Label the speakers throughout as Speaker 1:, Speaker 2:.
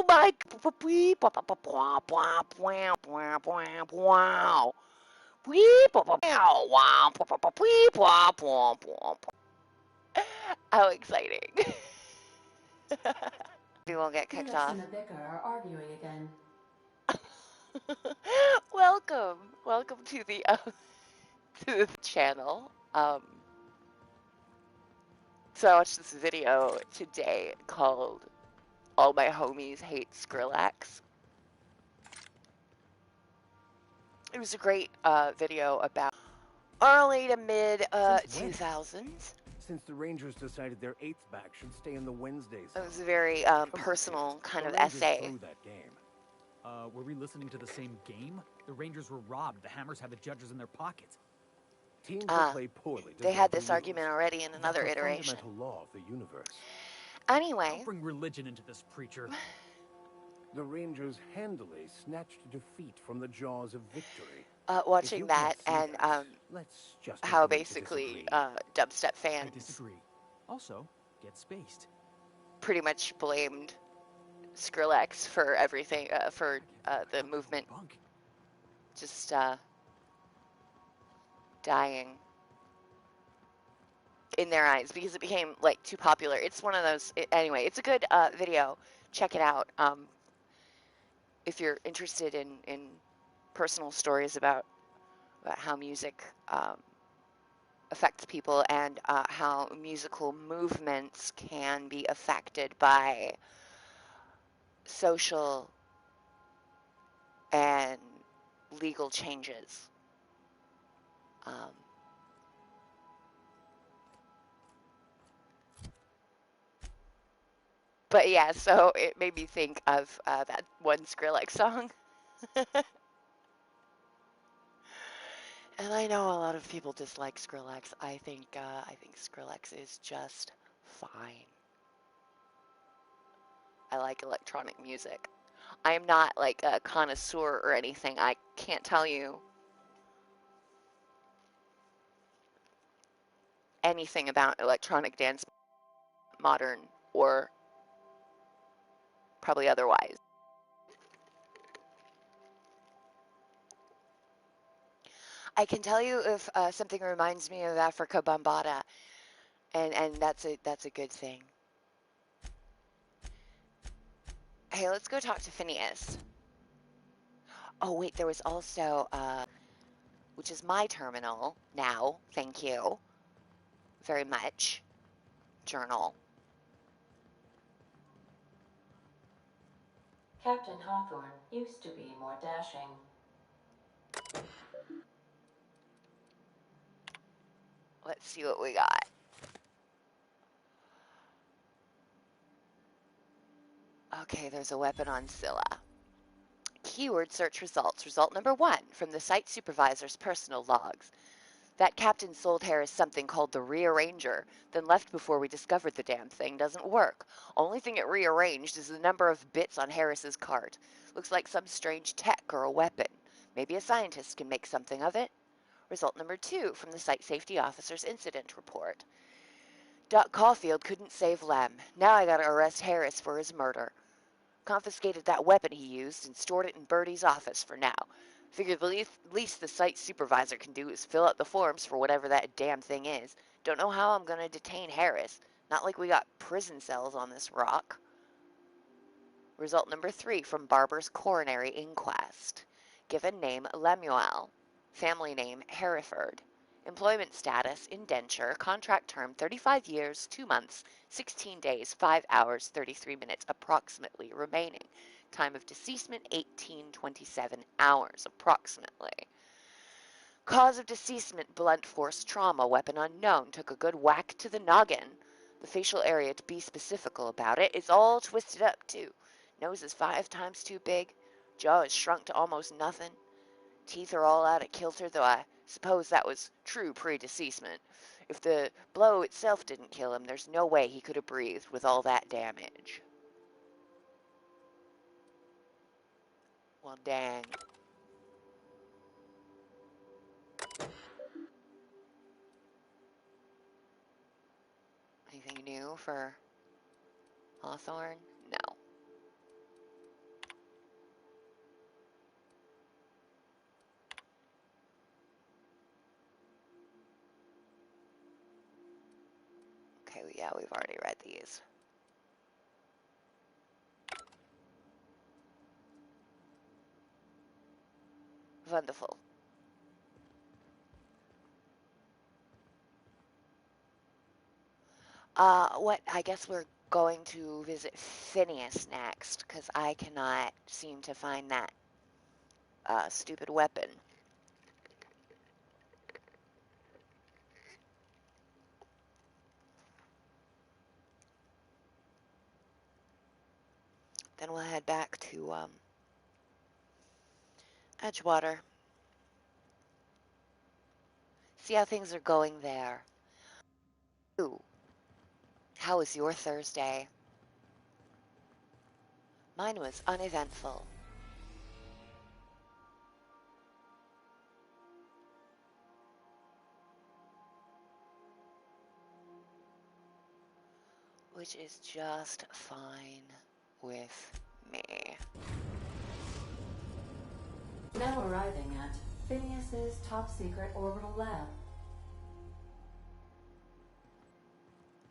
Speaker 1: Oh my. How exciting. We won't get kicked
Speaker 2: Felix
Speaker 1: off.
Speaker 2: and the vicar are arguing again.
Speaker 1: Welcome to the channel. So I watched this video today called "All My Homies Hate Skrillex." It was a great video about early to mid 2000s.
Speaker 3: Since the Rangers decided their 8th back should stay in the Wednesdays.
Speaker 1: It was a very personal kind of
Speaker 3: Rangers
Speaker 1: essay.
Speaker 3: threw that game.
Speaker 4: Were we listening to the same game? The Rangers were robbed. The Hammers have the judges in their pockets.
Speaker 3: Teams that play poorly.
Speaker 1: They had this argument already in another iteration.
Speaker 3: Fundamental law of the universe.
Speaker 1: Anyway.
Speaker 4: Don't bring religion into this, preacher.
Speaker 3: The Rangers handily snatched defeat from the jaws of victory.
Speaker 1: Watching that and
Speaker 3: let's just
Speaker 1: how basically dubstep fans
Speaker 4: I disagree. Also, get spaced.
Speaker 1: Pretty much blamed Skrillex for everything, for the movement just dying in their eyes because it became like too popular. It's one of those. Anyway, it's a good video. Check it out if you're interested in personal stories about how music affects people and how musical movements can be affected by social and legal changes. But yeah, so it made me think of that one Skrillex song. And I know a lot of people dislike Skrillex. I think Skrillex is just fine. I like electronic music. I am not like a connoisseur or anything. I can't tell you anything about electronic dance, modern or probably otherwise. I can tell you if something reminds me of Africa Bambaataa, and that's a good thing. Hey, let's go talk to Phineas. Oh wait, there was also which is my terminal now. Thank you very much. Journal.
Speaker 2: Captain Hawthorne used to be more dashing.
Speaker 1: Let's see what we got. Okay, there's a weapon on Scylla. Keyword search results. Result number 1 from the site supervisor's personal logs. That captain sold Harris something called the Rearranger, then left before we discovered the damn thing doesn't work. Only thing it rearranged is the number of bits on Harris's cart. Looks like some strange tech or a weapon. Maybe a scientist can make something of it. Result number 2 from the site safety officer's incident report. Doc Caulfield couldn't save Lem. Now I gotta arrest Harris for his murder. Confiscated that weapon he used and stored it in Birdie's office for now. Figure the least the site supervisor can do is fill out the forms for whatever that damn thing is. Don't know how I'm gonna detain Harris. Not like we got prison cells on this rock. Result number 3 from Barber's coronary inquest. Given name Lemuel. Family name Hereford. Employment status indenture. Contract term 35 years, 2 months, 16 days, 5 hours, 33 minutes approximately remaining. Time of deceasement 18:27 hours approximately. Cause of deceasement blunt force trauma, weapon unknown, took a good whack to the noggin. The facial area, to be specifical about it, is all twisted up too. Nose is 5 times too big. Jaw is shrunk to almost nothing. Teeth are all out of kilter, though I suppose that was true pre-deceasement. If the blow itself didn't kill him, there's no way he could have breathed with all that damage. Well, dang. Anything new for Hawthorne? No. Yeah, we've already read these. Wonderful. I guess we're going to visit Phineas next, because I cannot seem to find that stupid weapon. Then we'll head back to Edgewater. See how things are going there. Ooh, how was your Thursday? Mine was uneventful. Which is just fine with me.
Speaker 2: Now arriving at Phineas's top secret orbital lab.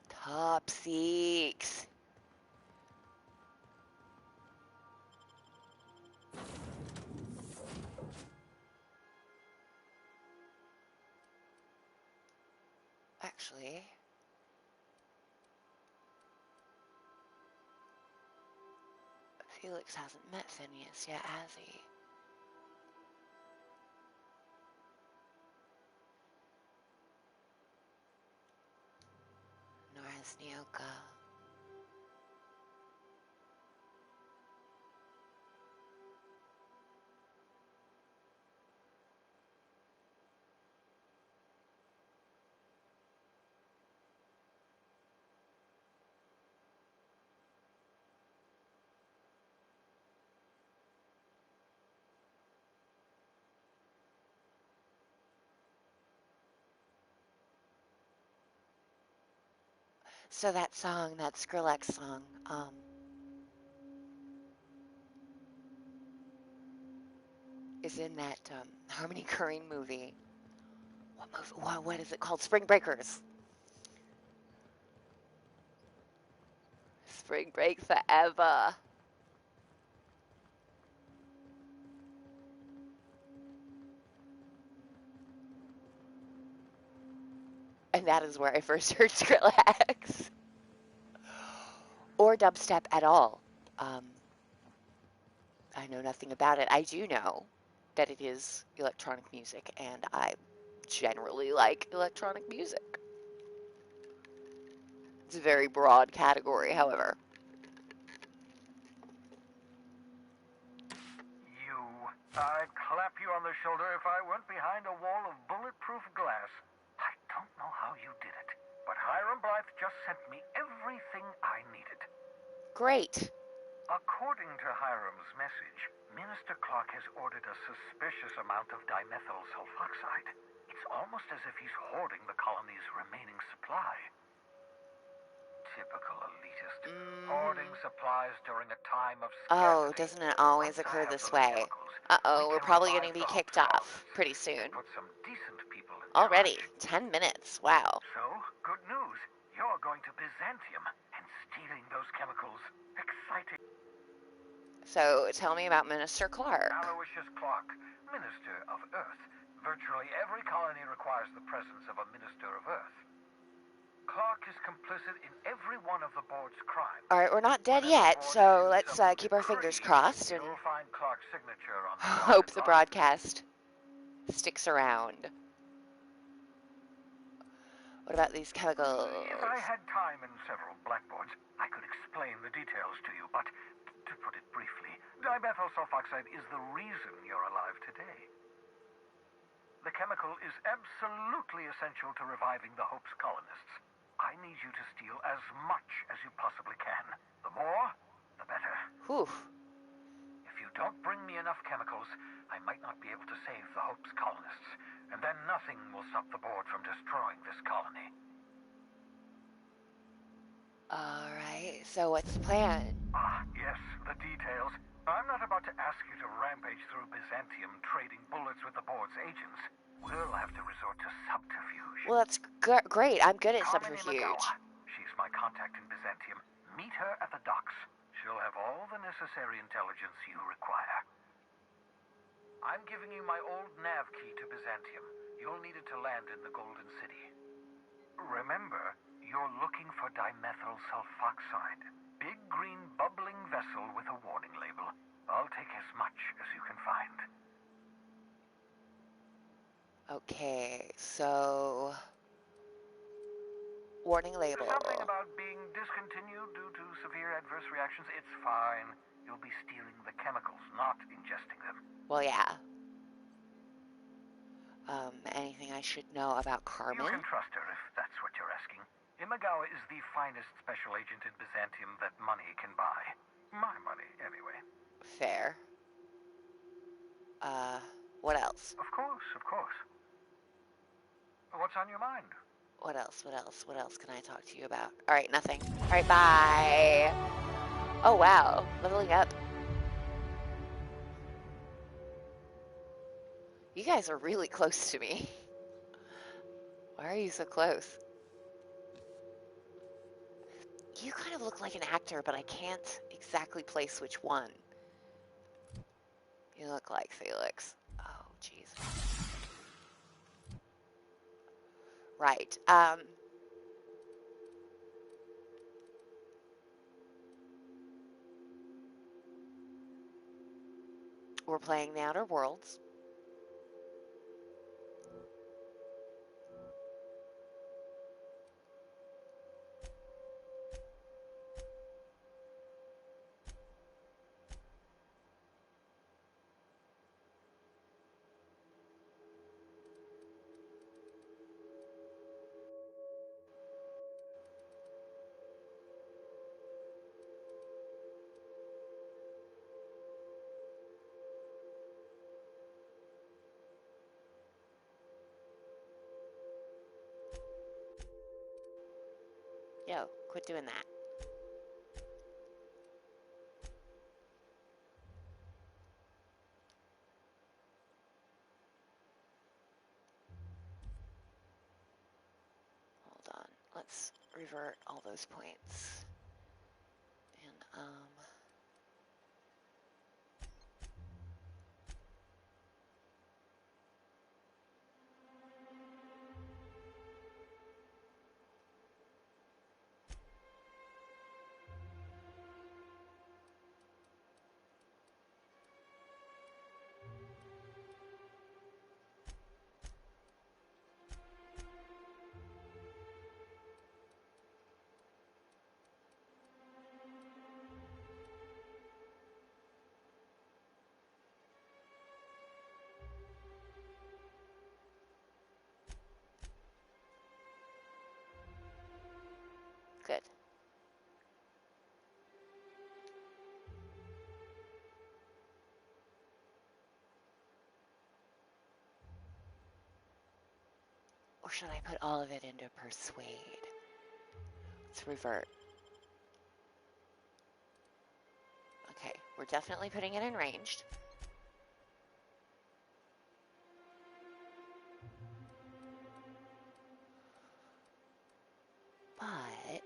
Speaker 1: Top Seeks. Actually, Felix hasn't met Phineas yet, has he? Nor has Nyoka. So that song, that Skrillex song, is in that Harmony Korine movie. What is it called? Spring Breakers. Spring Break Forever. And that is where I first heard Skrillex. Or dubstep at all. I know nothing about it. I do know that it is electronic music, and I generally like electronic music. It's a very broad category, however.
Speaker 5: I'd clap you on the shoulder if I went behind a wall of bulletproof glass. I don't know how you did it, but Hiram Blythe just sent me everything I needed.
Speaker 1: Great.
Speaker 5: According to Hiram's message, Minister Clark has ordered a suspicious amount of dimethyl sulfoxide. It's almost as if he's hoarding the colony's remaining supply. Typical elitist. Hoarding supplies during a time of scarcity.
Speaker 1: Oh, doesn't it always occur this way? Uh-oh, we're probably going to be kicked off pretty soon.
Speaker 5: Put some decent people in
Speaker 1: Already,
Speaker 5: charge.
Speaker 1: 10 minutes, wow.
Speaker 5: So, good news. You're going to Byzantium and stealing those chemicals. Exciting.
Speaker 1: So, tell me about Minister Clark.
Speaker 5: Aloysius Clark, Minister of Earth. Virtually every colony requires the presence of a Minister of Earth. Clark is complicit in every one of the board's crimes.
Speaker 1: All right, we're not dead yet, so let's keep our fingers crossed and
Speaker 5: You'll find Clark's signature on the
Speaker 1: hope the broadcast sticks around. What about these chemicals?
Speaker 5: If I had time and several blackboards, I could explain the details to you, but to put it briefly, dimethyl sulfoxide is the reason you're alive today. The chemical is absolutely essential to reviving the Hope's colonists. I need you to steal as much as you possibly can. The more, the better.
Speaker 1: Whew.
Speaker 5: If you don't bring me enough chemicals, I might not be able to save the Hope's colonists, and then nothing will stop the board from destroying this colony.
Speaker 1: All right, so what's the plan?
Speaker 5: Ah, yes, the details. I'm not about to ask you to rampage through Byzantium trading bullets with the board's agents. We'll have to resort to subterfuge.
Speaker 1: Well, that's great. I'm good at
Speaker 5: Carmine
Speaker 1: subterfuge.
Speaker 5: Imagawa. She's my contact in Byzantium. Meet her at the docks. She'll have all the necessary intelligence you require. I'm giving you my old nav key to Byzantium. You'll need it to land in the Golden City. Remember, you're looking for dimethyl sulfoxide. Big green bubbling vessel with a warning label. I'll take as much as you can find.
Speaker 1: Okay, so warning label.
Speaker 5: Something about being discontinued due to severe adverse reactions. It's fine. You'll be stealing the chemicals, not ingesting them.
Speaker 1: Well, yeah. Anything I should know about Carmen?
Speaker 5: You can trust her if that's what you're asking. Imagawa is the finest special agent in Byzantium that money can buy. My money, anyway.
Speaker 1: Fair. What else?
Speaker 5: Of course, of course. What's on your mind?
Speaker 1: What else? What else? What else can I talk to you about? Alright, nothing. Alright, bye! Oh, wow. Leveling up. You guys are really close to me. Why are you so close? You kind of look like an actor, but I can't exactly place which one. You look like Felix. Oh, jeez. Right. We're playing The Outer Worlds. Yo, quit doing that. Hold on. Let's revert all those points. And, good. Or should I put all of it into persuade? Let's revert. Okay, we're definitely putting it in ranged. But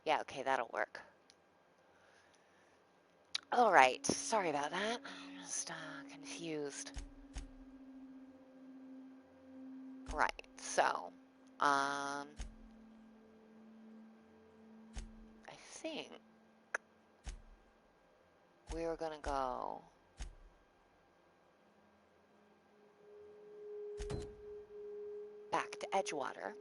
Speaker 1: Yeah, okay, that'll work. All right, sorry about that. I'm just confused. Right, so, I think we were gonna go back to Edgewater.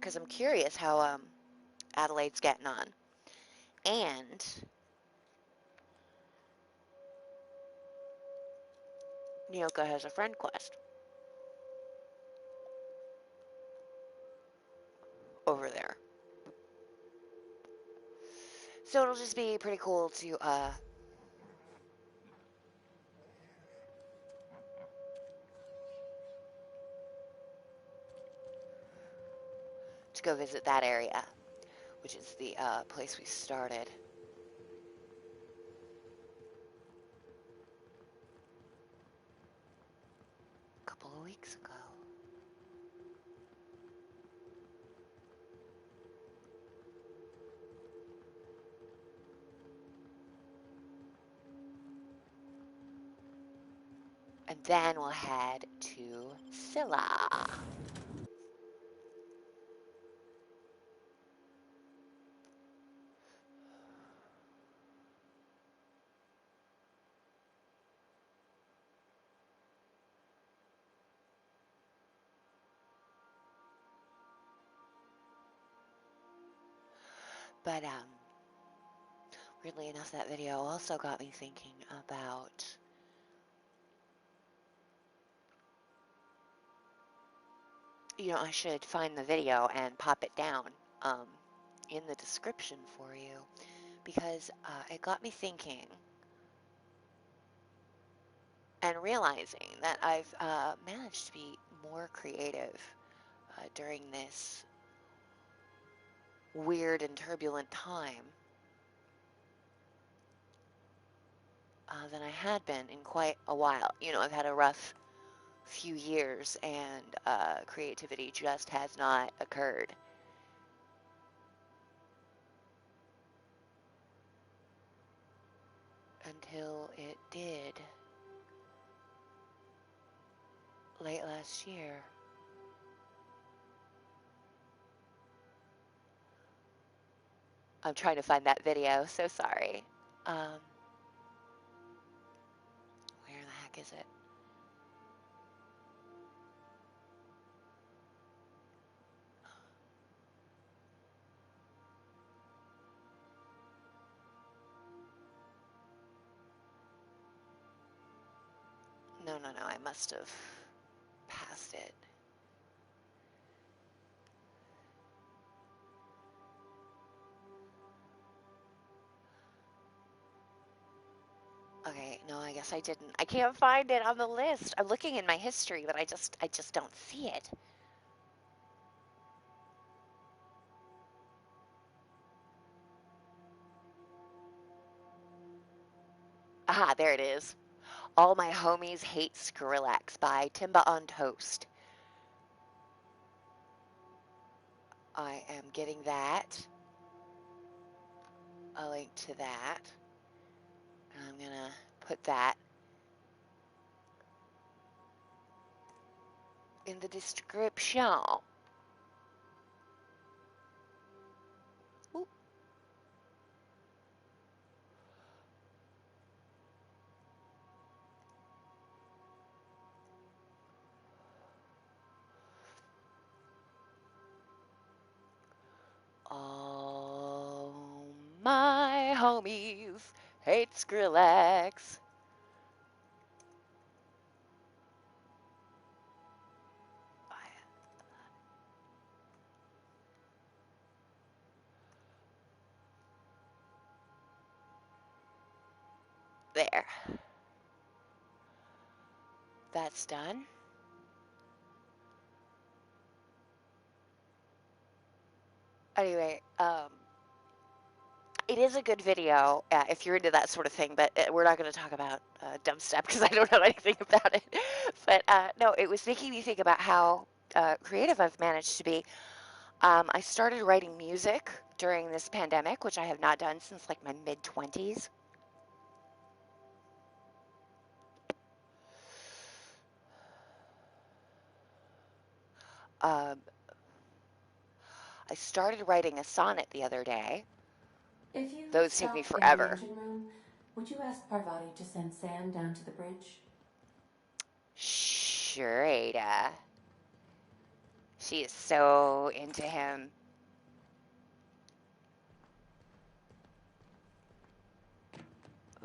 Speaker 1: Because I'm curious how Adelaide's getting on. And Nyoka has a friend quest over there. So it'll just be pretty cool to go visit that area, which is the place we started a couple of weeks ago. And then we'll head to Scylla. But weirdly enough, that video also got me thinking about I should find the video and pop it down in the description for you, because it got me thinking and realizing that I've managed to be more creative during this weird and turbulent time than I had been in quite a while. I've had a rough few years, and creativity just has not occurred. Until it did late last year. I'm trying to find that video, so sorry. Where the heck is it? No, I must have passed it. Okay, no, I guess I didn't. I can't find it on the list. I'm looking in my history, but I just don't see it. Aha, there it is. All My Homies Hate Skrillex by Timba on Toast. I am getting that. A link to that. And I'm gonna put that in the description. Ooh. All my homies hate Skrillex. There. That's done. Anyway, It is a good video if you're into that sort of thing, but we're not going to talk about dubstep because I don't know anything about it. But no, it was making me think about how creative I've managed to be. I started writing music during this pandemic, which I have not done since like my mid-20s. Um, I started writing a sonnet the other day.
Speaker 2: If you
Speaker 1: Those take me
Speaker 2: stopped in the
Speaker 1: forever.
Speaker 2: engine room, would you ask Parvati to send Sam down to the bridge?
Speaker 1: Sure, Ada. She is so into him.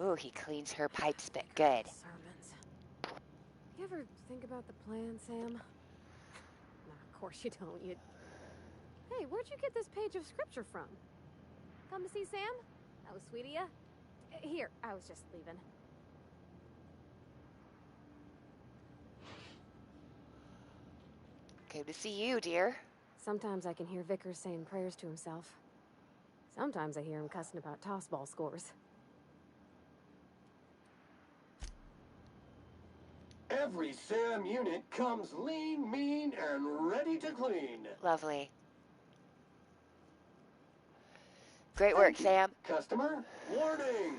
Speaker 1: Ooh, he cleans her pipe spit good.
Speaker 6: Sermons. You ever think about the plan, Sam? Nah, of course you don't. Hey, where'd you get this page of scripture from? Come to see Sam? That was sweet of ya. Here, I was just leaving.
Speaker 1: Good to see you, dear.
Speaker 6: Sometimes I can hear Vickers saying prayers to himself. Sometimes I hear him cussing about tossball scores.
Speaker 7: Every Sam unit comes lean, mean, and ready to clean.
Speaker 1: Lovely. Great
Speaker 7: Thank
Speaker 1: work,
Speaker 7: you,
Speaker 1: Sam.
Speaker 7: customer. Warning!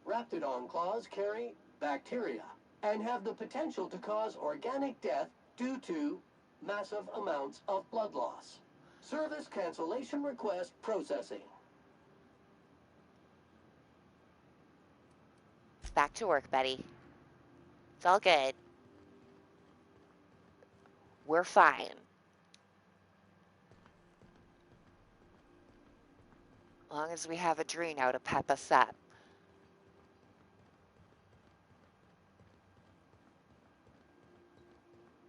Speaker 7: RAPTIDON claws carry bacteria and have the potential to cause organic death due to massive amounts of blood loss. Service cancellation request processing.
Speaker 1: Back to work, Betty. It's all good. We're fine. As long as we have a Drino to pep us up.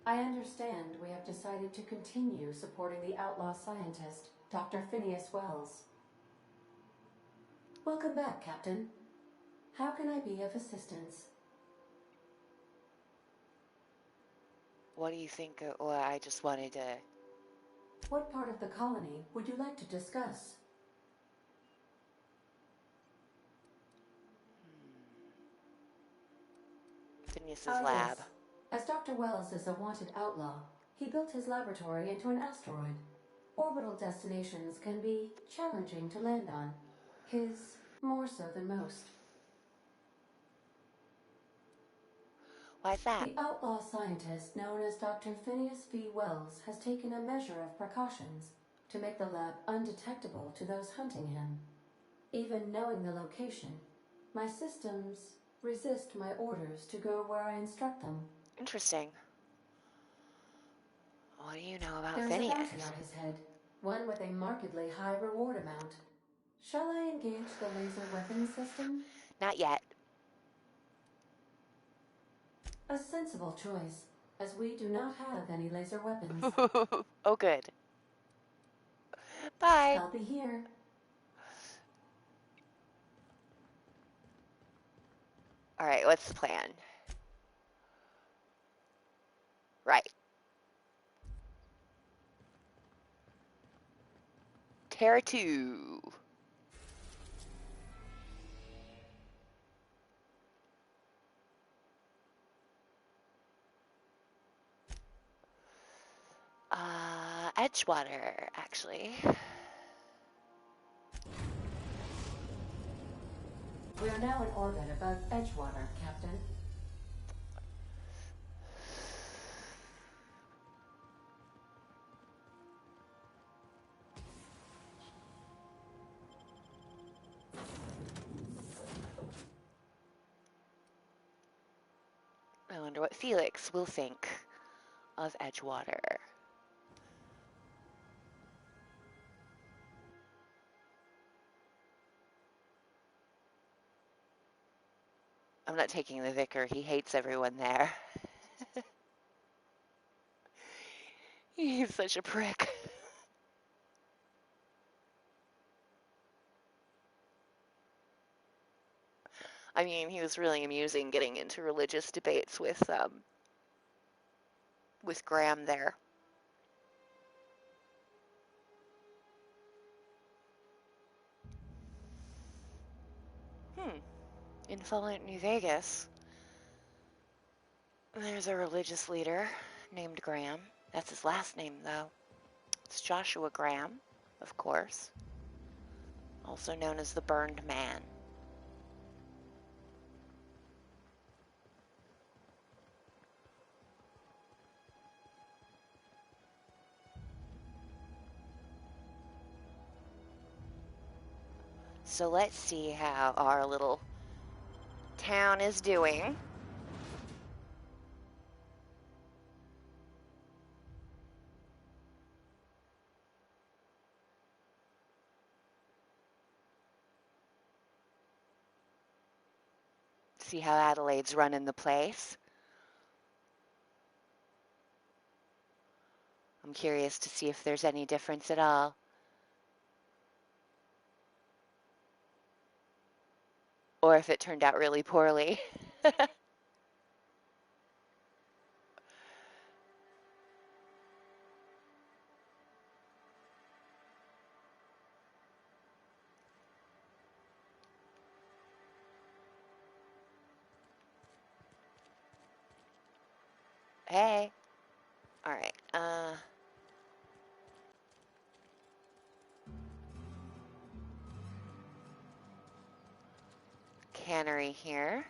Speaker 2: I understand we have decided to continue supporting the outlaw scientist, Dr. Phineas Wells. Welcome back, Captain. How can I be of assistance?
Speaker 1: What do you think? Well, I just wanted to...
Speaker 2: What part of the colony would you like to discuss?
Speaker 1: Phineas's lab.
Speaker 2: Yes. As Dr. Wells is a wanted outlaw, he built his laboratory into an asteroid. Orbital destinations can be challenging to land on. His more so than most.
Speaker 1: Why's that?
Speaker 2: The outlaw scientist known as Dr. Phineas V. Wells has taken a measure of precautions to make the lab undetectable to those hunting him. Even knowing the location, my systems resist my orders to go where I instruct them.
Speaker 1: Interesting. What do you know about
Speaker 2: There's
Speaker 1: Phineas?
Speaker 2: a bounty on his head, one with a markedly high reward amount. Shall I engage the laser weapons system?
Speaker 1: Not yet.
Speaker 2: A sensible choice, as we do not have any laser weapons.
Speaker 1: Oh, good. Bye.
Speaker 2: I'll be here.
Speaker 1: All right, what's the plan? Right. Terra 2. Edgewater, actually.
Speaker 2: We are now in orbit above Edgewater, Captain.
Speaker 1: I wonder what Felix will think of Edgewater. I'm not taking the vicar. He hates everyone there. He's such a prick. I mean, he was really amusing getting into religious debates with Graham there. In Fallout New Vegas, there's a religious leader named Graham. That's his last name, though. It's Joshua Graham, of course, also known as the Burned Man. So let's see how our little town is doing. See how Adelaide's running the place. I'm curious to see if there's any difference at all. Or if it turned out really poorly. Hey. All right. Cannery here.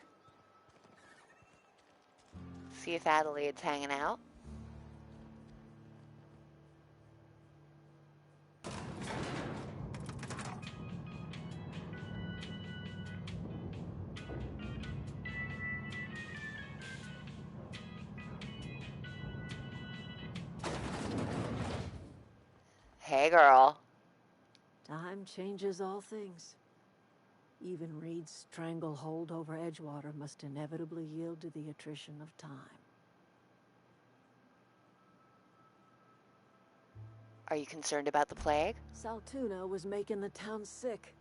Speaker 1: See if Adelaide's hanging out. Hey, girl.
Speaker 8: Time changes all things. Even Reed's stranglehold over Edgewater must inevitably yield to the attrition of time.
Speaker 1: Are you concerned about the plague?
Speaker 8: Saltuna was making the town sick.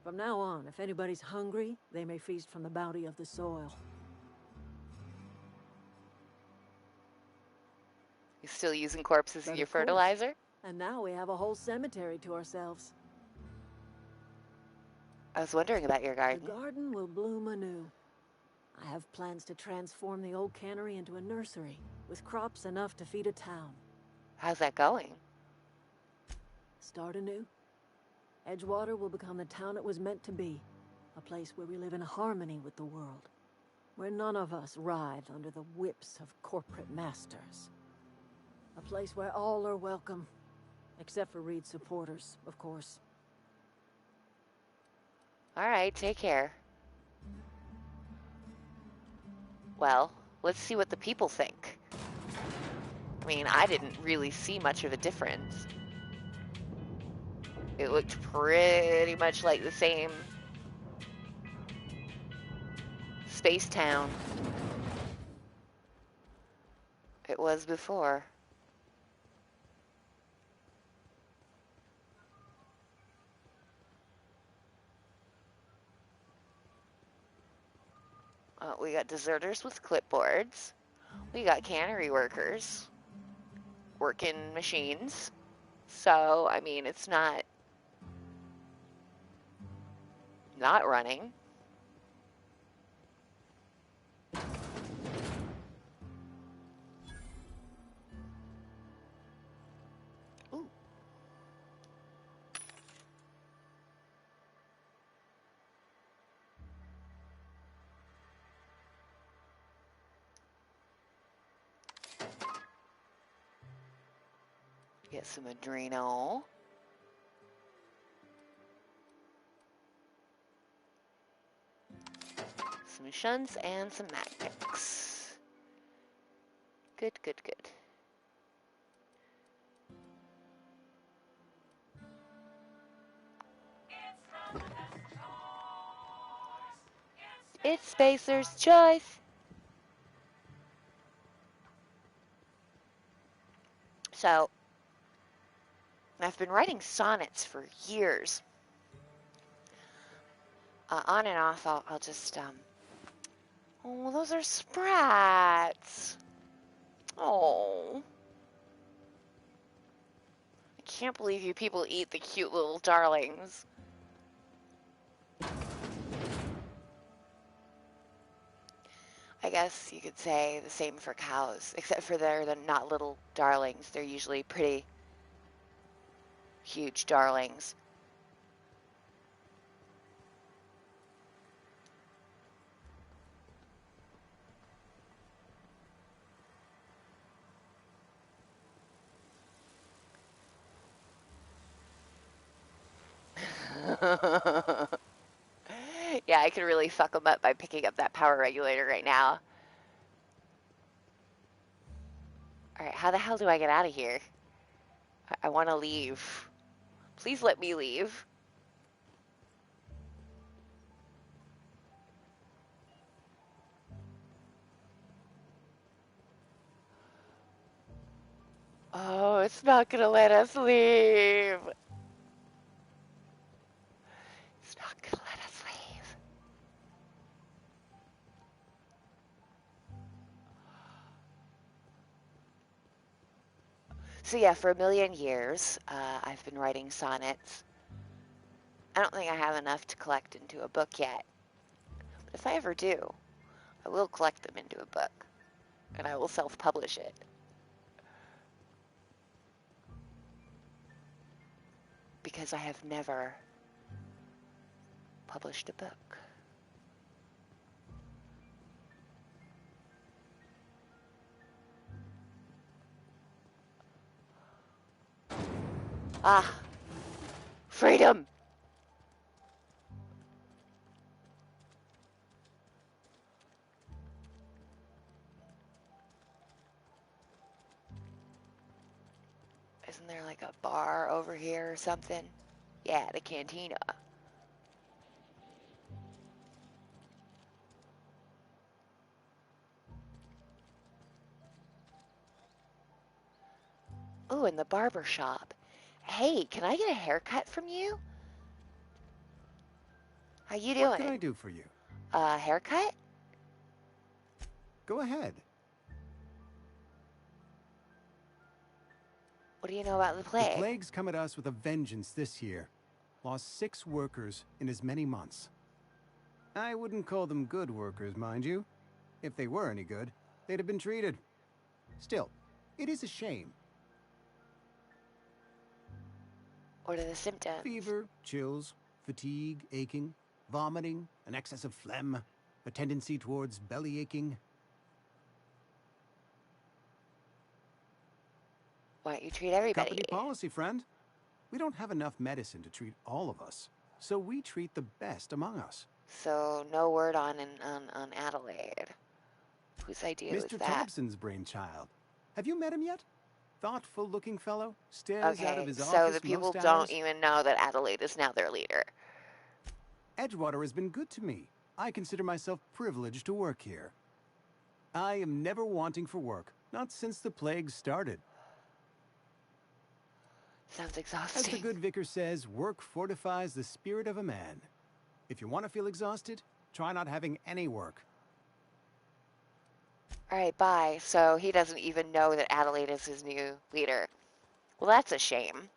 Speaker 8: From now on, if anybody's hungry, they may feast from the bounty of the soil.
Speaker 1: You still using corpses
Speaker 8: But
Speaker 1: as your
Speaker 8: of course.
Speaker 1: fertilizer?
Speaker 8: And now we have a whole cemetery to ourselves.
Speaker 1: I was wondering about your garden.
Speaker 8: The garden will bloom anew. I have plans to transform the old cannery into a nursery, with crops enough to feed a town.
Speaker 1: How's that going?
Speaker 8: Start anew. Edgewater will become the town it was meant to be. A place where we live in harmony with the world. Where none of us writhe under the whips of corporate masters. A place where all are welcome. Except for Reed supporters, of course.
Speaker 1: All right, take care. Well, let's see what the people think. I mean, I didn't really see much of a difference. It looked pretty much like the same space town it was before. We got deserters with clipboards. We got cannery workers working machines. So, I mean, it's not running. Ooh. Get some adrenal. Some shunts and some magnets. Good, good, good. It's Spacer's choice. So, I've been writing sonnets for years. On and off, I'll just, oh, those are sprats. Oh. I can't believe you people eat the cute little darlings. I guess you could say the same for cows, except for they're not little darlings. They're usually pretty huge darlings. Yeah, I could really fuck them up by picking up that power regulator right now. Alright, how the hell do I get out of here? I want to leave. Please let me leave. Oh, it's not gonna let us leave. It's not gonna let us leave. So yeah, for a million years, I've been writing sonnets. I don't think I have enough to collect into a book yet. But if I ever do, I will collect them into a book. And I will self-publish it. Because I have never published a book. Ah! Freedom! Isn't there like a bar over here or something? Yeah, the cantina. Oh, and the barber shop. Hey, can I get a haircut from you? How you doing?
Speaker 9: What can I do for you?
Speaker 1: Haircut?
Speaker 9: Go ahead.
Speaker 1: What do you know about the plague?
Speaker 9: The plague's come at us with a vengeance this year. Lost 6 workers in as many months. I wouldn't call them good workers, mind you. If they were any good, they'd have been treated. Still, it is a shame.
Speaker 1: What are the symptoms?
Speaker 9: Fever, chills, fatigue, aching, vomiting, an excess of phlegm, a tendency towards belly aching.
Speaker 1: Why don't you treat everybody?
Speaker 9: Company policy, friend. We don't have enough medicine to treat all of us, so we treat the best among us.
Speaker 1: So no word on Adelaide. Whose idea was
Speaker 9: Mr.
Speaker 1: that?
Speaker 9: Thompson's brainchild. Have you met him yet? Thoughtful-looking fellow, stares out of
Speaker 1: Okay,
Speaker 9: his
Speaker 1: so
Speaker 9: office
Speaker 1: the people
Speaker 9: most
Speaker 1: don't
Speaker 9: hours.
Speaker 1: even know that Adelaide is now their leader.
Speaker 9: Edgewater has been good to me. I consider myself privileged to work here. I am never wanting for work, not since the plague started.
Speaker 1: Sounds
Speaker 9: As
Speaker 1: exhausting.
Speaker 9: the good vicar says, work fortifies the spirit of a man. If you want to feel exhausted, try not having any work.
Speaker 1: Alright, bye. So he doesn't even know that Adelaide is his new leader. Well, that's a shame.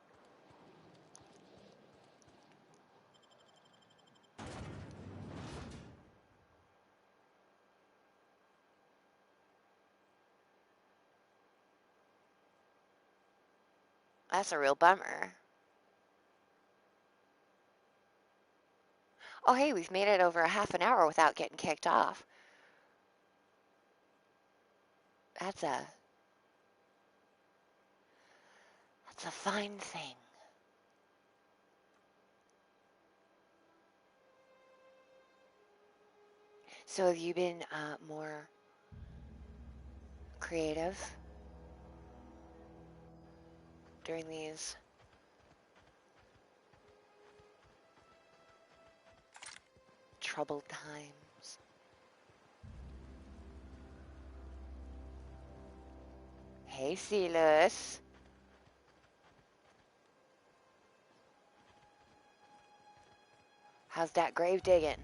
Speaker 1: That's a real bummer. Oh, hey, we've made it over a half an hour without getting kicked off. That's a fine thing. So have you been more creative during these troubled times? Hey, Silas. How's that grave digging?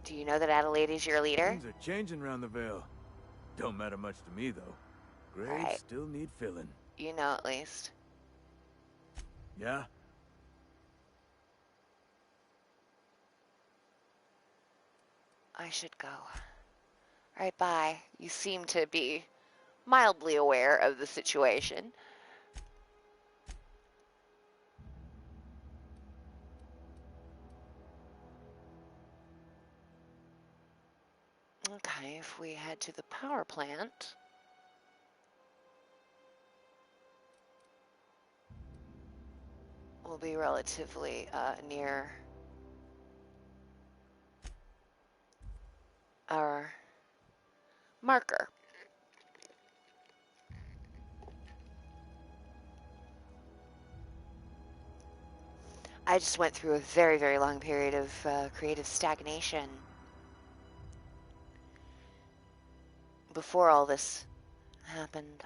Speaker 1: Do you know that Adelaide is your leader?
Speaker 10: Things are changing around the Vale. Don't matter much to me, though. Graves
Speaker 1: Right.
Speaker 10: still need filling.
Speaker 1: You know at least.
Speaker 10: Yeah?
Speaker 1: I should go. Alright, bye. You seem to be mildly aware of the situation. Okay, if we head to the power plant. We'll be relatively near our marker. I just went through a very, very long period of creative stagnation before all this happened.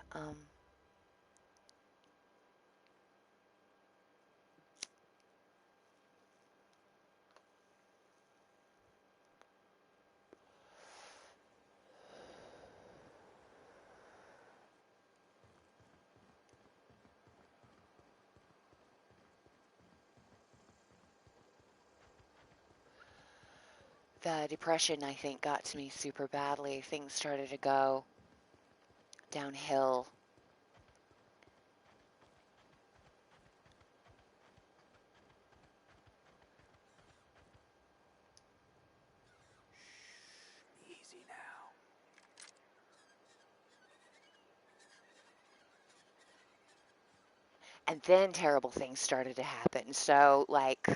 Speaker 1: The depression, I think, got to me super badly. Things started to go downhill.
Speaker 10: Easy now.
Speaker 1: And then terrible things started to happen. So, like,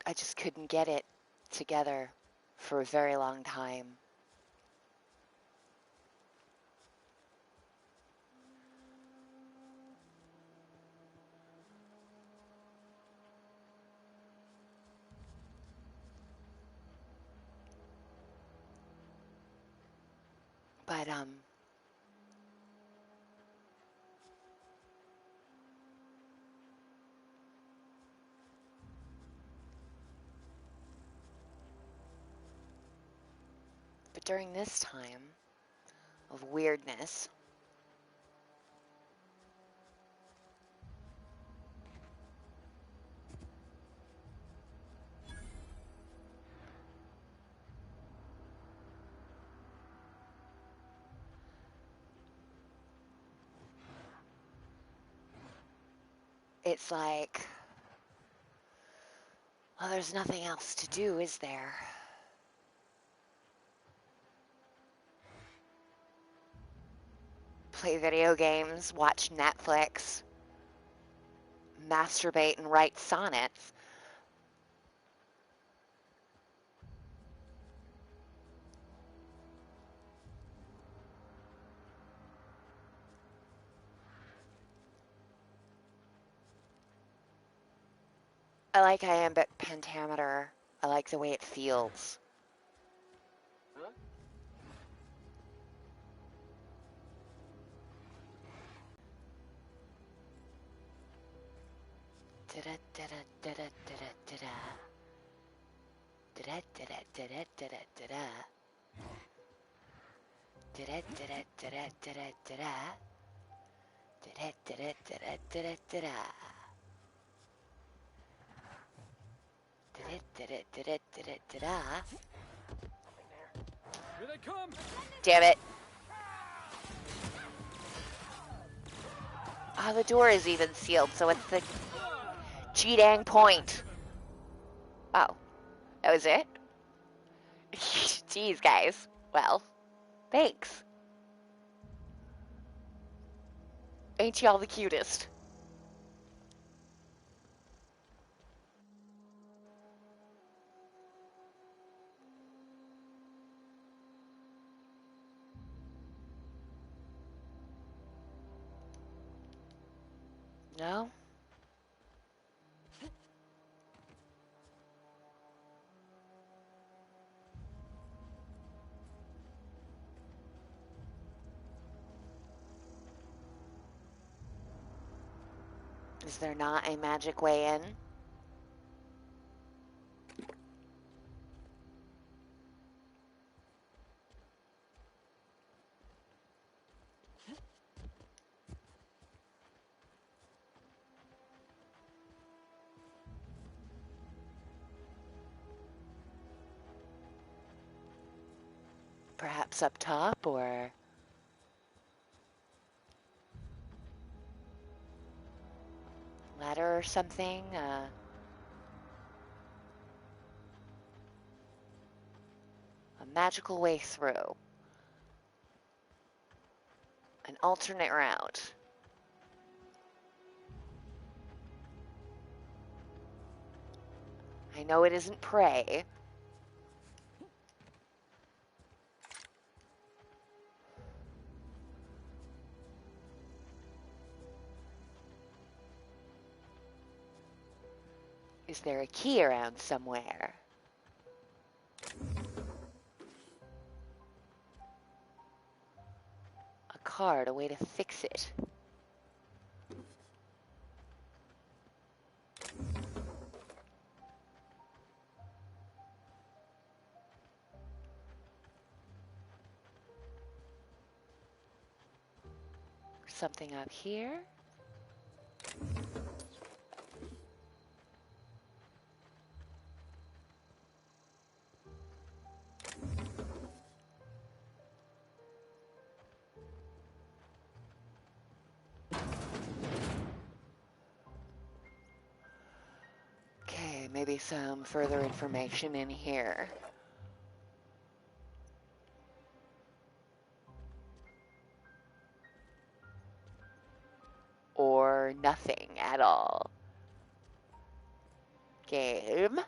Speaker 1: I just couldn't get it together for a very long time. But, during this time of weirdness, it's like, well, there's nothing else to do, is there? Play video games, watch Netflix, masturbate and write sonnets. I like iambic pentameter. I like the way it feels.
Speaker 4: Here they come!
Speaker 1: Damn it. Oh, the door is even sealed, so it's the G-dang point. Oh, that was it? Jeez, guys. Well, thanks. Ain't y'all the cutest? No? Is there not a magic way in? Perhaps up top, or... ladder or something? A magical way through. An alternate route. I know it isn't prey. Is there a key around somewhere? A card, a way to fix it. Something up here? Okay, maybe some further information in here. Or nothing at all. Game.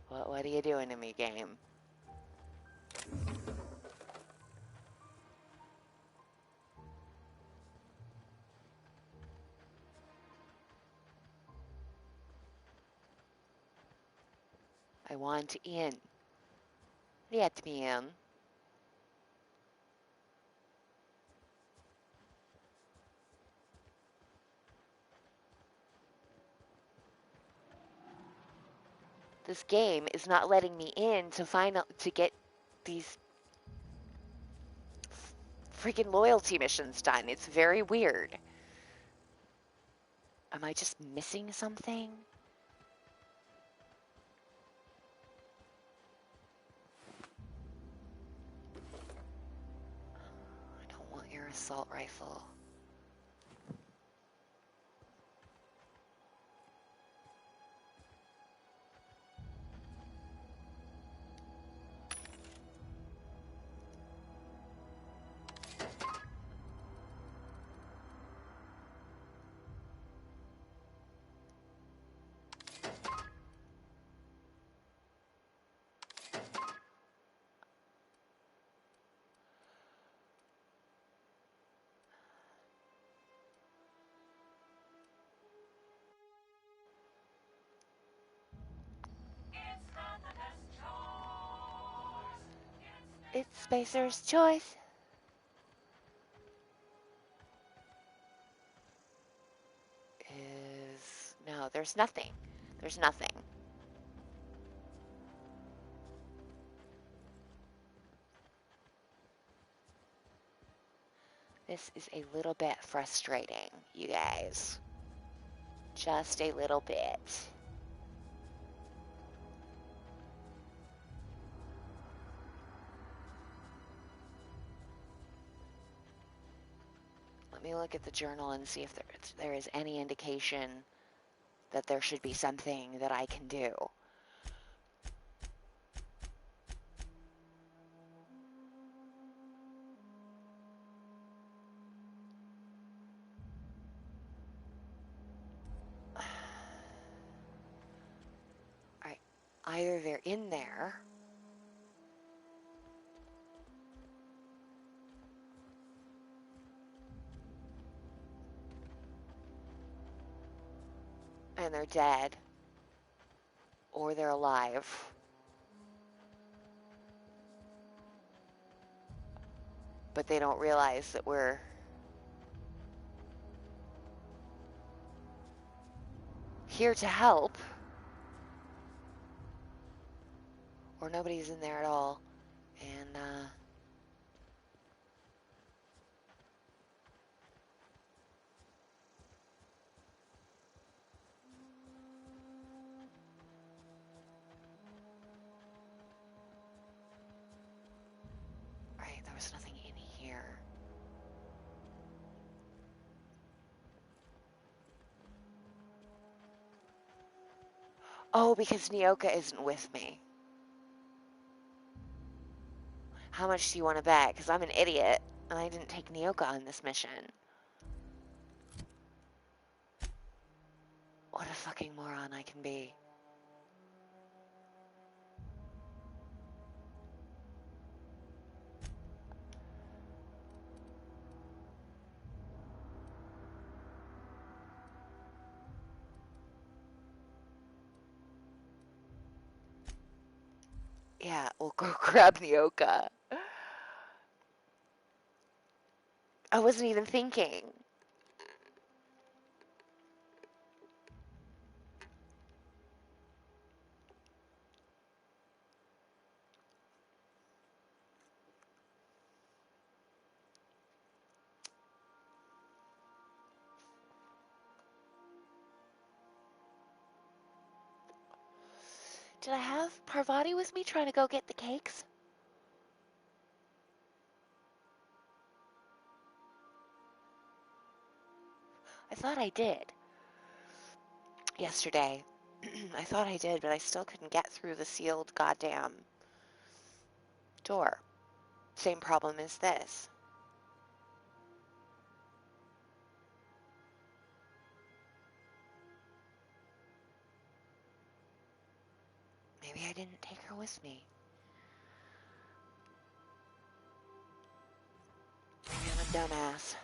Speaker 1: What are you doing to me, game? I want in. Let me in. This game is not letting me in to get these freaking loyalty missions done. It's very weird. Am I just missing something? I don't want your assault rifle. It's Spacer's choice. No, there's nothing. There's nothing. This is a little bit frustrating, you guys. Just a little bit. Let me look at the journal and see if there is any indication that there should be something that I can do. Alright, either they're in there, and they're dead, or they're alive. But they don't realize that we're here to help. Or nobody's in there at all. And, was nothing in here. Oh, because Nyoka isn't with me. How much do you want to bet? Because I'm an idiot, and I didn't take Nyoka on this mission. What a fucking moron I can be. Yeah, we'll go grab Nyoka. I wasn't even thinking. Did I have Parvati with me trying to go get the cakes? I thought I did. Yesterday. I thought I did, but I still couldn't get through the sealed goddamn door. Same problem as this. Maybe I didn't take her with me. Maybe I'm a dumbass.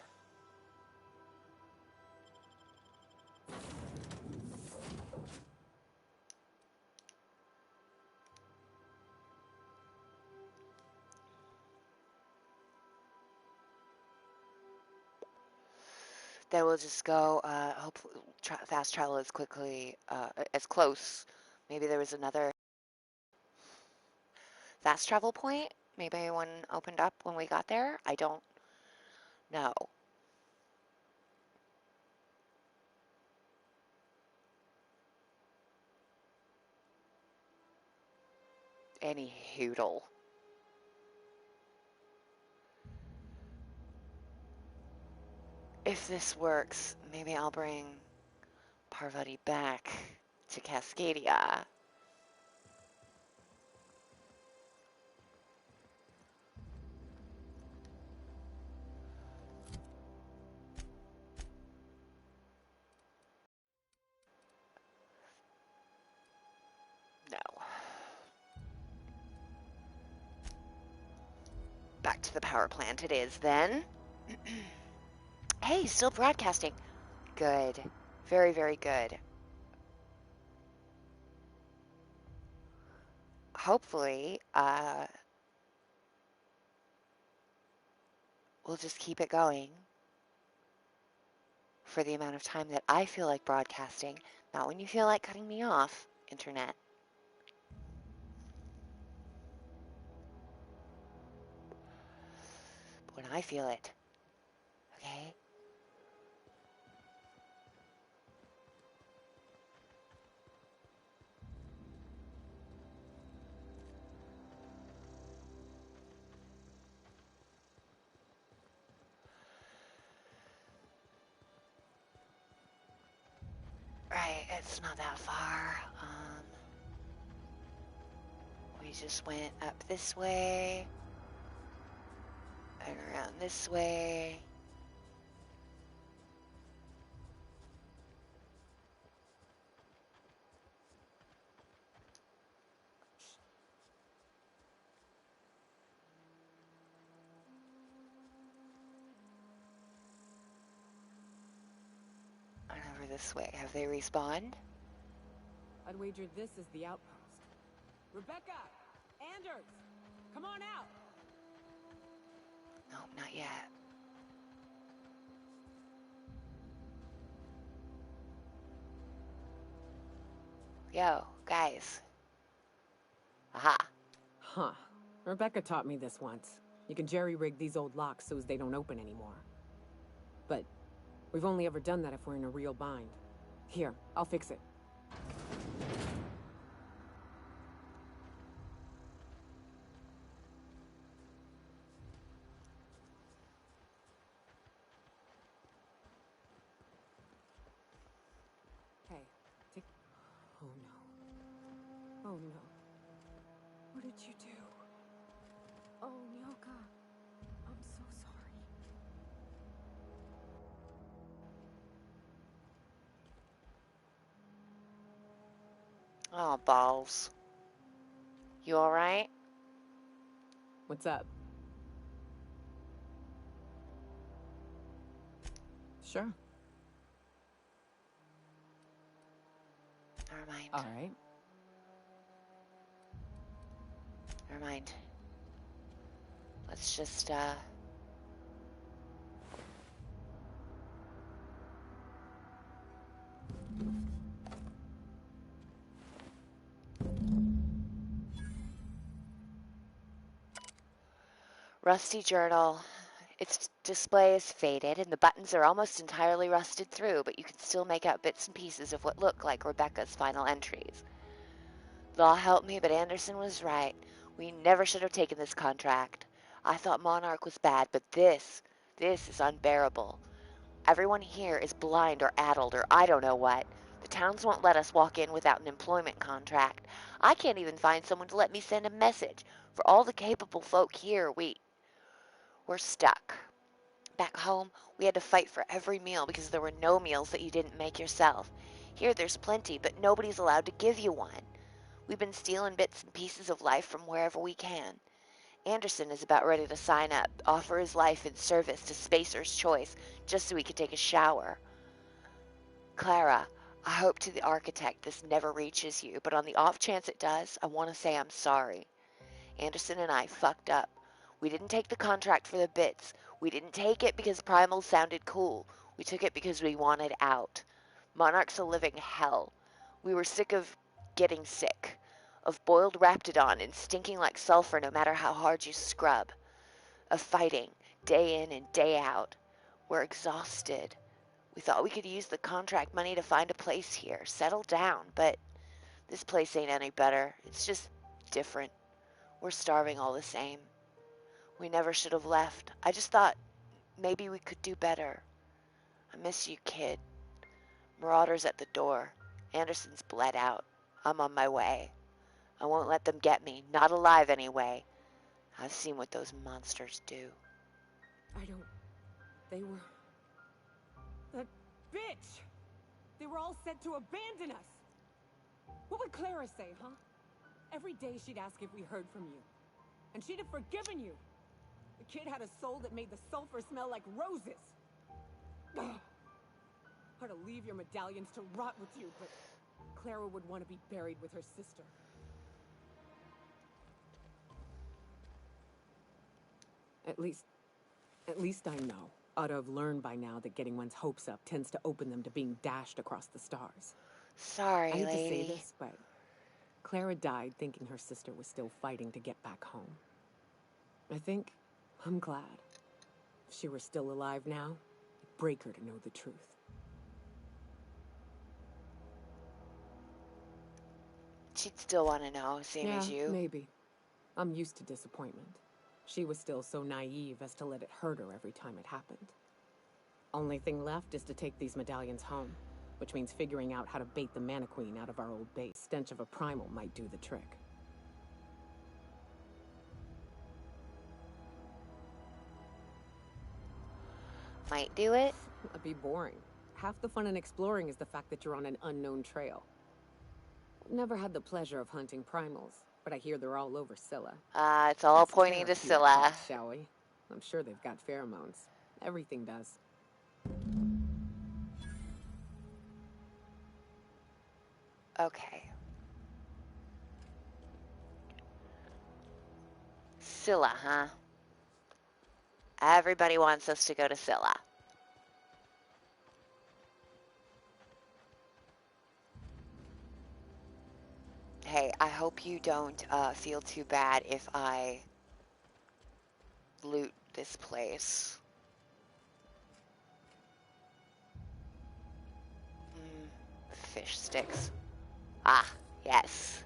Speaker 1: Then we'll just go, hopefully, fast travel as quickly, as close. Maybe there was another fast travel point. Maybe one opened up when we got there. I don't know. Any hoodle. If this works, maybe I'll bring Parvati back to Cascadia. No. Back to the power plant it is then. Hey, still broadcasting. Good. Very, very good. Hopefully, we'll just keep it going for the amount of time that I feel like broadcasting, not when you feel like cutting me off, internet. But when I feel it, okay? Right, it's not that far. We just went up this way and around this way. And over this way. Have they respawned?
Speaker 11: I'd wager this is the outpost. Rebecca! Anders! Come on out!
Speaker 1: Nope, not yet. Yo, guys. Aha.
Speaker 11: Huh. Rebecca taught me this once. You can jerry-rig these old locks so as they don't open anymore. But we've only ever done that if we're in a real bind. Here, I'll fix it. no. Oh no. What did you do?
Speaker 6: Oh, Nyoka. I'm so sorry.
Speaker 1: Oh, balls. You alright?
Speaker 11: What's up? Sure.
Speaker 1: Never mind.
Speaker 11: All right.
Speaker 1: Never mind. Let's just, Rusty journal. Its display is faded, and the buttons are almost entirely rusted through, but you can still make out bits and pieces of what look like Rebecca's final entries. Law help me, but Anderson was right. We never should have taken this contract. I thought Monarch was bad, but this is unbearable. Everyone here is blind or addled or I don't know what. The towns won't let us walk in without an employment contract. I can't even find someone to let me send a message. For all the capable folk here, we're stuck. Back home, we had to fight for every meal because there were no meals that you didn't make yourself. Here there's plenty, but nobody's allowed to give you one. We've been stealing bits and pieces of life from wherever we can. Anderson is about ready to sign up, offer his life in service to Spacer's Choice, just so he could take a shower. Clara, I hope to the architect this never reaches you, but on the off chance it does, I want to say I'm sorry. Anderson and I fucked up. We didn't take the contract for the bits. We didn't take it because Primal sounded cool. We took it because we wanted out. Monarch's a living hell. We were sick of getting sick, of boiled RAPTIDON and stinking like sulfur no matter how hard you scrub, of fighting day in and day out. We're exhausted. We thought we could use the contract money to find a place here, settle down, but this place ain't any better. It's just different. We're starving all the same. We never should have left. I just thought maybe we could do better. I miss you, kid. Marauders at the door. Anderson's bled out. I'm on my way. I won't let them get me. Not alive, anyway. I've seen what those monsters do.
Speaker 11: They were... That bitch! They were all set to abandon us! What would Clara say, huh? Every day she'd ask if we heard from you. And she'd have forgiven you. The kid had a soul that made the sulfur smell like roses. Ugh. Or to leave your medallions to rot with you, but Clara would want to be buried with her sister. At least I know. Ought to have learned by now that getting one's hopes up tends to open them to being dashed across the stars.
Speaker 1: Sorry,
Speaker 11: I hate
Speaker 1: lady.
Speaker 11: to say this, but Clara died thinking her sister was still fighting to get back home. I think I'm glad. If she were still alive now, it'd break her to know the truth.
Speaker 1: She'd still want to know, same as you.
Speaker 11: Maybe. I'm used to disappointment. She was still so naive as to let it hurt her every time it happened. Only thing left is to take these medallions home, which means figuring out how to bait the Mana Queen out of our old base. Stench of a primal might do the trick.
Speaker 1: Might do it?
Speaker 11: That'd be boring. Half the fun in exploring is the fact that you're on an unknown trail. Never had the pleasure of hunting primals, but I hear they're all over Scylla.
Speaker 1: It's all
Speaker 11: Let's
Speaker 1: pointing
Speaker 11: tear
Speaker 1: to
Speaker 11: a few
Speaker 1: Scylla.
Speaker 11: apart, shall we? I'm sure they've got pheromones. Everything does.
Speaker 1: Okay. Scylla, huh? Everybody wants us to go to Scylla. Hey, I hope you don't feel too bad if I loot this place. Fish sticks. Ah, yes.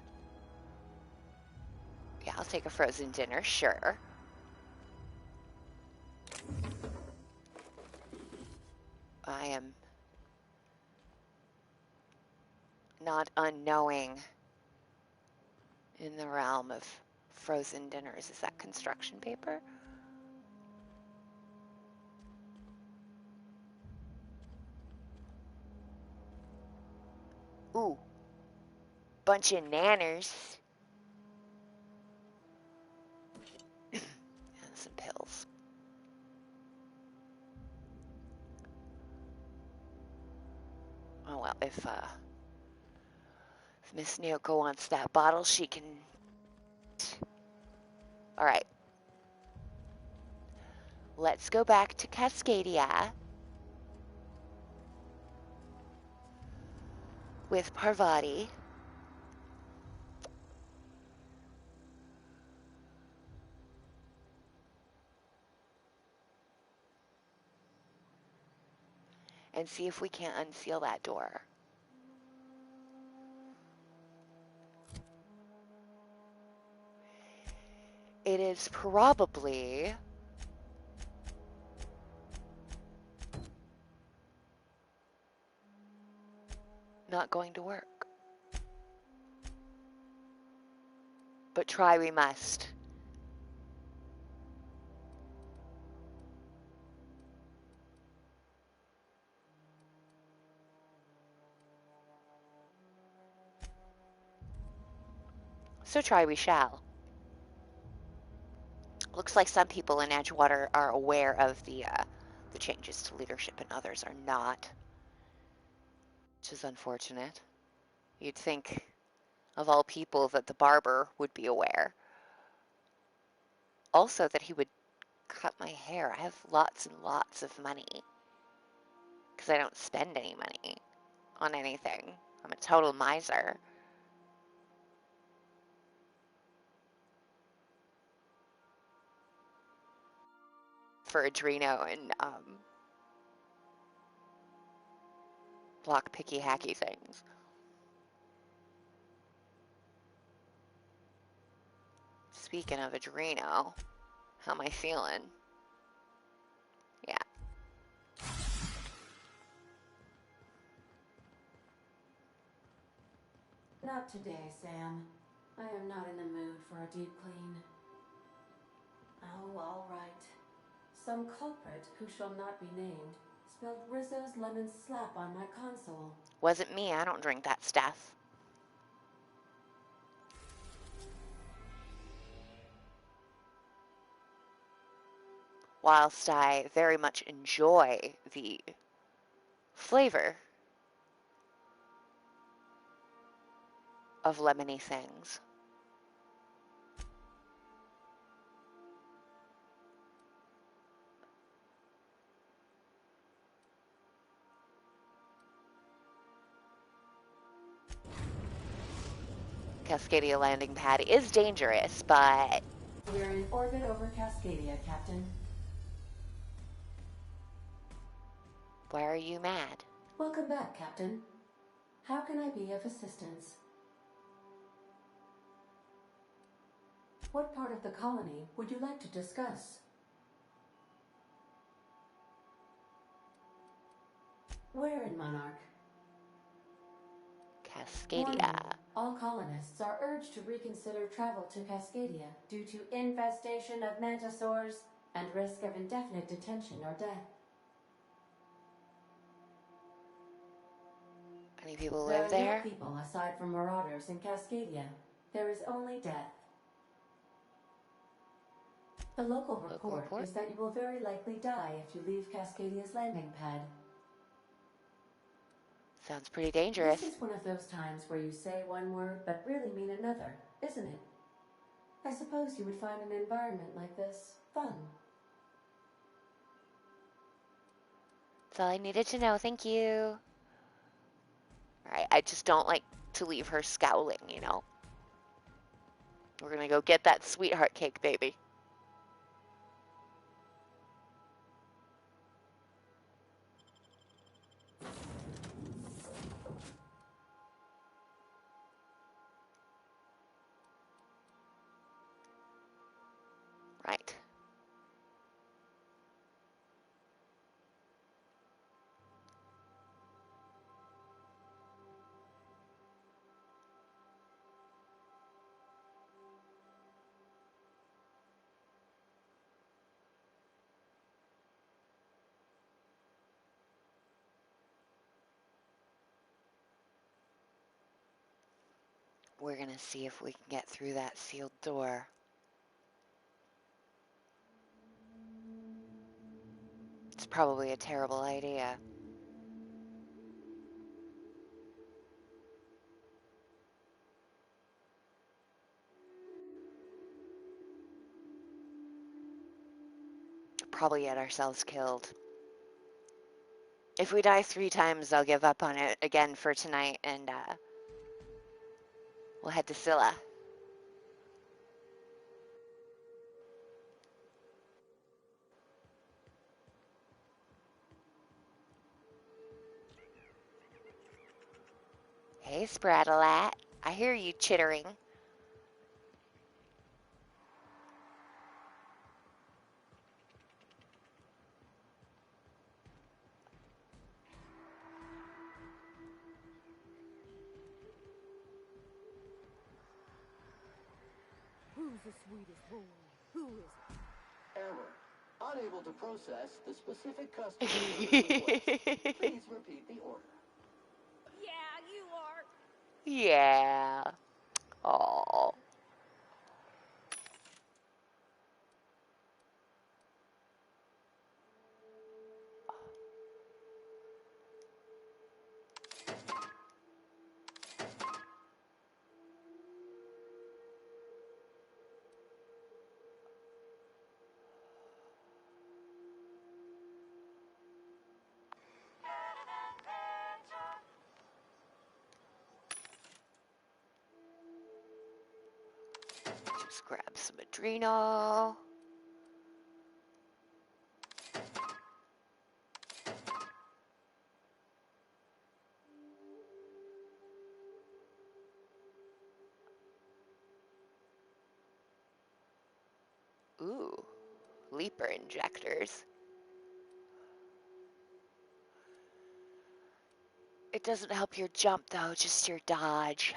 Speaker 1: Yeah, I'll take a frozen dinner, sure. I am not unknowing in the realm of frozen dinners. Is that construction paper? Ooh, bunch of nanners. And some pills. Oh well, if Miss Nyoko wants that bottle, she can. All right. Let's go back to Cascadia with Parvati. And see if we can't unseal that door. It is probably not going to work. But try we must. So try we shall. Looks like some people in Edgewater are aware of the changes to leadership and others are not, which is unfortunate. You'd think, of all people, that the barber would be aware. Also that he would cut my hair. I have lots and lots of money because I don't spend any money on anything. I'm a total miser. For Adreno and block picky hacky things. Speaking of Adreno, how am I feeling? Yeah.
Speaker 2: Not today, Sam. I am not in the mood for a deep clean. Oh, all right. Some culprit who shall not be named spilled Rizzo's lemon slap on my console.
Speaker 1: Wasn't me. I don't drink that stuff. Whilst I very much enjoy the flavor of lemony things, Cascadia landing pad is dangerous, but
Speaker 2: We're in orbit over Cascadia, Captain.
Speaker 1: why are you mad?
Speaker 2: Welcome back, Captain. How can I be of assistance? What part of the colony would you like to discuss? Where in Monarch?
Speaker 1: Cascadia.
Speaker 2: Warning. All colonists are urged to reconsider travel to Cascadia due to infestation of mantisaurs and risk of indefinite detention or death.
Speaker 1: Any people
Speaker 2: There
Speaker 1: live
Speaker 2: are
Speaker 1: there?
Speaker 2: no people aside from marauders in Cascadia. There is only death. The local report is that you will very likely die if you leave Cascadia's landing pad.
Speaker 1: Sounds pretty dangerous.
Speaker 2: This is one of those times where you say one word but really mean another, isn't it? I suppose you would find an environment like this fun.
Speaker 1: That's all I needed to know. Thank you. Alright, I just don't like to leave her scowling, you know? We're gonna go get that sweetheart cake, baby. Right. we're gonna see if we can get through that sealed door. It's probably a terrible idea. Probably get ourselves killed. If we die 3 times, I'll give up on it again for tonight, and we'll head to Scylla. Hey, Sprattalat. I hear you chittering.
Speaker 6: Who's the sweetest boy? Who is
Speaker 7: Error. Unable to process the specific customer request. Please repeat the order.
Speaker 6: Yeah, you are.
Speaker 1: Yeah. Oh. Just grab some adrenal. Ooh, leaper injectors. It doesn't help your jump though, just your dodge.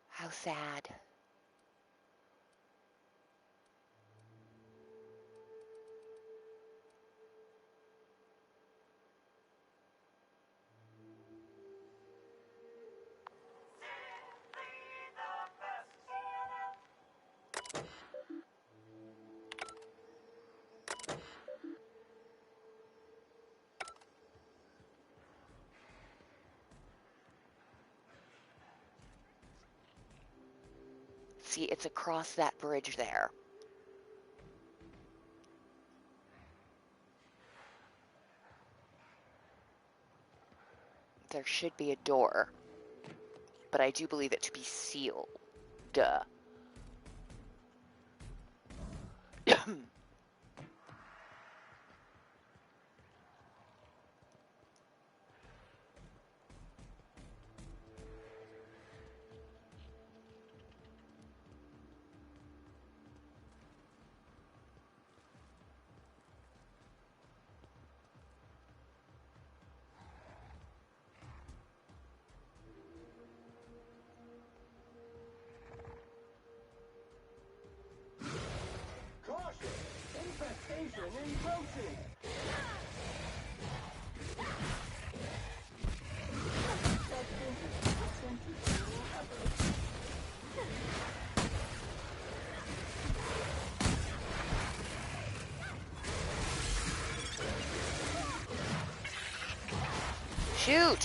Speaker 1: How sad. See, it's across that bridge there. There should be a door, but I do believe it to be sealed. Duh.
Speaker 7: Caution! Infestation encroaching! Substance is resistant to cleaning efforts.
Speaker 1: Shoot!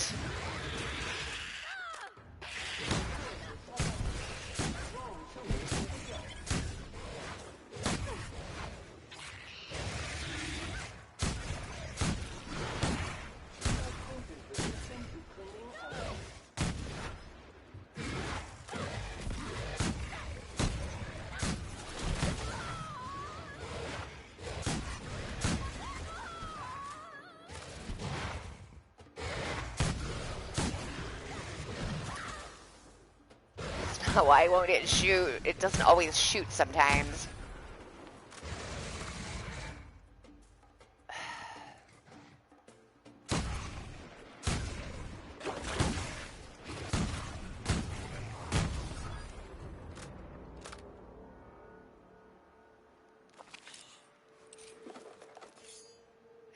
Speaker 1: Why won't it shoot? It doesn't always shoot sometimes.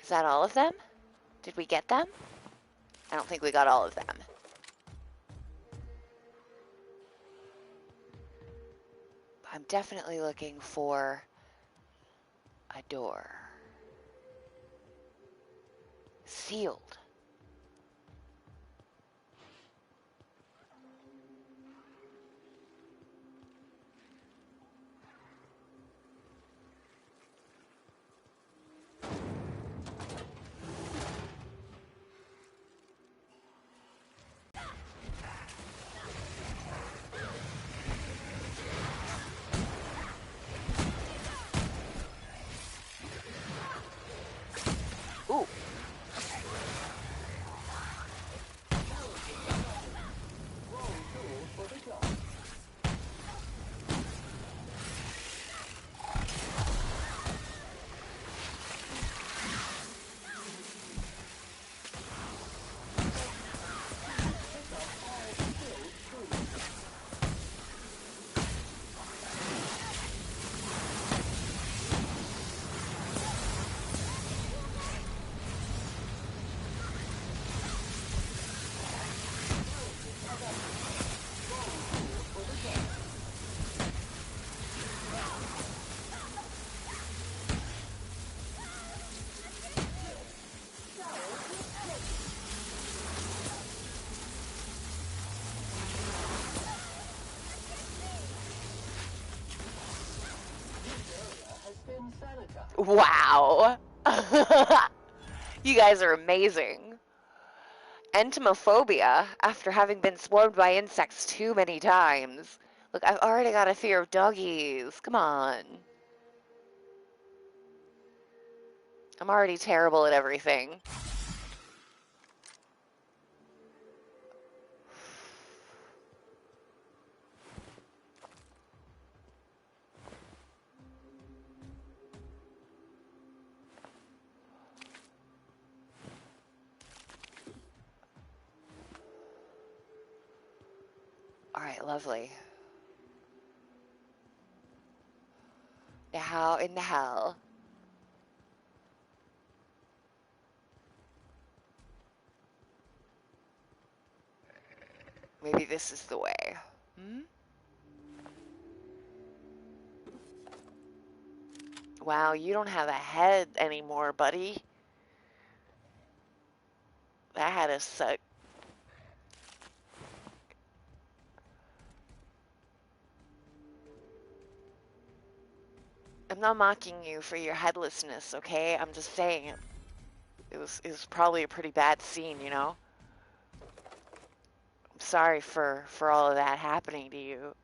Speaker 1: Is that all of them? Did we get them? I don't think we got all of them. I'm definitely looking for a door. Sealed. Ooh. Wow. You guys are amazing. Entomophobia, after having been swarmed by insects too many times. Look, I've already got a fear of doggies. Come on. I'm already terrible at everything. All right, lovely. Now, how in the hell? Maybe this is the way. Hmm? Wow, you don't have a head anymore, buddy. That had to suck. I'm not mocking you for your headlessness, okay? I'm just saying it was probably a pretty bad scene, you know? I'm sorry for all of that happening to you.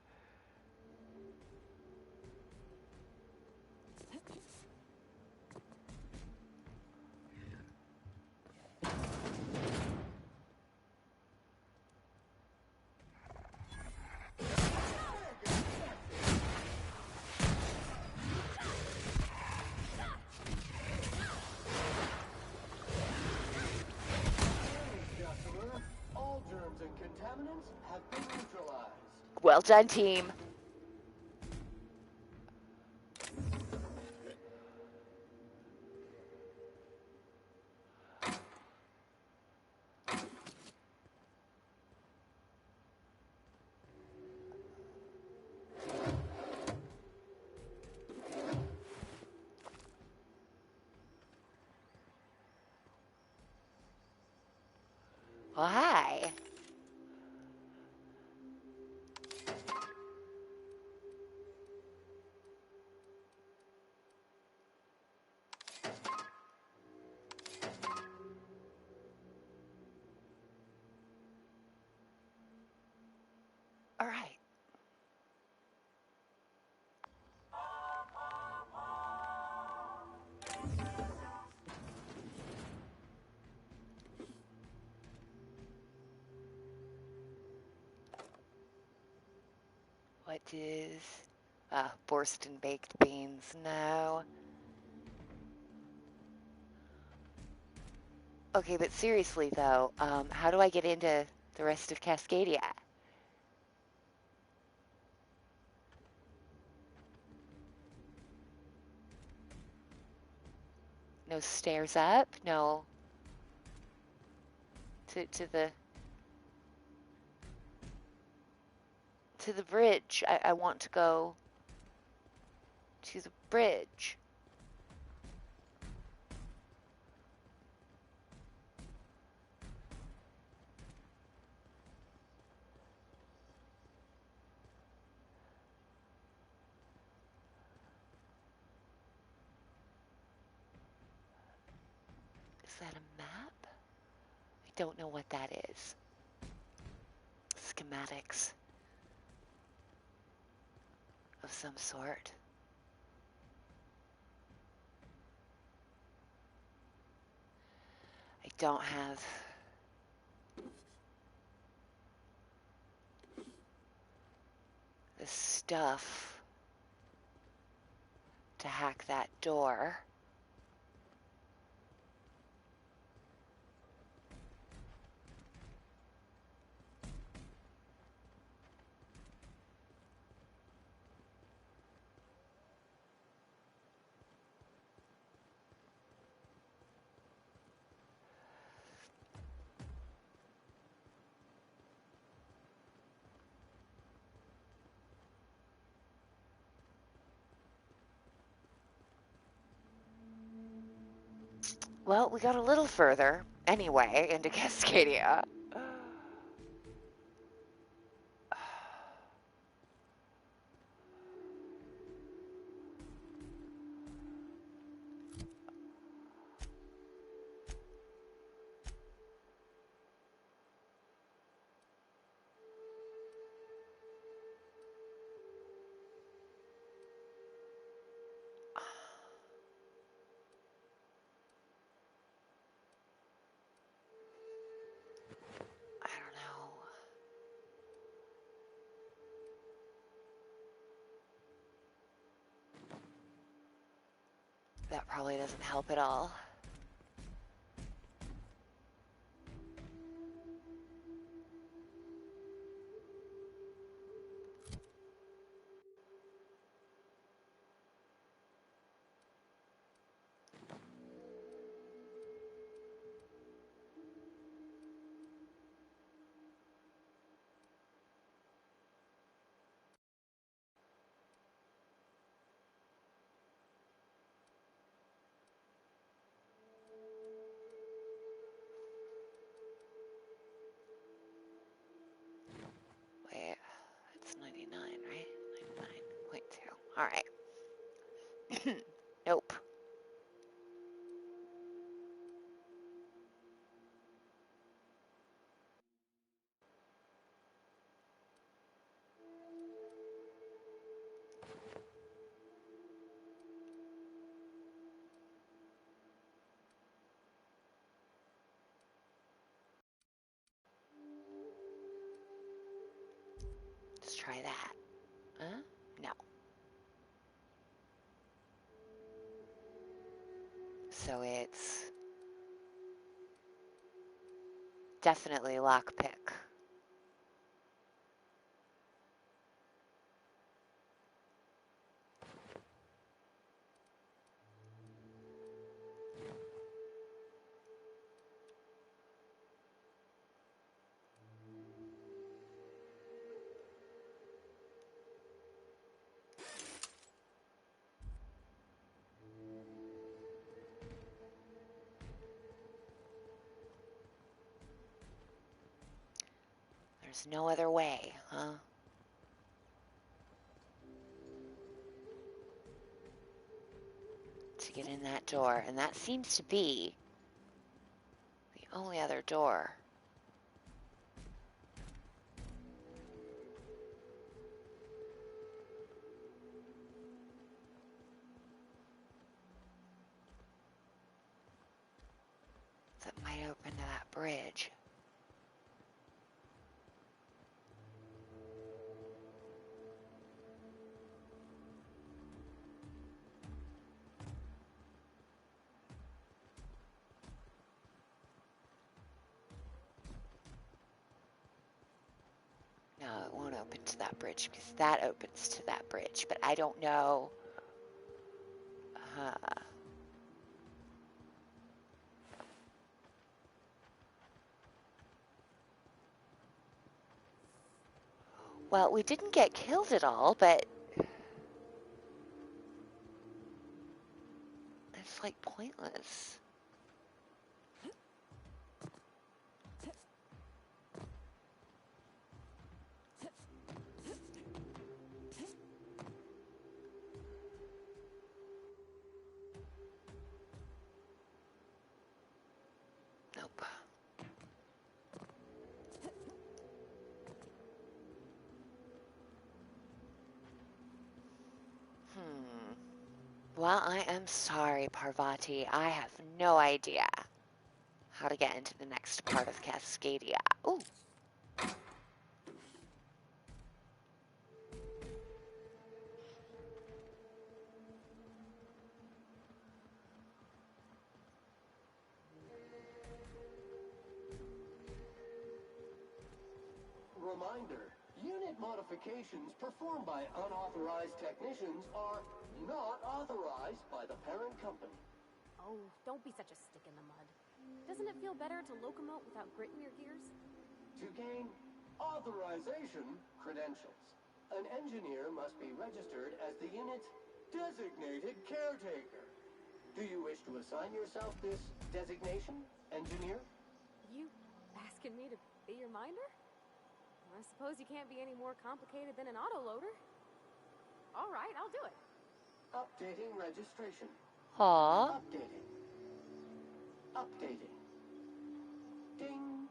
Speaker 7: All germs and contaminants have been neutralized.
Speaker 1: Well done, team. Well, hi. All right. What is... Borston baked beans. No. Okay, but seriously, though, how do I get into the rest of Cascadia? No stairs up? No. To the bridge. I want to go to the bridge. Is that a map? I don't know what that is. Schematics of some sort. I don't have the stuff to hack that door. Well, we got a little further, anyway, into Cascadia. I don't know. That probably doesn't help at all. Wait, it's 99, right? 99.2. All right. Nope. Let's try that. Huh? No. So it's definitely lockpick. There's no other way, huh? To get in that door, and that seems to be the only other door. That might open to that bridge. No, it won't open to that bridge because that opens to that bridge, but I don't know. Well, we didn't get killed at all, but It's like pointless. Nope. Well, I am sorry, Parvati. I have no idea how to get into the next part of Cascadia. Ooh.
Speaker 7: Reminder, unit modifications performed by unauthorized technicians are not authorized by the parent company.
Speaker 6: Oh, don't be such a stick in the mud. Doesn't it feel better to locomote without grit in your gears?
Speaker 7: To gain authorization credentials, an engineer must be registered as the unit's designated caretaker. Do you wish to assign yourself this designation, engineer?
Speaker 6: You asking me to be your minder? I suppose you can't be any more complicated than an autoloader. All right, I'll do it.
Speaker 7: Updating registration.
Speaker 1: Aww.
Speaker 7: Updating. Updating. Ding.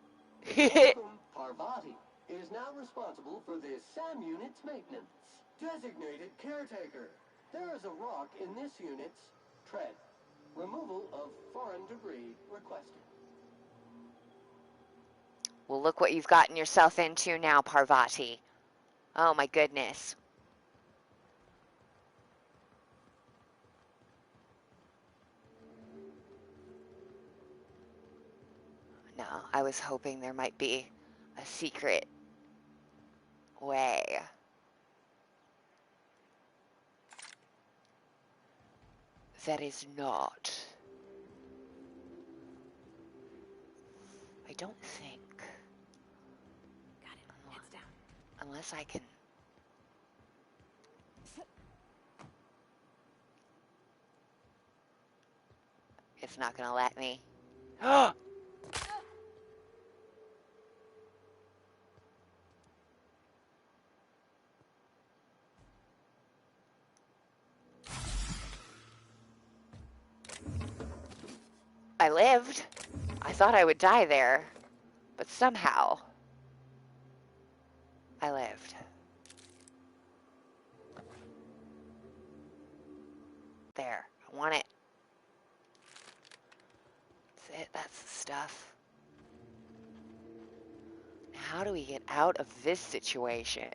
Speaker 7: Welcome, Parvati is now responsible for this SAM unit's maintenance. Designated caretaker. There is a rock in this unit's tread. Removal of foreign debris requested.
Speaker 1: Well, look what you've gotten yourself into now, Parvati. Oh my goodness. No, I was hoping there might be a secret way. That is not. I don't think.
Speaker 6: Got it. Heads down.
Speaker 1: Unless I can. It's not gonna let me. I lived. I thought I would die there, but somehow I lived. There, I want it. That's it, that's the stuff. How do we get out of this situation?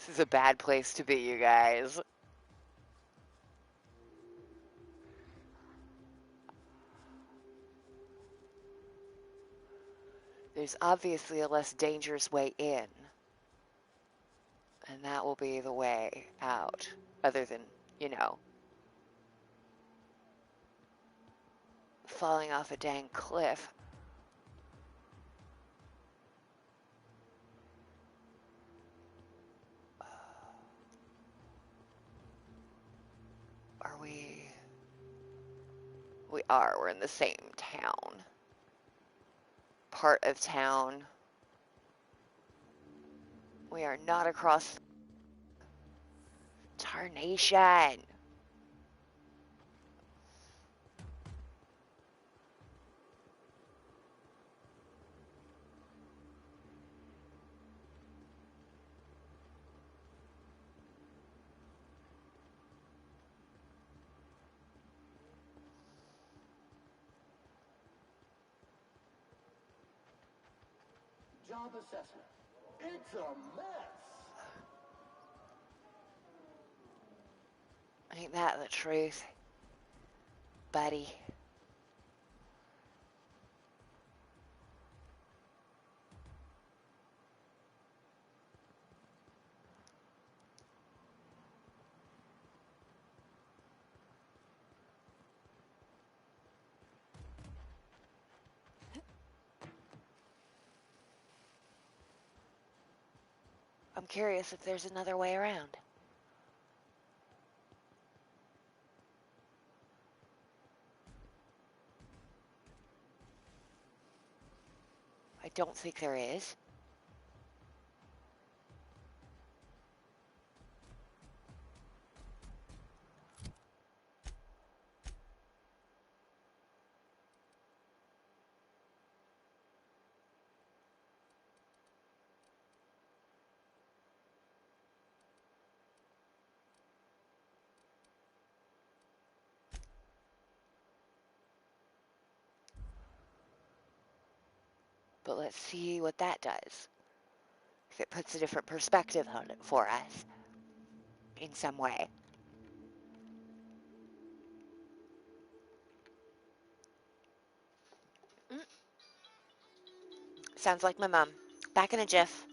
Speaker 1: This is a bad place to be, you guys. There's obviously a less dangerous way in. And that will be the way out. Other than, you know, falling off a dang cliff. Are we? We are. We're in the same town. Part of town. We are not across Tarnation.
Speaker 7: Job assessment. It's a mess.
Speaker 1: Ain't that the truth, buddy? I'm curious if there's another way around. I don't think there is. But let's see what that does. If it puts a different perspective on it for us in some way. Sounds like my mom. Back in a jiff.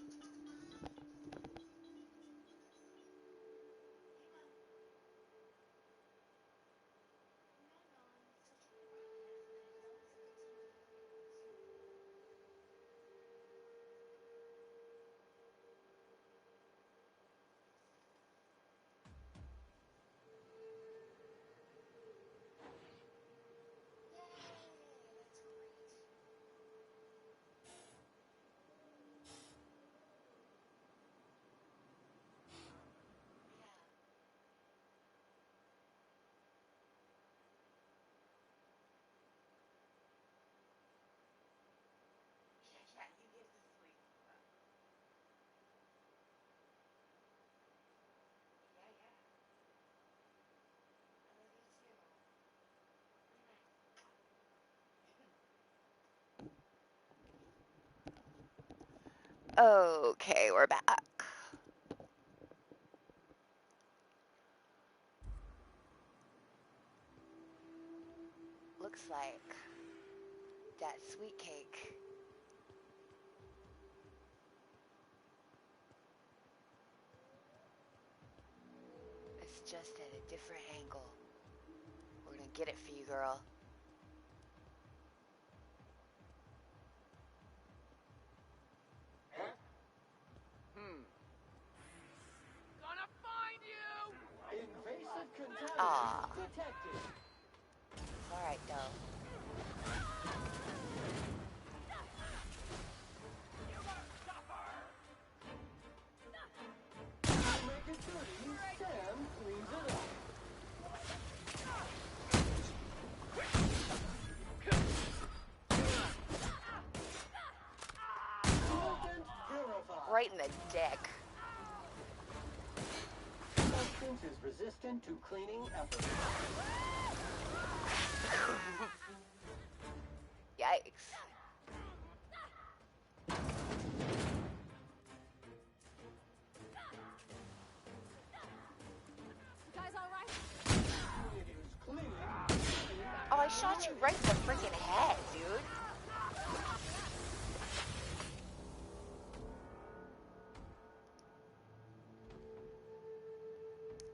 Speaker 1: Okay, we're back. Looks like that sweet cake is just at a different angle. We're gonna get it for you, girl.
Speaker 5: Gonna find you!
Speaker 7: Invasive contaminant
Speaker 1: Ah.
Speaker 7: detected.
Speaker 1: Alright, though.
Speaker 7: Make it dirty, Sam cleans it up. Solvent purified.
Speaker 1: Right in the dick.
Speaker 7: Substance is resistant to cleaning efforts.
Speaker 1: Yikes.
Speaker 6: You guys all right?
Speaker 7: It is clean.
Speaker 1: Oh, I shot you right in the freaking head, dude.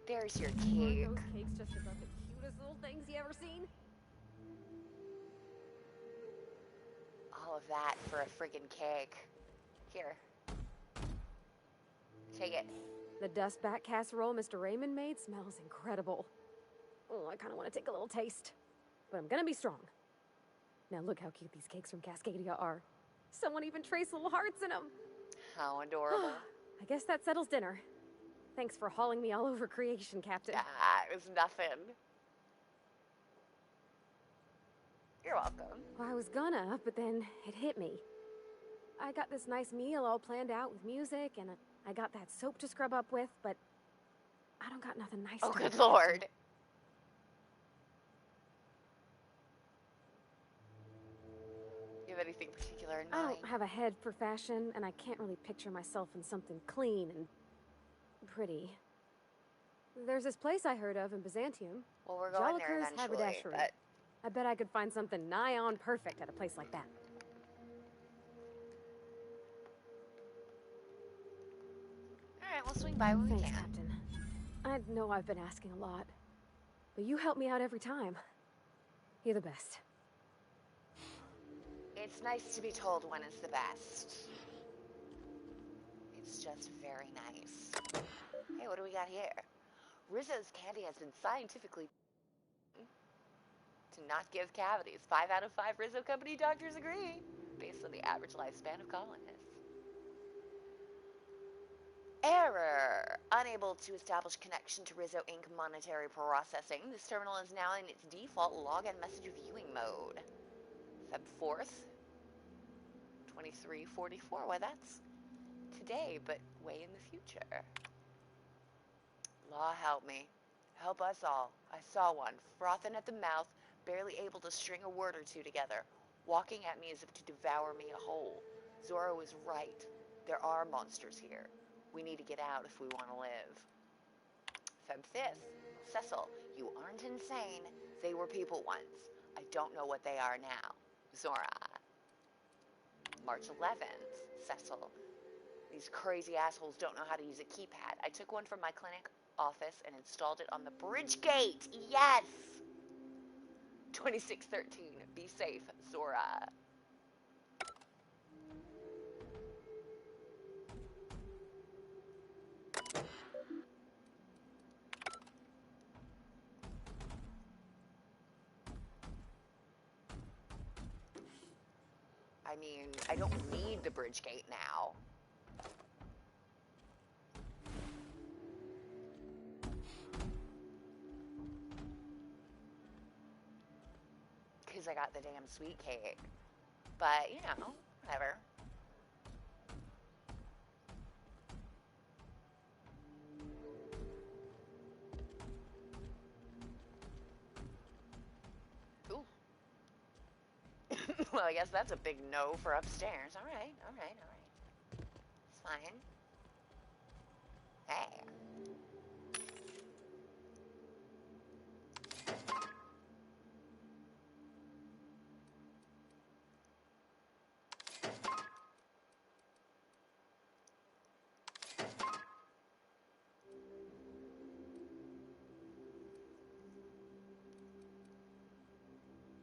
Speaker 1: There's your
Speaker 6: Aren't
Speaker 1: cake.
Speaker 6: those cakes just about the cutest little things you ever seen?
Speaker 1: All of that for a friggin' cake. Here. Take it.
Speaker 6: The dust bat casserole Mr. Raymond made smells incredible. Oh, I kind of want to take a little taste. But I'm gonna be strong. Now look how cute these cakes from Cascadia are. Someone even traced little hearts in them.
Speaker 1: How adorable.
Speaker 6: I guess that settles dinner. Thanks for hauling me all over creation, Captain.
Speaker 1: Ah, it was nothing. You're welcome.
Speaker 6: Well, I was gonna, but then it hit me. I got this nice meal all planned out with music, and I got that soap to scrub up with, but I don't got nothing nice
Speaker 1: Oh,
Speaker 6: to
Speaker 1: good
Speaker 6: do.
Speaker 1: lord. You have anything particular in
Speaker 6: I
Speaker 1: mind?
Speaker 6: don't have a head for fashion, and I can't really picture myself in something clean and pretty. There's this place I heard of in Byzantium.
Speaker 1: Well, we're going there
Speaker 6: Jolicoeur's
Speaker 1: eventually,
Speaker 6: Haberdashery.
Speaker 1: but...
Speaker 6: I bet I could find something nigh on perfect at a place like that.
Speaker 1: Alright, we'll swing by when we
Speaker 6: Thanks,
Speaker 1: can.
Speaker 6: Captain. I know I've been asking a lot, but you help me out every time. You're the best.
Speaker 1: It's nice to be told when it's the best. It's just very nice. Hey, what do we got here? Rizzo's candy has been scientifically to not give cavities. 5 out of 5 Rizzo Company doctors agree, based on the average lifespan of colonists. Error! Unable to establish connection to Rizzo Inc. monetary processing. This terminal is now in its default login message viewing mode. Feb 4th, 2344. Why, that's today, but way in the future. Law help me. Help us all. I saw one, frothing at the mouth, barely able to string a word or two together, walking at me as if to devour me whole. Zora was right. There are monsters here. We need to get out if we want to live. Feb 5th. Cecil, you aren't insane. They were people once. I don't know what they are now. Zora. March 11th. Cecil, these crazy assholes don't know how to use a keypad. I took one from my clinic office and installed it on the bridge gate. Yes! 2613. Be safe, Zora. I mean, I don't need the bridge gate now. Because I got the damn sweet cake. But, you know, whatever. Ooh. Well, I guess that's a big no for upstairs. All right, all right, all right. It's fine. Hey.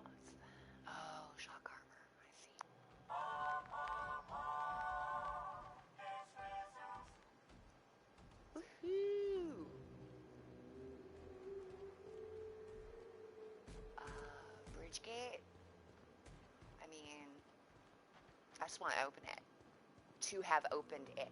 Speaker 1: What's that? Oh, shock armor. I see. Woohoo! Bridge gate? I mean, I just want to open it. To have opened it.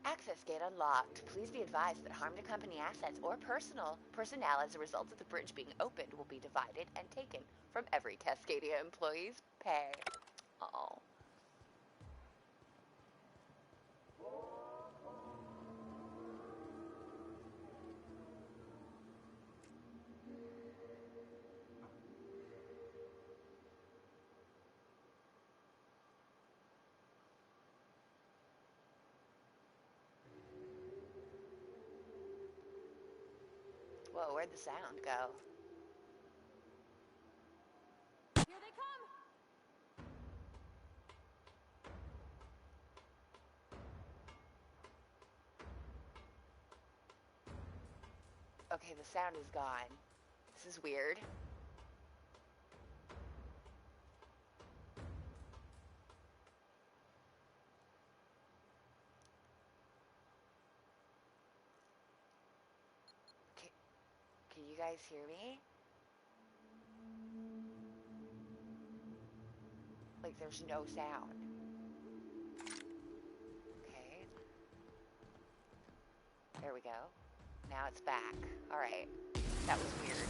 Speaker 1: Access gate unlocked. Please be advised that harm to company assets or personnel as a result of the bridge being opened will be divided and taken from every Cascadia employee's pay. Oh. Whoa, where'd the sound go?
Speaker 6: Here they come!
Speaker 1: Okay, the sound is gone. This is weird. Can you guys hear me? Like, there's no sound. Okay. There we go. Now it's back. Alright. That was weird.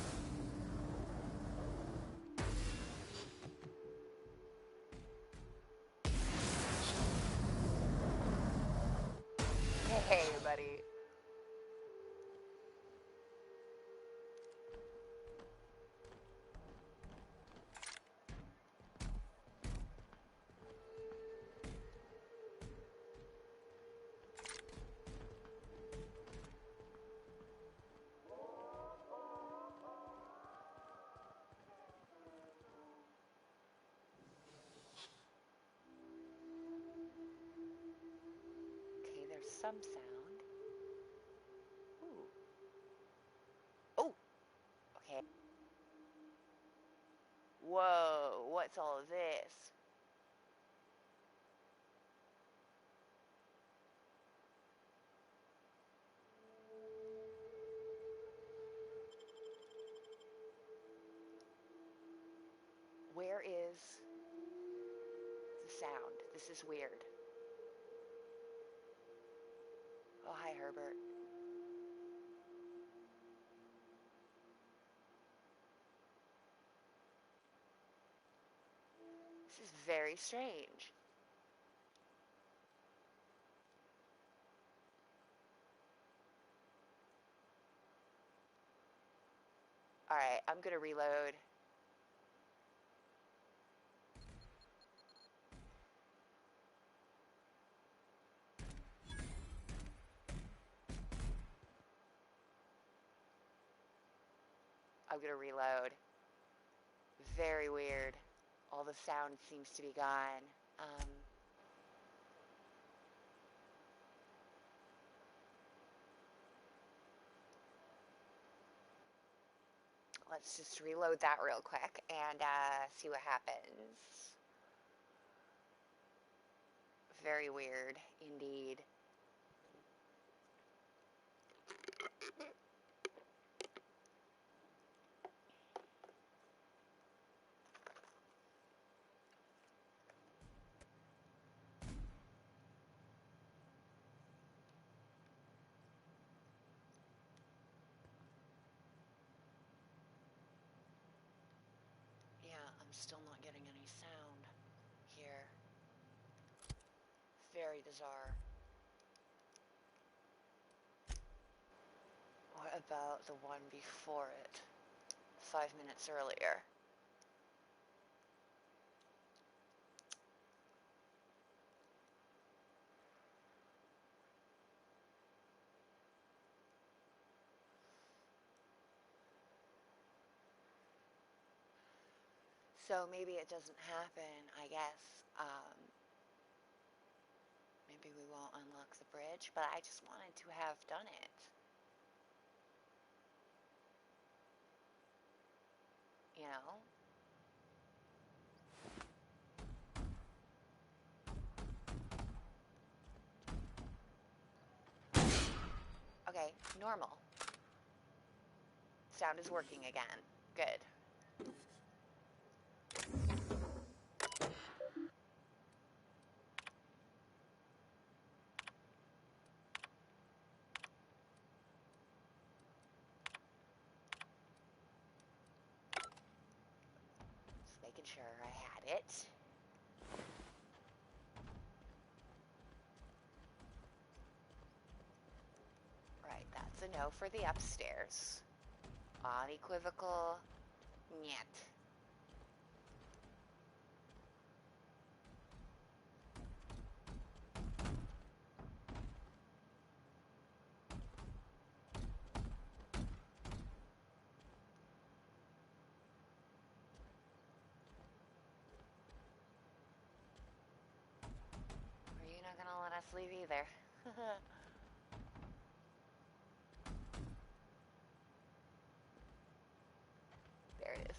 Speaker 1: Hey, buddy. Okay, there's some sound. Ooh. Whoa, what's all of this? Where is the sound? This is weird. Oh, hi, Herbert. This is very strange. Alright, I'm gonna reload. I'm gonna reload. Very weird. All the sound seems to be gone. Let's just reload that real quick and see what happens. Very weird indeed. Yeah, I'm still not getting any sound here. Very bizarre. What about the one before it? 5 minutes earlier. So maybe it doesn't happen, I guess. Maybe we won't unlock the bridge, but I just wanted to have done it. You know? Okay, normal. Sound is working again. Good. Just making sure I had it. Right, that's a no for the upstairs. Unequivocal, nyet. Are you not gonna let us leave either? There it is.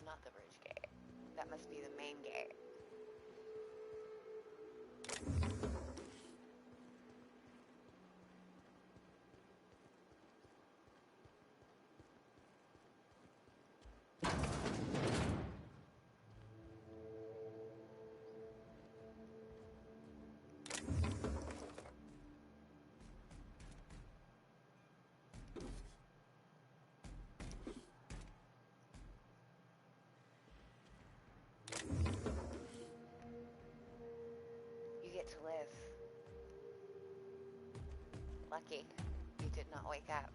Speaker 1: that's not the bridge gate. That must be the main gate. To live. Lucky you did not wake up.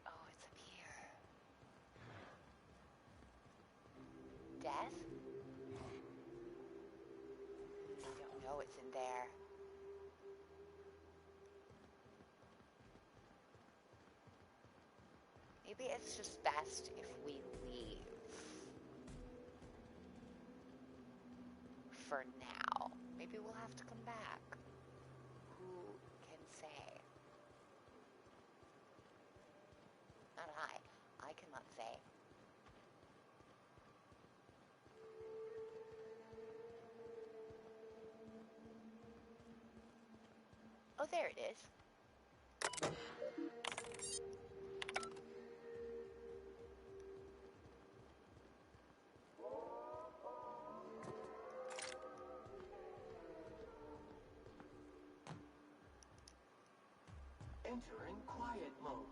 Speaker 1: Oh, it's up here. Death? Know it's in there. Maybe it's just best if we leave. For now. Maybe we'll have to come back. Who can say? Not I. I cannot say. Oh, there it is.
Speaker 7: Entering quiet mode.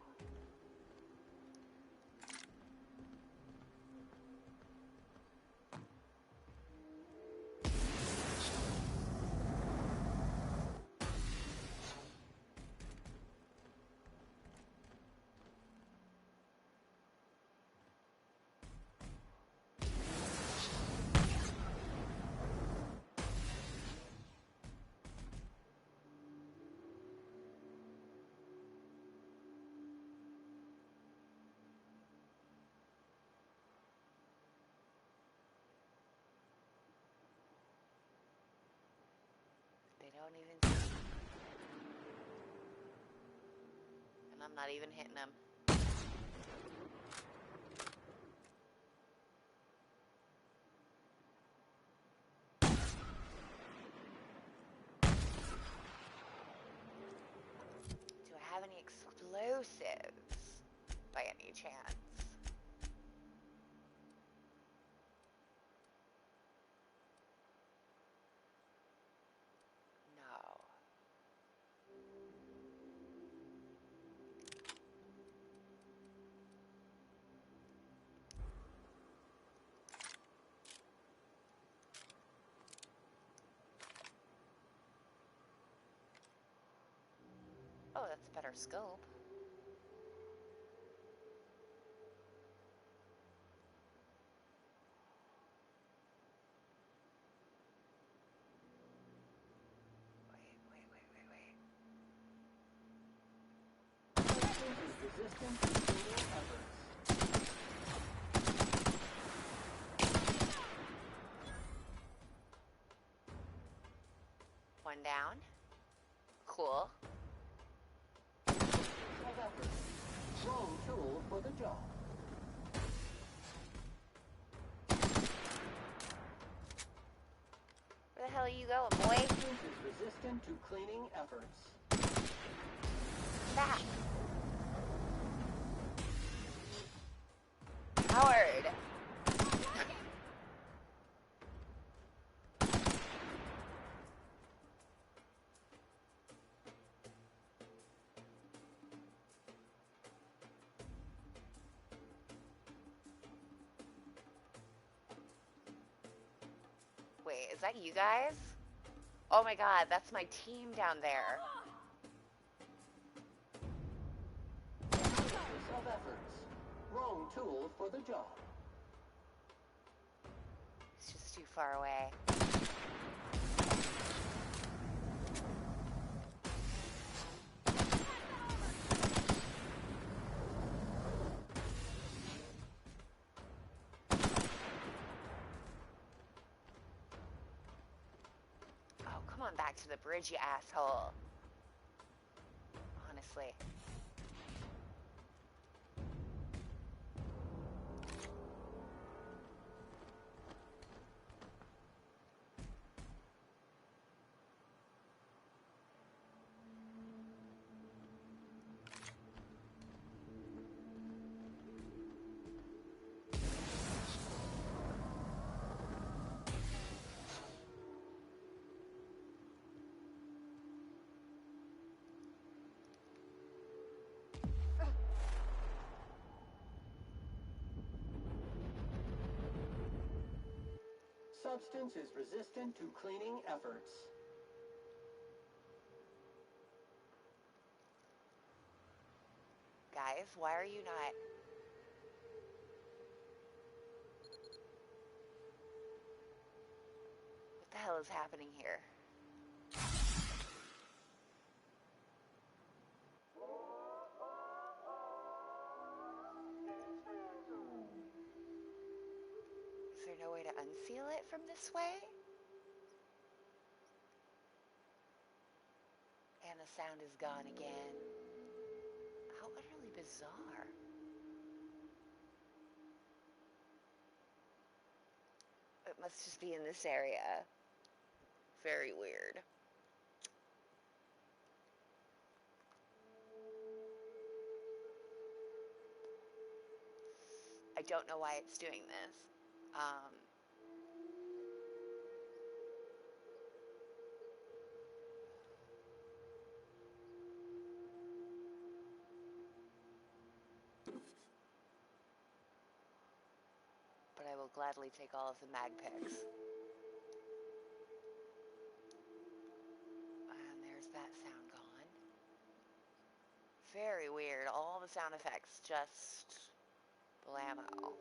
Speaker 1: They don't even see me. And I'm not even hitting them. Do I have any explosives by any chance? No. Oh, that's a better scope.
Speaker 7: Resistant to single efforts.
Speaker 1: One down. Cool.
Speaker 7: Of effort. Wrong tool for the job.
Speaker 1: Where the hell are you going, boy?
Speaker 7: Is resistant to cleaning efforts.
Speaker 1: Back. Howard. Wait, is that you guys? Oh my god, that's my team down there.
Speaker 7: Of efforts. Wrong tool for the job.
Speaker 1: It's just too far away. back to the bridge, you asshole. Honestly.
Speaker 7: Substance is resistant to cleaning efforts.
Speaker 1: Guys, why are you not... What the hell is happening here? Is there no way to unseal it from this way? And the sound is gone again. How utterly bizarre. It must just be in this area. Very weird. I don't know why it's doing this. But I will gladly take all of the mag picks. And there's that sound gone. Very weird. All the sound effects just blammo.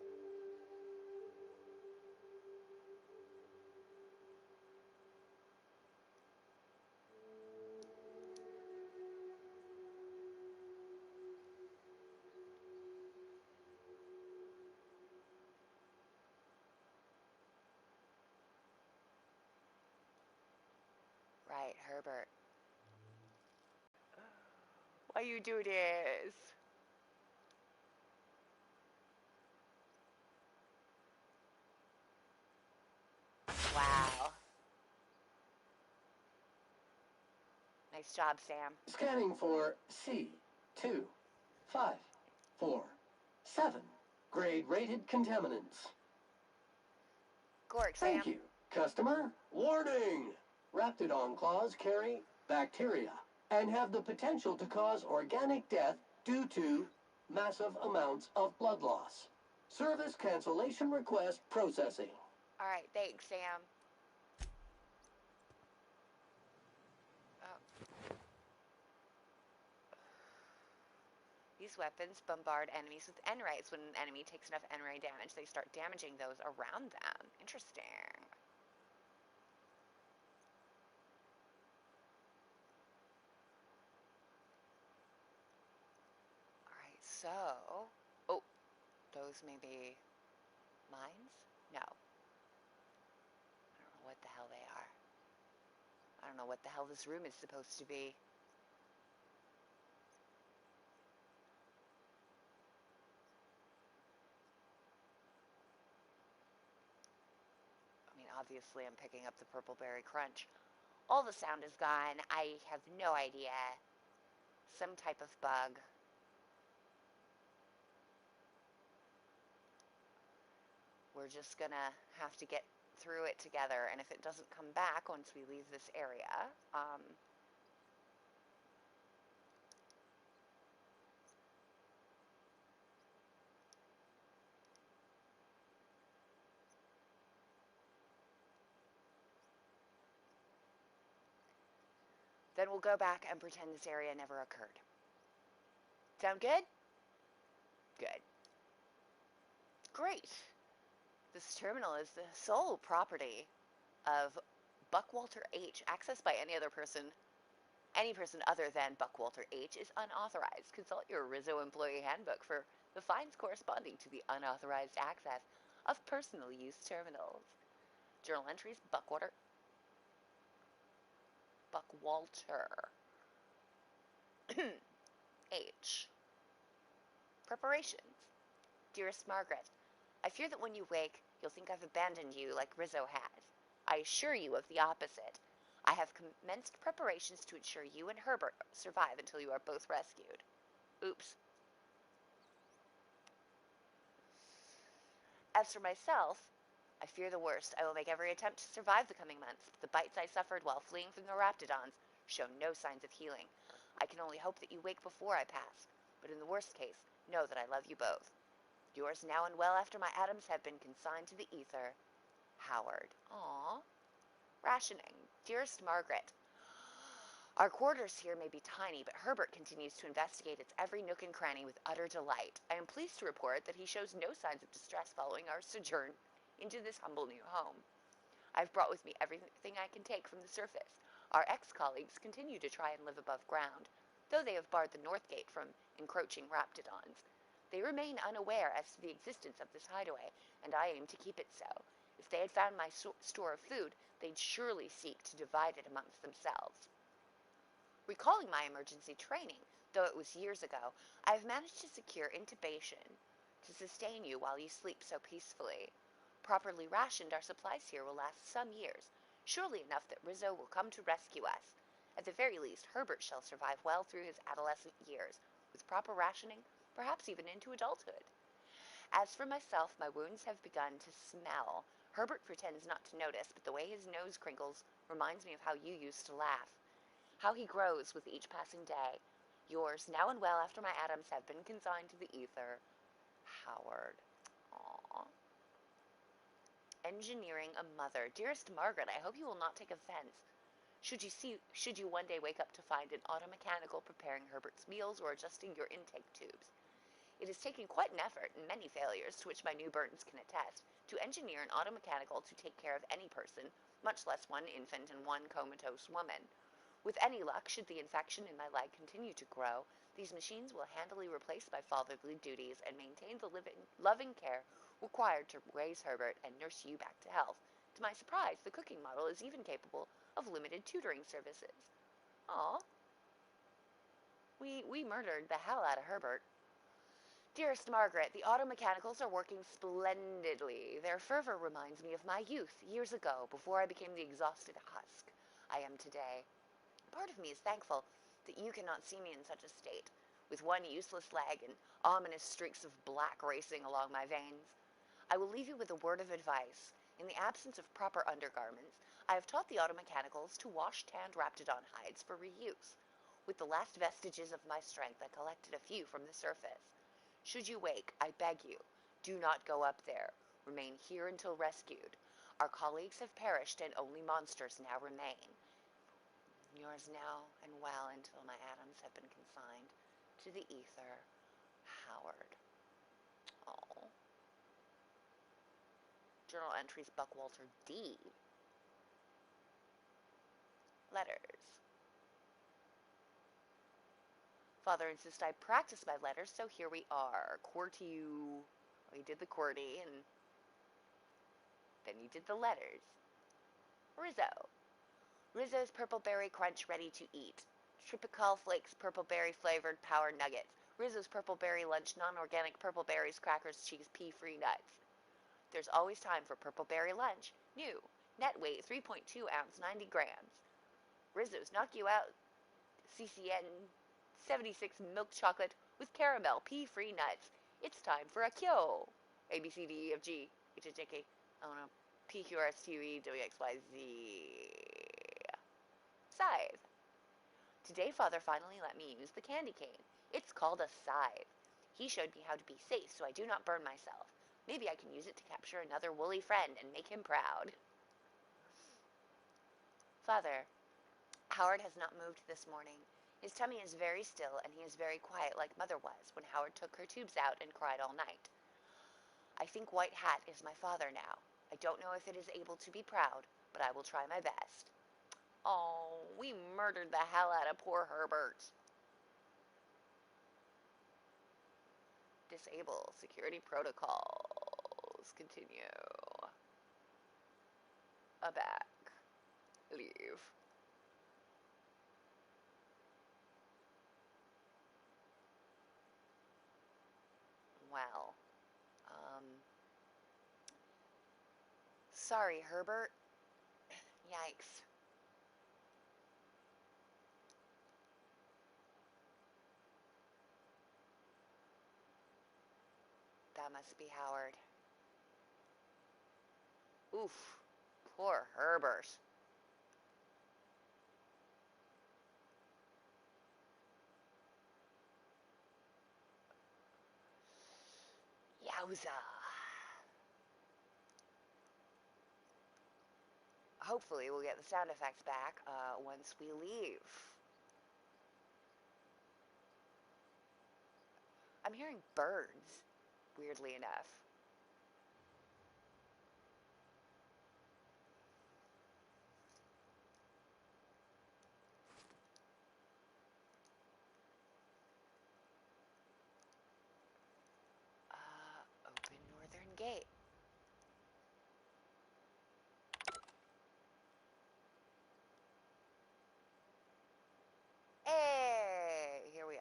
Speaker 1: Right, Herbert. Why you do this? Wow. Nice job, Sam.
Speaker 7: Scanning for C2547. Grade rated contaminants.
Speaker 1: Gork,
Speaker 7: Thank
Speaker 1: Sam.
Speaker 7: you, customer. Warning! Raptidon claws carry bacteria and have the potential to cause organic death due to massive amounts of blood loss. Service cancellation request processing.
Speaker 1: All right, thanks, Sam. Oh. These weapons bombard enemies with N-rays. When an enemy takes enough N-ray damage, they start damaging those around them. Interesting. Alright, so... Oh, those may be mines? No. I don't know what the hell they are. I don't know what the hell this room is supposed to be. I mean, obviously I'm picking up the purple berry crunch. All the sound is gone. I have no idea. Some type of bug. We're just gonna have to get through it together, and if it doesn't come back once we leave this area, then we'll go back and pretend this area never occurred. Sound good? Good. Great. This terminal is the sole property of Buckwalter H. Access by any person other than Buckwalter H is unauthorized. Consult your Rizzo employee handbook for the fines corresponding to the unauthorized access of personal use terminals. Journal entries, Buckwater. Buckwalter. H. Preparations. Dearest Margaret, I fear that when you wake, you'll think I've abandoned you like Rizzo has. I assure you of the opposite. I have commenced preparations to ensure you and Herbert survive until you are both rescued. Oops. As for myself, I fear the worst. I will make every attempt to survive the coming months, but the bites I suffered while fleeing from the Raptidons show no signs of healing. I can only hope that you wake before I pass, but in the worst case, know that I love you both. Yours now and well after my atoms have been consigned to the ether, Howard. Aww. Rationing. Dearest Margaret, our quarters here may be tiny, but Herbert continues to investigate its every nook and cranny with utter delight. I am pleased to report that he shows no signs of distress following our sojourn into this humble new home. I've brought with me everything I can take from the surface. Our ex-colleagues continue to try and live above ground, though they have barred the North Gate from encroaching Raptidons. They remain unaware as to the existence of this hideaway, and I aim to keep it so. If they had found my store of food, they'd surely seek to divide it amongst themselves. Recalling my emergency training, though it was years ago, I have managed to secure intubation to sustain you while you sleep so peacefully. Properly rationed, our supplies here will last some years, surely enough that Rizzo will come to rescue us. At the very least, Herbert shall survive well through his adolescent years, with proper rationing, perhaps even into adulthood. As for myself, my wounds have begun to smell. Herbert pretends not to notice, but the way his nose crinkles reminds me of how you used to laugh. How he grows with each passing day. Yours, now and well after my atoms have been consigned to the ether, Howard. Aww. Engineering a mother. Dearest Margaret, I hope you will not take offense. Should you one day wake up to find an automechanical preparing Herbert's meals or adjusting your intake tubes. It has taken quite an effort and many failures, to which my new Burtons can attest, to engineer an automechanical to take care of any person, much less one infant and one comatose woman. With any luck, should the infection in my leg continue to grow, these machines will handily replace my fatherly duties and maintain the loving care required to raise Herbert and nurse you back to health. To my surprise, the cooking model is even capable of limited tutoring services. Aw. We murdered the hell out of Herbert. Dearest Margaret, the automechanicals are working splendidly. Their fervor reminds me of my youth, years ago, before I became the exhausted husk I am today. Part of me is thankful that you cannot see me in such a state, with one useless leg and ominous streaks of black racing along my veins. I will leave you with a word of advice. In the absence of proper undergarments, I have taught the automechanicals to wash tanned Raptidon hides for reuse. With the last vestiges of my strength, I collected a few from the surface. Should you wake, I beg you, do not go up there. Remain here until rescued. Our colleagues have perished and only monsters now remain. Yours now and well until my atoms have been consigned to the ether, Howard. Oh. Journal entries Buckwalter D. Letters. Father insists I practice my letters, so here we are. Court you. We did the QWERTY, and then you did the letters. Rizzo. Rizzo's Purple Berry Crunch ready to eat. Tropical Flakes Purple Berry flavored Power Nuggets. Rizzo's Purple Berry Lunch non-organic purple berries, crackers, cheese, pea-free nuts. There's always time for Purple Berry Lunch. New. Net weight 3.2 ounce, 90 grams. Rizzo's Knock You Out CCN 76 milk chocolate with caramel, pea-free nuts. It's time for a kyo. A, B, C, D, E, F, G, H, I, J, K, L, M, N, P, Q, R, S, T, U, V, W, X, Y, Z. Scythe. Today, Father finally let me use the candy cane. It's called a scythe. He showed me how to be safe so I do not burn myself. Maybe I can use it to capture another woolly friend and make him proud. Father, Howard has not moved this morning. His tummy is very still, and he is very quiet like Mother was when Howard took her tubes out and cried all night. I think White Hat is my father now. I don't know if it is able to be proud, but I will try my best. Oh, we murdered the hell out of poor Herbert. Disable security protocols. Continue. Back. Leave. well. Sorry, Herbert. Yikes. That must be Howard. Oof. Poor Herbert. Yowza. Hopefully we'll get the sound effects back once we leave. I'm hearing birds, weirdly enough. Open northern gate. Hey, here we are.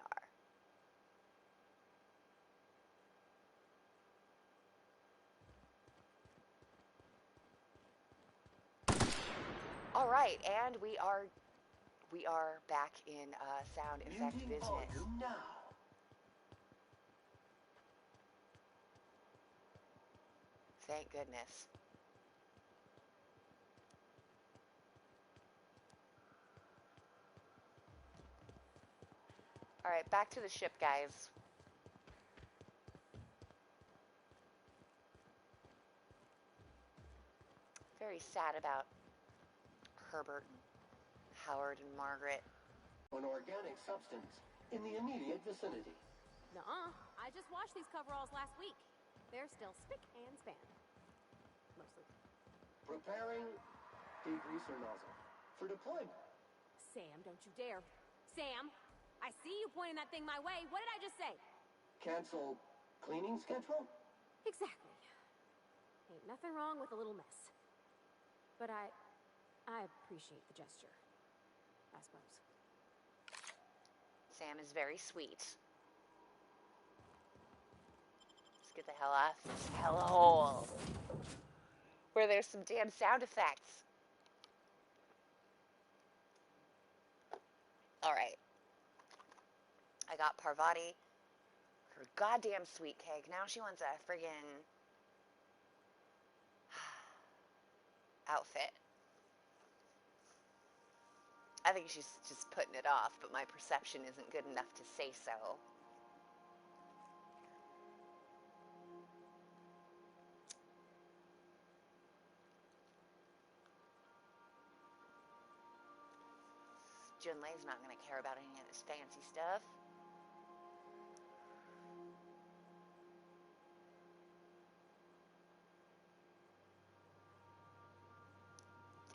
Speaker 1: All right, and we are back in sound effect
Speaker 7: Muting
Speaker 1: business.
Speaker 7: volume now.
Speaker 1: Thank goodness. All right, back to the ship, guys. Very sad about Herbert and Howard and Margaret.
Speaker 7: An organic substance in the immediate vicinity.
Speaker 6: Nuh-uh. I just washed these coveralls last week. They're still spick and span. Mostly.
Speaker 7: Preparing degreaser nozzle for deployment.
Speaker 6: Sam, don't you dare. Sam, I see you pointing that thing my way. What did I just say?
Speaker 7: Cancel cleaning schedule?
Speaker 6: Exactly. Ain't nothing wrong with a little mess. But I appreciate the gesture, I suppose.
Speaker 1: Sam is very sweet. Let's get the hell off this hellhole where there's some damn sound effects. All right. I got Parvati her goddamn sweet cake. Now she wants a friggin' outfit. I think she's just putting it off, but my perception isn't good enough to say so. Junlei's not going to care about any of this fancy stuff.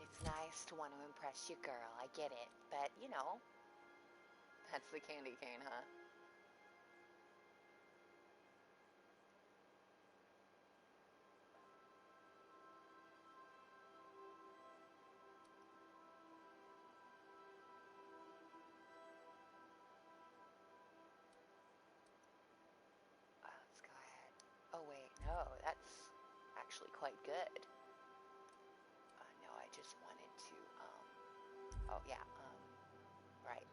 Speaker 1: It's nice to want to impress your girl, I get it. But, you know, that's the candy cane, huh? Let's go ahead. Oh, wait, no, that's actually quite good. No, I just wanted to, oh, yeah, right.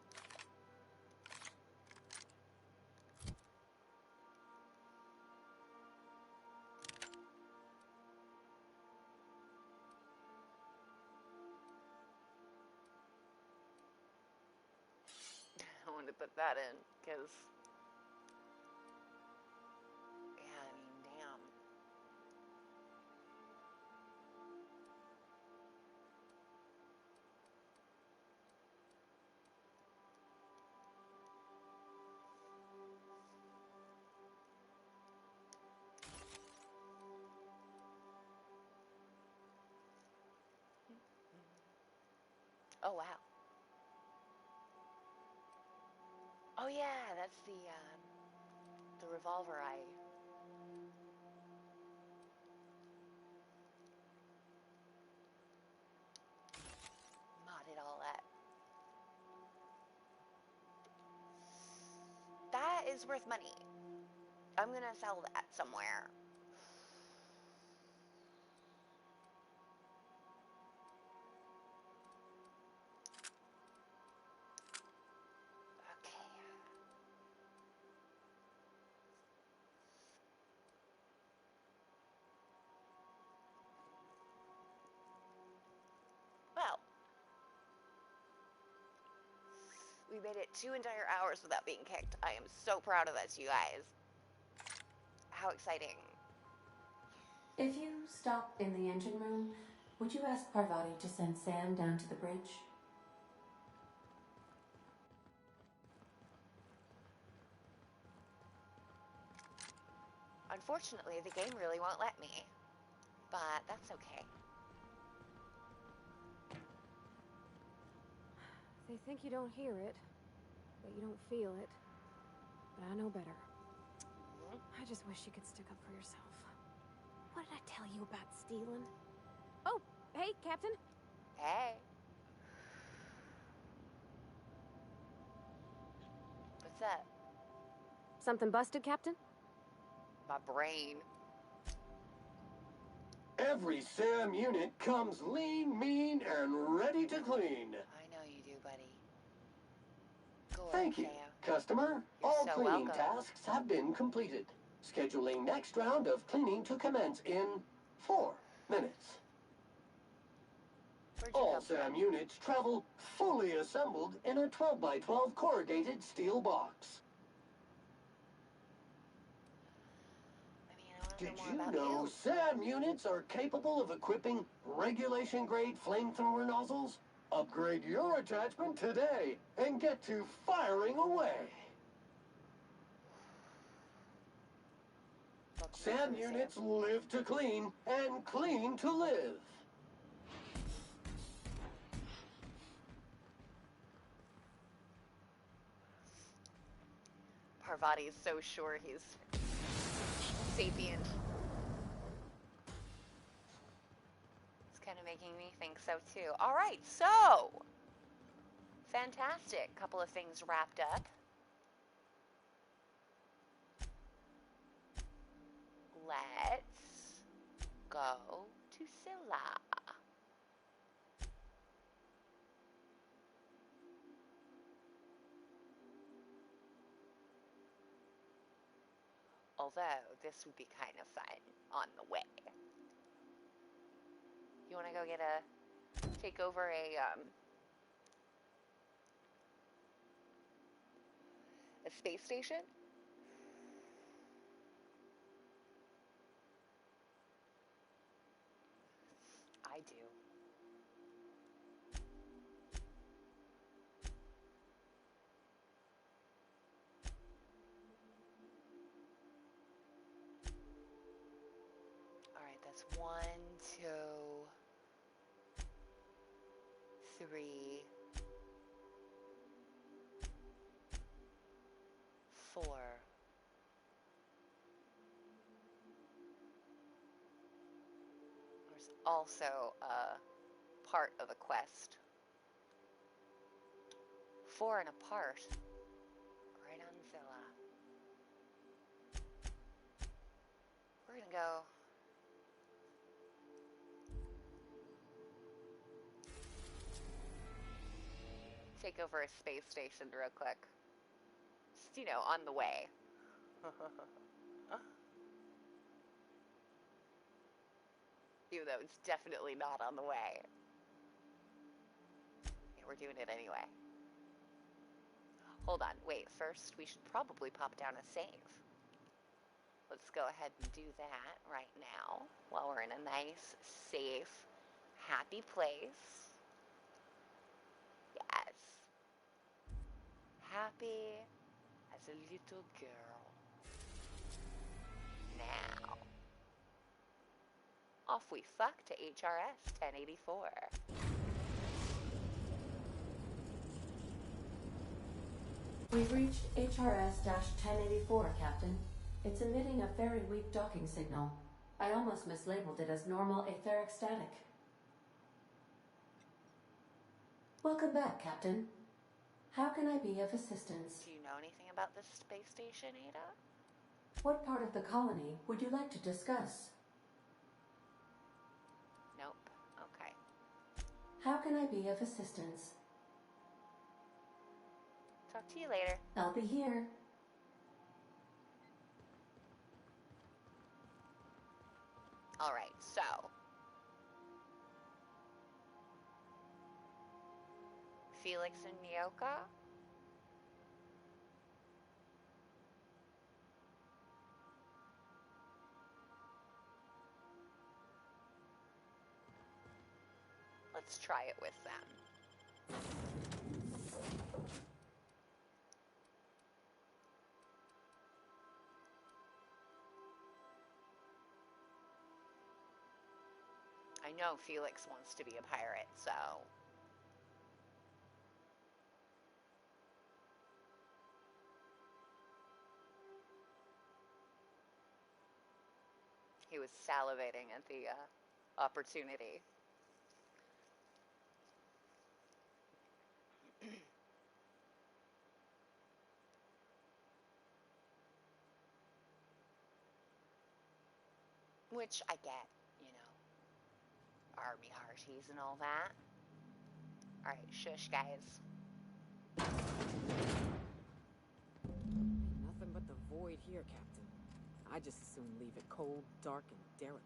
Speaker 1: I wanted to put that in, because, yeah, I mean, damn. Oh, wow. Oh, yeah, that's the revolver I... modded all that. That is worth money. I'm gonna sell that somewhere. Okay. Well, we made it 2 entire hours without being kicked. I am so proud of us, you guys. How exciting.
Speaker 2: If you stop in the engine room, would you ask Parvati to send Sam down to the bridge?
Speaker 1: Unfortunately, the game really won't let me, but that's okay.
Speaker 6: They think you don't hear it, that you don't feel it. But I know better. I just wish you could stick up for yourself. What did I tell you about stealing? Oh, hey, Captain.
Speaker 1: Hey. What's up?
Speaker 6: Something busted, Captain?
Speaker 1: My brain.
Speaker 7: Every SAM unit comes lean, mean, and ready to clean.
Speaker 1: I know you do, buddy. Go on,
Speaker 7: Thank you,
Speaker 1: Sam.
Speaker 7: customer.
Speaker 1: You're
Speaker 7: All
Speaker 1: so
Speaker 7: cleaning
Speaker 1: welcome.
Speaker 7: tasks have been completed. Scheduling next round of cleaning to commence in 4 minutes.
Speaker 1: Where'd you
Speaker 7: All
Speaker 1: come
Speaker 7: SAM
Speaker 1: from?
Speaker 7: units travel fully assembled in a 12 by 12 corrugated steel box.
Speaker 1: I mean, I want to
Speaker 7: Did
Speaker 1: know
Speaker 7: you
Speaker 1: more about
Speaker 7: know
Speaker 1: you.
Speaker 7: SAM units are capable of equipping regulation-grade flamethrower nozzles? Upgrade your attachment today and get to firing away. SAM units live to clean and clean to live.
Speaker 1: Parvati is so sure he's sapient. It's kind of making me think so too. All right, so fantastic. Couple of things wrapped up. Let's go to Scylla. Although, this would be kind of fun on the way. You want to go take over a space station? I do. All right, that's 1, 2, 3, 4. There's also a part of a quest. 4 and a part. Right on Zilla. We're gonna go. Take over a space station real quick. Just, on the way. Even though it's definitely not on the way. Yeah, we're doing it anyway. Hold on, wait, first we should probably pop down a save. Let's go ahead and do that right now, while we're in a nice, safe, happy place. Yes. Happy as a little girl. Now, off we fuck to HRS 1084.
Speaker 2: We've reached HRS-1084, Captain. It's emitting a very weak docking signal. I almost mislabeled it as normal etheric static. Welcome back, Captain. How can I be of assistance?
Speaker 1: Do you know anything about this space station, Ada?
Speaker 2: What part of the colony would you like to discuss?
Speaker 1: Nope. Okay.
Speaker 2: How can I be of assistance?
Speaker 1: Talk to you later.
Speaker 2: I'll be here.
Speaker 1: Alright, so. Felix and Nyoka? Let's try it with them. I know Felix wants to be a pirate, so... He was salivating at the opportunity. Which I get, you know. Army hearties and all that. Alright, shush, guys.
Speaker 11: Ain't nothing but the void here, Captain. I just as soon leave it cold, dark, and derelict.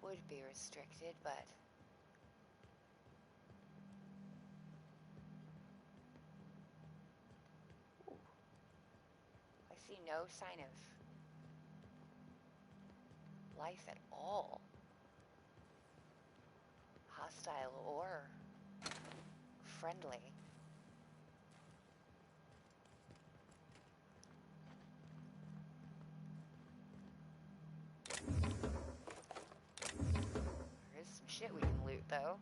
Speaker 1: Would be restricted, but... Ooh. I see no sign of life at all. Hostile or friendly. There is some shit we can loot, though.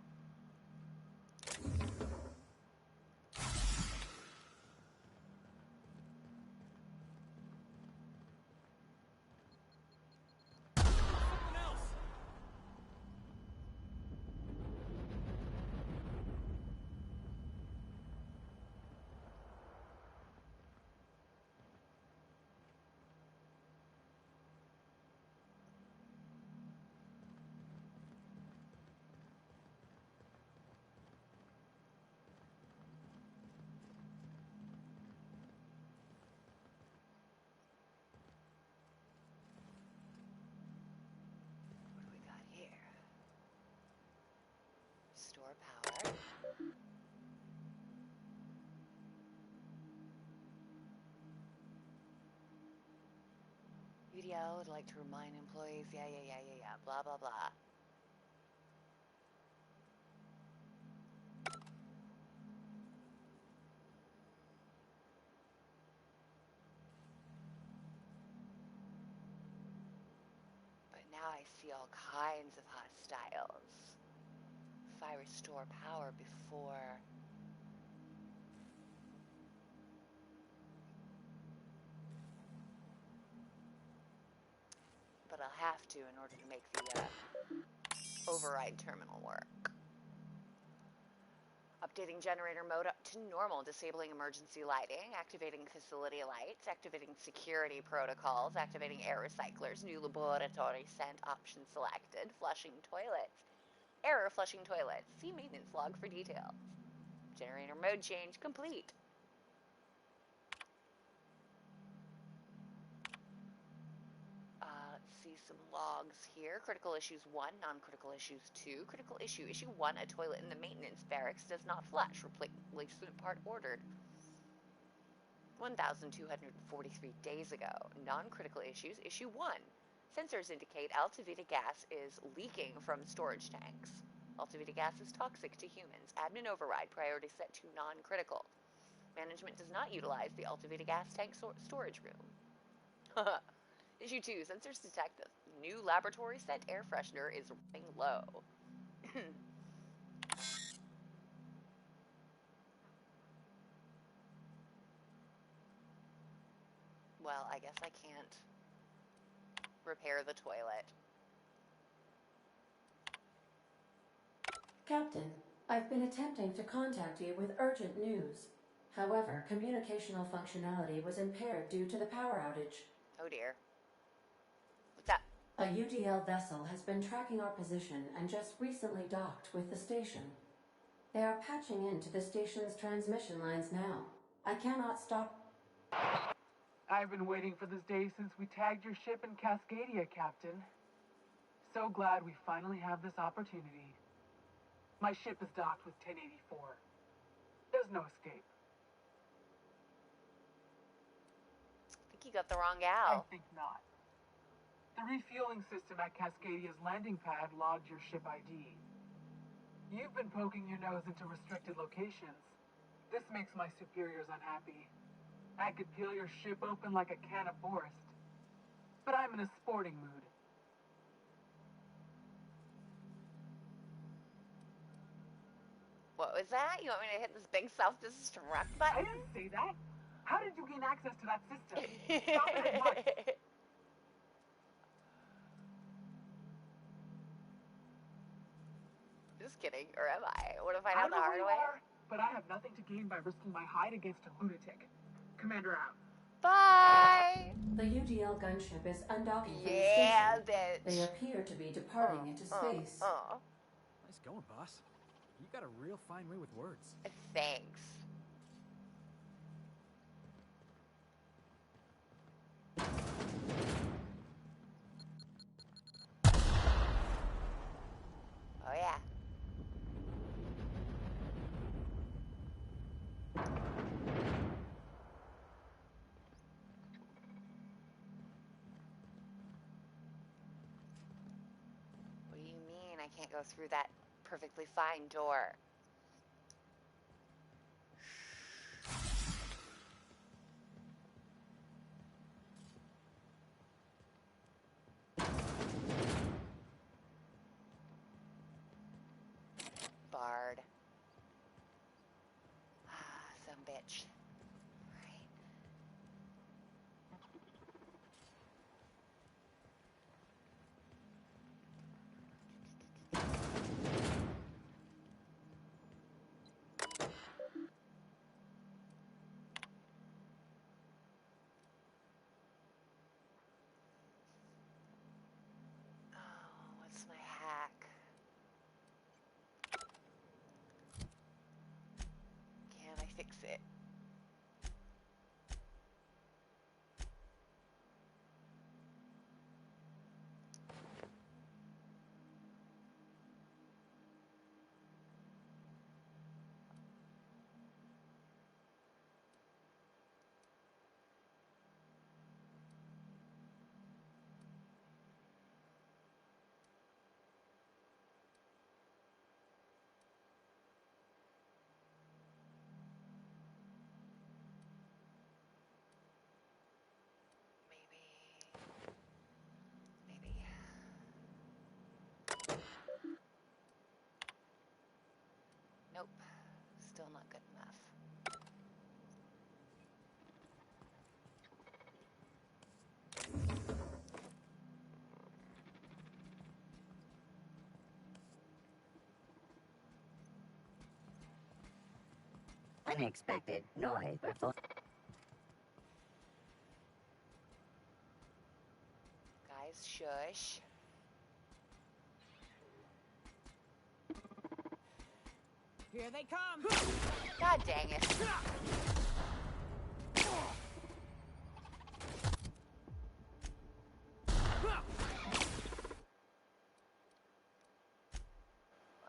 Speaker 1: Store power. UDL would like to remind employees, yeah, blah, blah, blah. But now I see all kinds of hostiles. If I restore power before... But I'll have to in order to make the override terminal work. Updating generator mode up to normal, disabling emergency lighting, activating facility lights, activating security protocols, activating air recyclers, new laboratory scent option selected, flushing toilets. Error flushing toilets. See maintenance log for details. Generator mode change complete. Let's see some logs here. Critical issues 1, non-critical issues 2. Critical issue 1, a toilet in the maintenance barracks does not flush. Replacement part ordered. 1,243 days ago. Non-critical issues, issue 1. Sensors indicate Altavita gas is leaking from storage tanks. Altavita gas is toxic to humans. Admin override, priority set to non-critical. Management does not utilize the Altavita gas tank storage room. Issue 2, sensors detect the new laboratory scent air freshener is running low. Well, I guess I can't repair the toilet.
Speaker 2: Captain, I've been attempting to contact you with urgent news. However, communicational functionality was impaired due to the power outage.
Speaker 1: Oh dear. What's up?
Speaker 2: A UDL vessel has been tracking our position and just recently docked with the station. They are patching into the station's transmission lines now. I cannot stop.
Speaker 12: I've been waiting for this day since we tagged your ship in Cascadia, Captain. So glad we finally have this opportunity. My ship is docked with 1084. There's no escape.
Speaker 1: I think you got the wrong
Speaker 12: I
Speaker 1: gal.
Speaker 12: think not. The refueling system at Cascadia's landing pad logged your ship ID. You've been poking your nose into restricted locations. This makes my superiors unhappy. I could peel your ship open like a can of Forest. But I'm in a sporting mood.
Speaker 1: What was that? You want me to hit this big self-destruct button?
Speaker 12: I didn't say that. How did you gain access to that system? Stop it at once.
Speaker 1: Just kidding, or am I? What if I
Speaker 12: I
Speaker 1: know
Speaker 12: don't
Speaker 1: the
Speaker 12: know who
Speaker 1: hard
Speaker 12: you
Speaker 1: way?
Speaker 12: are, but I have nothing to gain by risking my hide against a lunatic. Commander out.
Speaker 1: Bye!
Speaker 2: The UDL gunship is undocking from the
Speaker 1: Yeah,
Speaker 2: station.
Speaker 1: bitch.
Speaker 2: They appear to be departing into space.
Speaker 4: Nice going, boss. You got a real fine way with words.
Speaker 1: Thanks. Oh yeah. What do you mean I can't go through that perfectly fine door? Bard. Some bitch. Right. Oh, what's my hack? Can I fix it? Maybe. Nope. Still not good enough.
Speaker 13: Unexpected noise before.
Speaker 1: Guys, shush.
Speaker 11: Here they come!
Speaker 1: God dang it.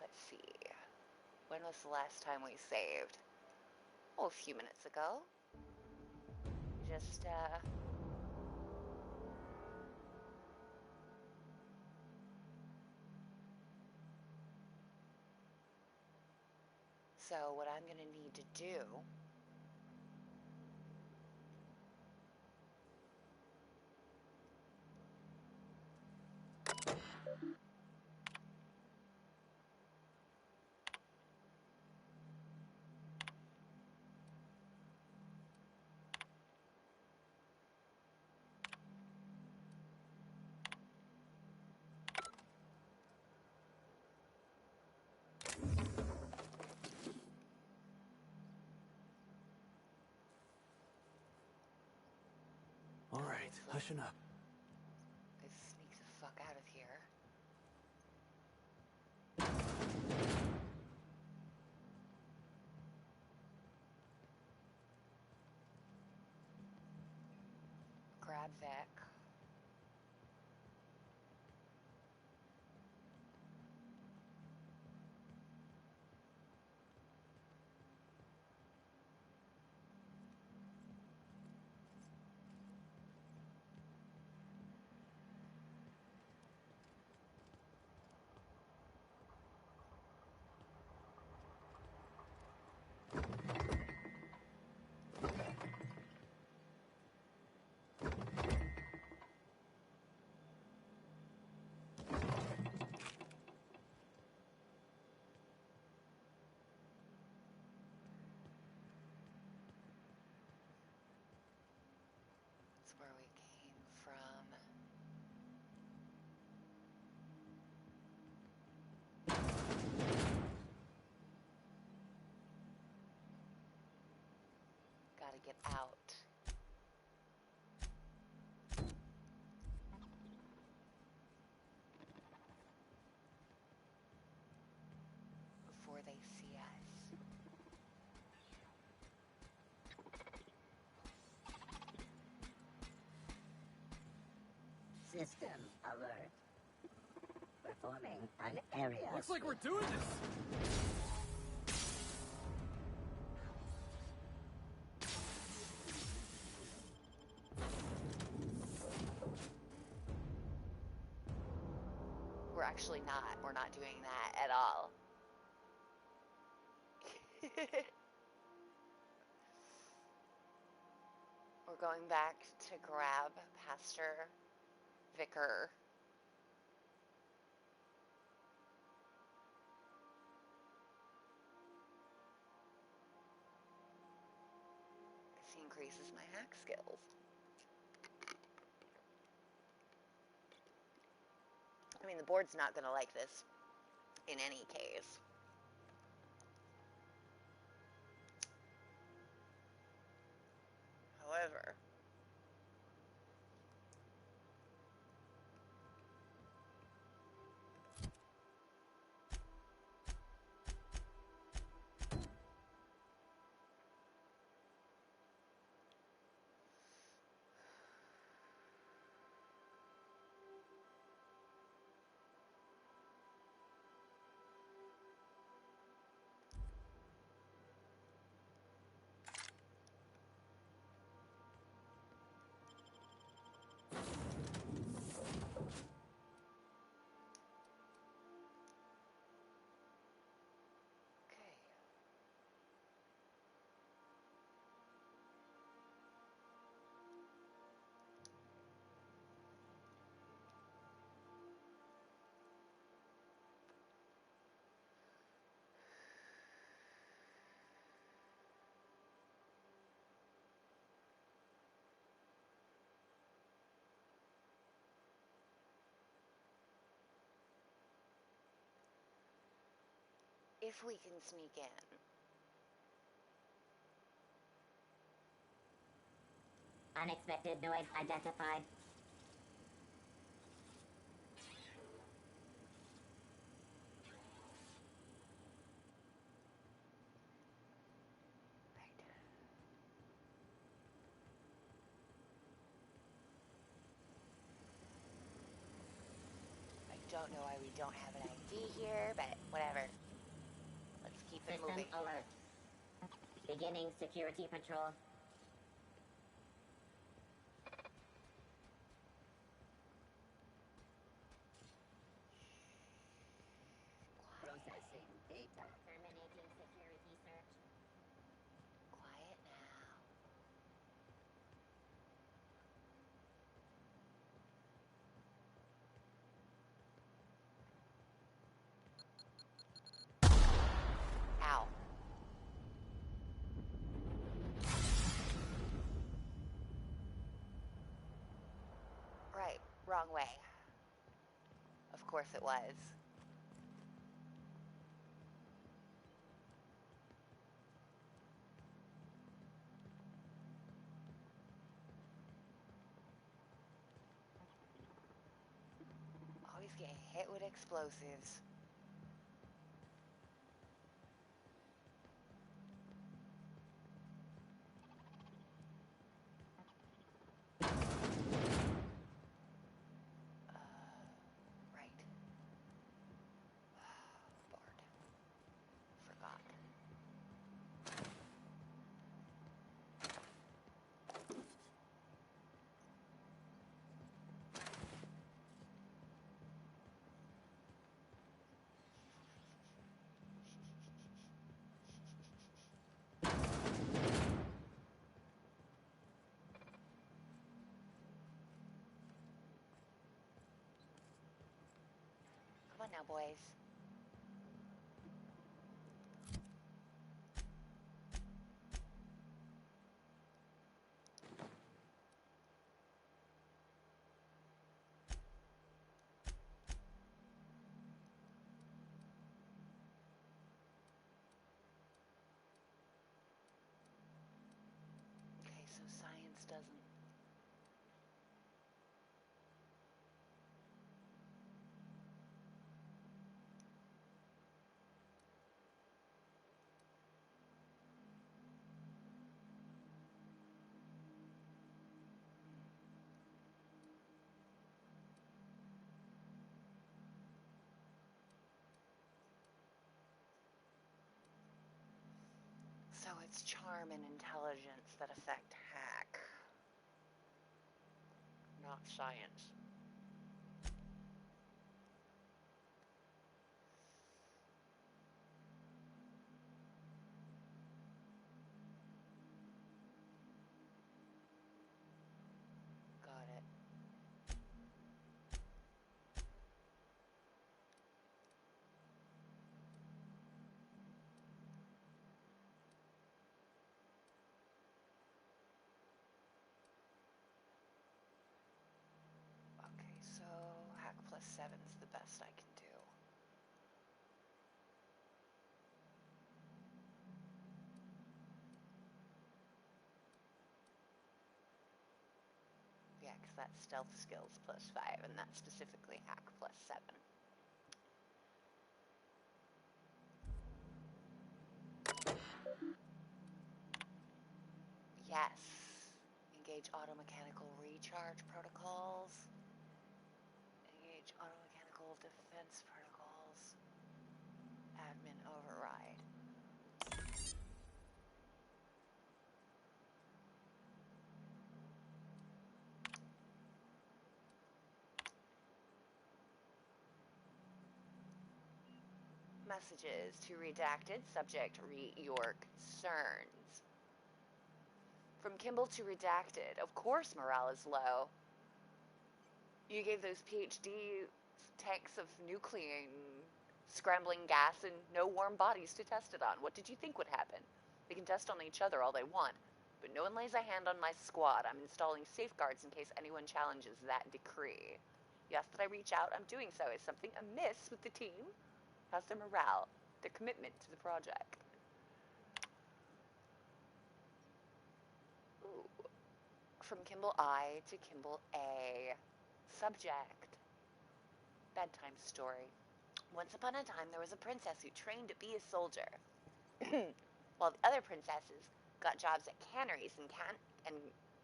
Speaker 1: Let's see. When was the last time we saved? Oh, a few minutes ago. Just, So what I'm going to need to do right,
Speaker 4: hushing up.
Speaker 1: Let's sneak the fuck out of here. Grab Vic. That's where we came from. Gotta get out. Before they see us.
Speaker 13: System alert. Performing an area.
Speaker 4: Looks like we're doing this!
Speaker 1: We're actually not. We're not doing that at all. We're going back to grab Pastor Vicar. This increases my hack skills. I mean, the board's not going to like this in any case. However, if we can sneak in.
Speaker 13: Unexpected noise identified.
Speaker 1: I don't know why we don't have an ID here, but whatever. Let's keep it
Speaker 13: System
Speaker 1: moving.
Speaker 13: alert. Beginning security patrol. Processing data. Terminating security search.
Speaker 1: Quiet now. Ow. Right, wrong way. Of course it was. get hit with explosives. Right. Bored. Forgot. Come on now, boys. Okay, so science doesn't. So it's charm and intelligence that affect hack, not science. Got it. Okay, so hack plus 7 is the best I can do. Yeah, because that's stealth skills plus 5, and that's specifically hack plus 7. Yes. Engage automechanical recharge protocols. Engage automechanical defense protocols. Admin override. Messages to redacted. Subject, your concerns. From Kimball to redacted. Of course morale is low. You gave those PhD tanks of nuclear scrambling gas and no warm bodies to test it on. What did you think would happen? They can test on each other all they want, but no one lays a hand on my squad. I'm installing safeguards in case anyone challenges that decree. You asked that I reach out. I'm doing so. Is something amiss with the team? How's their morale? Their commitment to the project? Ooh. From Kimball I to Kimball A. Subject. Bedtime story. Once upon a time, there was a princess who trained to be a soldier, while the other princesses got jobs at canneries and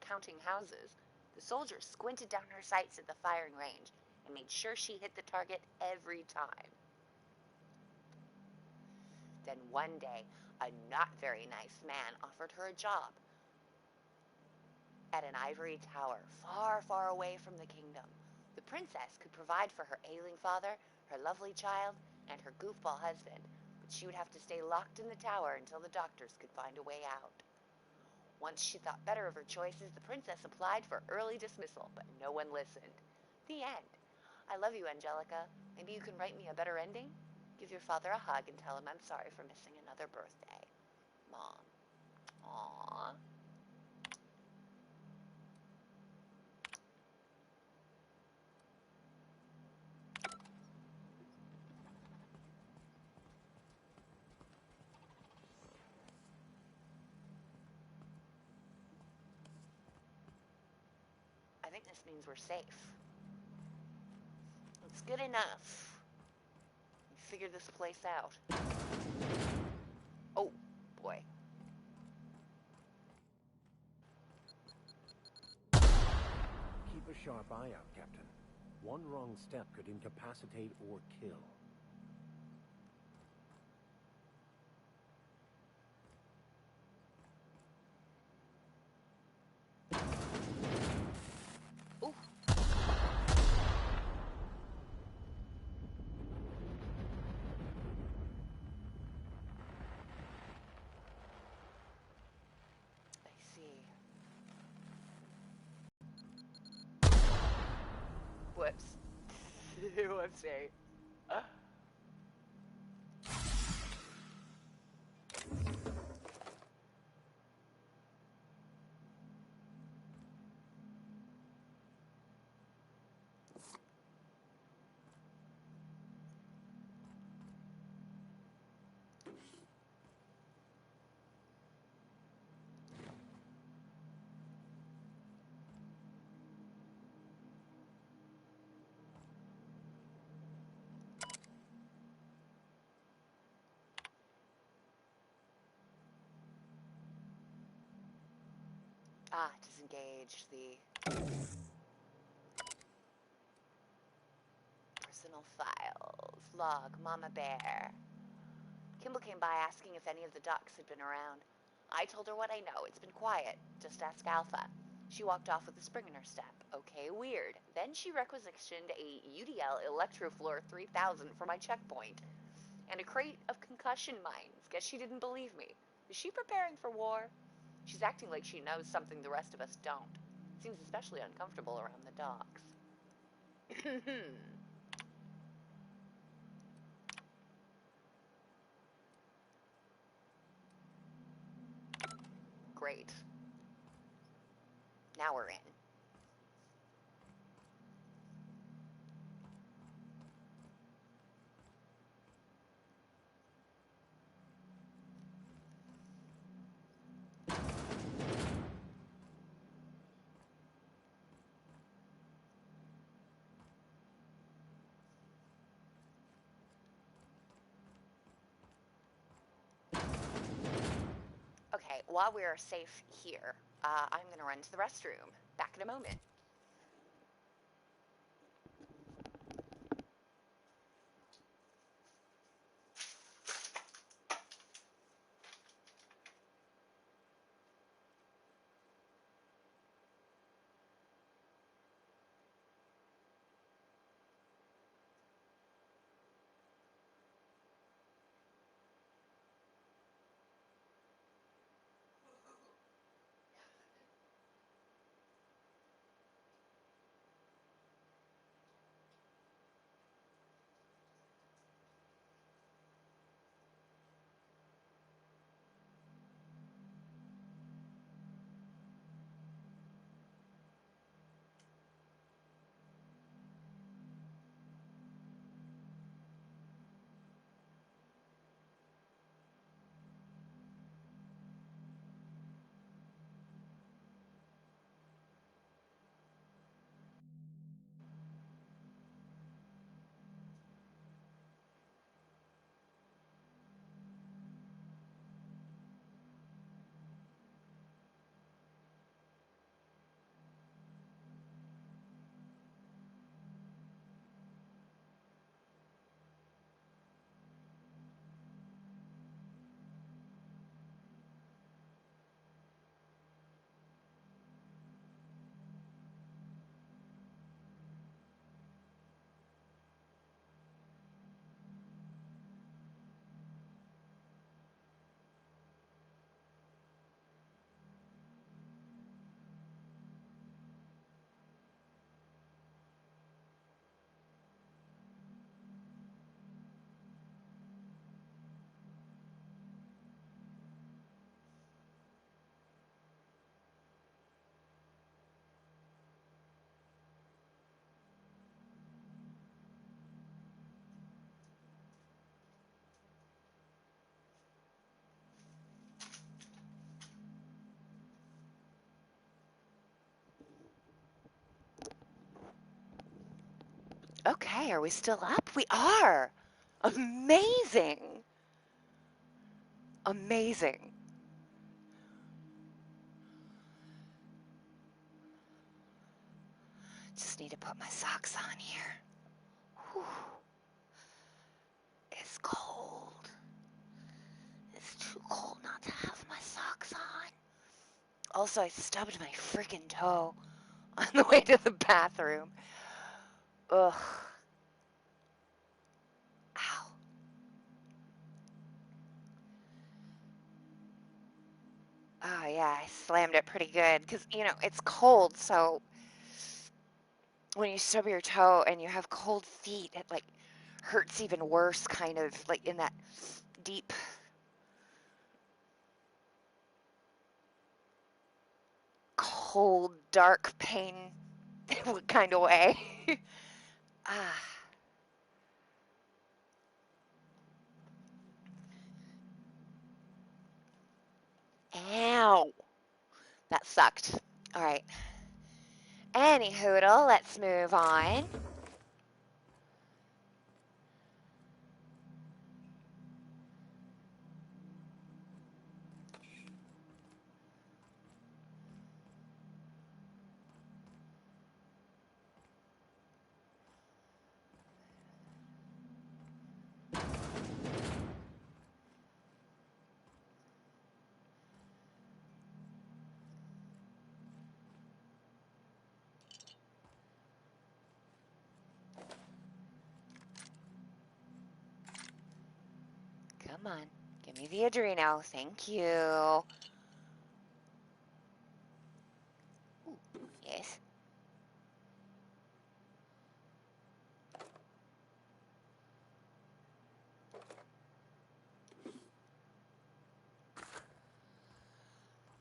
Speaker 1: counting houses. The soldier squinted down her sights at the firing range and made sure she hit the target every time. Then one day, a not very nice man offered her a job at an ivory tower far, far away from the kingdom. The princess could provide for her ailing father, her lovely child, and her goofball husband, but she would have to stay locked in the tower until the doctors could find a way out. Once she thought better of her choices, the princess applied for early dismissal, but no one listened. The end. I love you, Angelica. Maybe you can write me a better ending? Give your father a hug and tell him I'm sorry for missing another birthday. Mom. Aww. I think this means we're safe. It's good enough. Figure this place out. Oh, boy.
Speaker 3: Keep a sharp eye out, Captain. One wrong step could incapacitate or kill.
Speaker 1: Ooh. I see. Whoops. Whoopsie. Ah, disengage the personal files. Log, Mama Bear. Kimball came by asking if any of the ducks had been around. I told her what I know. It's been quiet. Just ask Alpha. She walked off with a spring in her step. Okay, weird. Then she requisitioned a UDL Electrofloor 3000 for my checkpoint. And a crate of concussion mines. Guess she didn't believe me. Is she preparing for war? She's acting like she knows something the rest of us don't. Seems especially uncomfortable around the docks. Great. Now we're in. Okay, while we're safe here, I'm gonna run to the restroom. Back in a moment. Okay, are we still up? We are! Amazing! Amazing. Just need to put my socks on here. Whew. It's cold. It's too cold not to have my socks on. Also, I stubbed my freaking toe on the way to the bathroom. Ugh. Ow. Oh, yeah, I slammed it pretty good because, you know, it's cold, so when you stub your toe and you have cold feet, it, like, hurts even worse, kind of, like, in that deep, cold, dark pain kind of way. Ah. Ow. That sucked. All right. Anyhoodle, let's move on. Come on. Give me the Adreno. Thank you. Ooh, yes.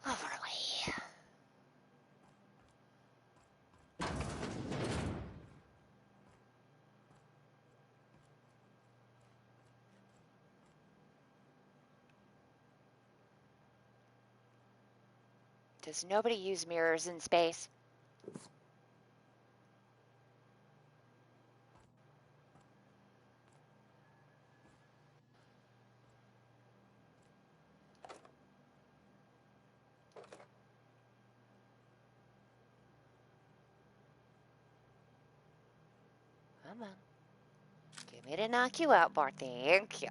Speaker 1: Lovely. Does nobody use mirrors in space? Come on. Give me to knock you out, Bart. Thank you.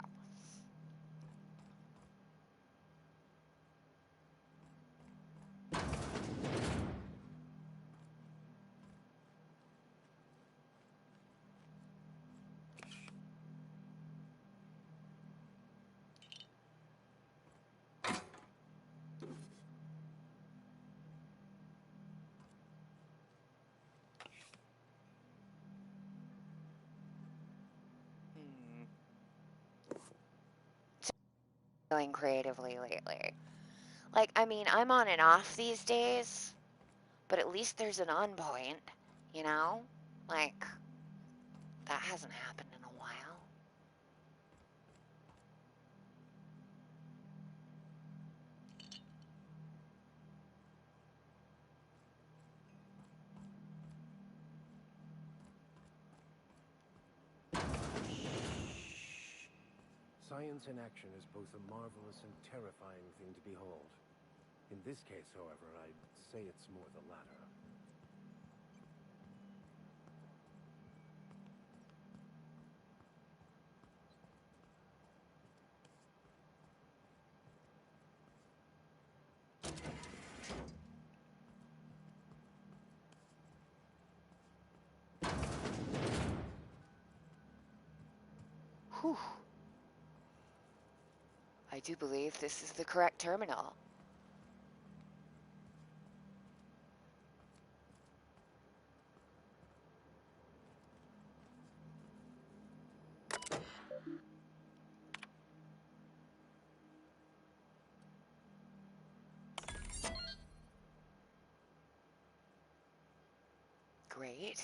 Speaker 1: Feeling creatively lately. Like, I mean, I'm on and off these days, but at least there's an on point, you know? Like, that hasn't happened in a while.
Speaker 3: Science in action is both a marvelous and terrifying thing to behold. In this case, however, I'd say it's more the latter.
Speaker 1: Whew. I do believe this is the correct terminal. Great.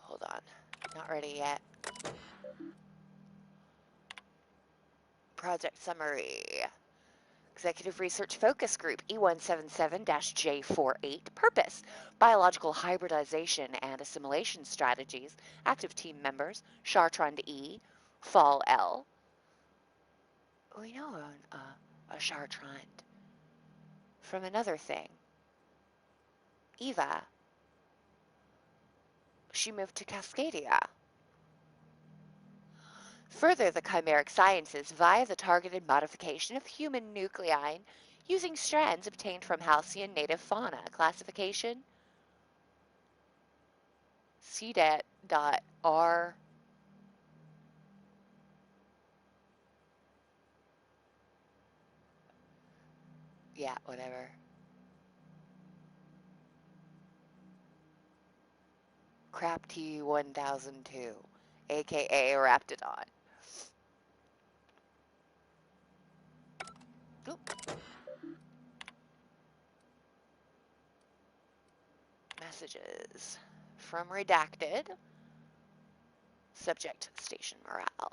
Speaker 1: Hold on. Not ready yet. Project summary. Executive Research Focus Group E177-J48. Purpose: biological hybridization and assimilation strategies. Active team members: Chartrand E, VALE. We know a Chartrand from another thing. Eva. She moved to Cascadia. Further the chimeric sciences via the targeted modification of human nuclei using strands obtained from Halcyon native fauna. Classification: CDAT.R. Yeah, whatever. Crap T1002, aka RAPTIDON. Oop. Messages from Redacted. Subject: Station Morale.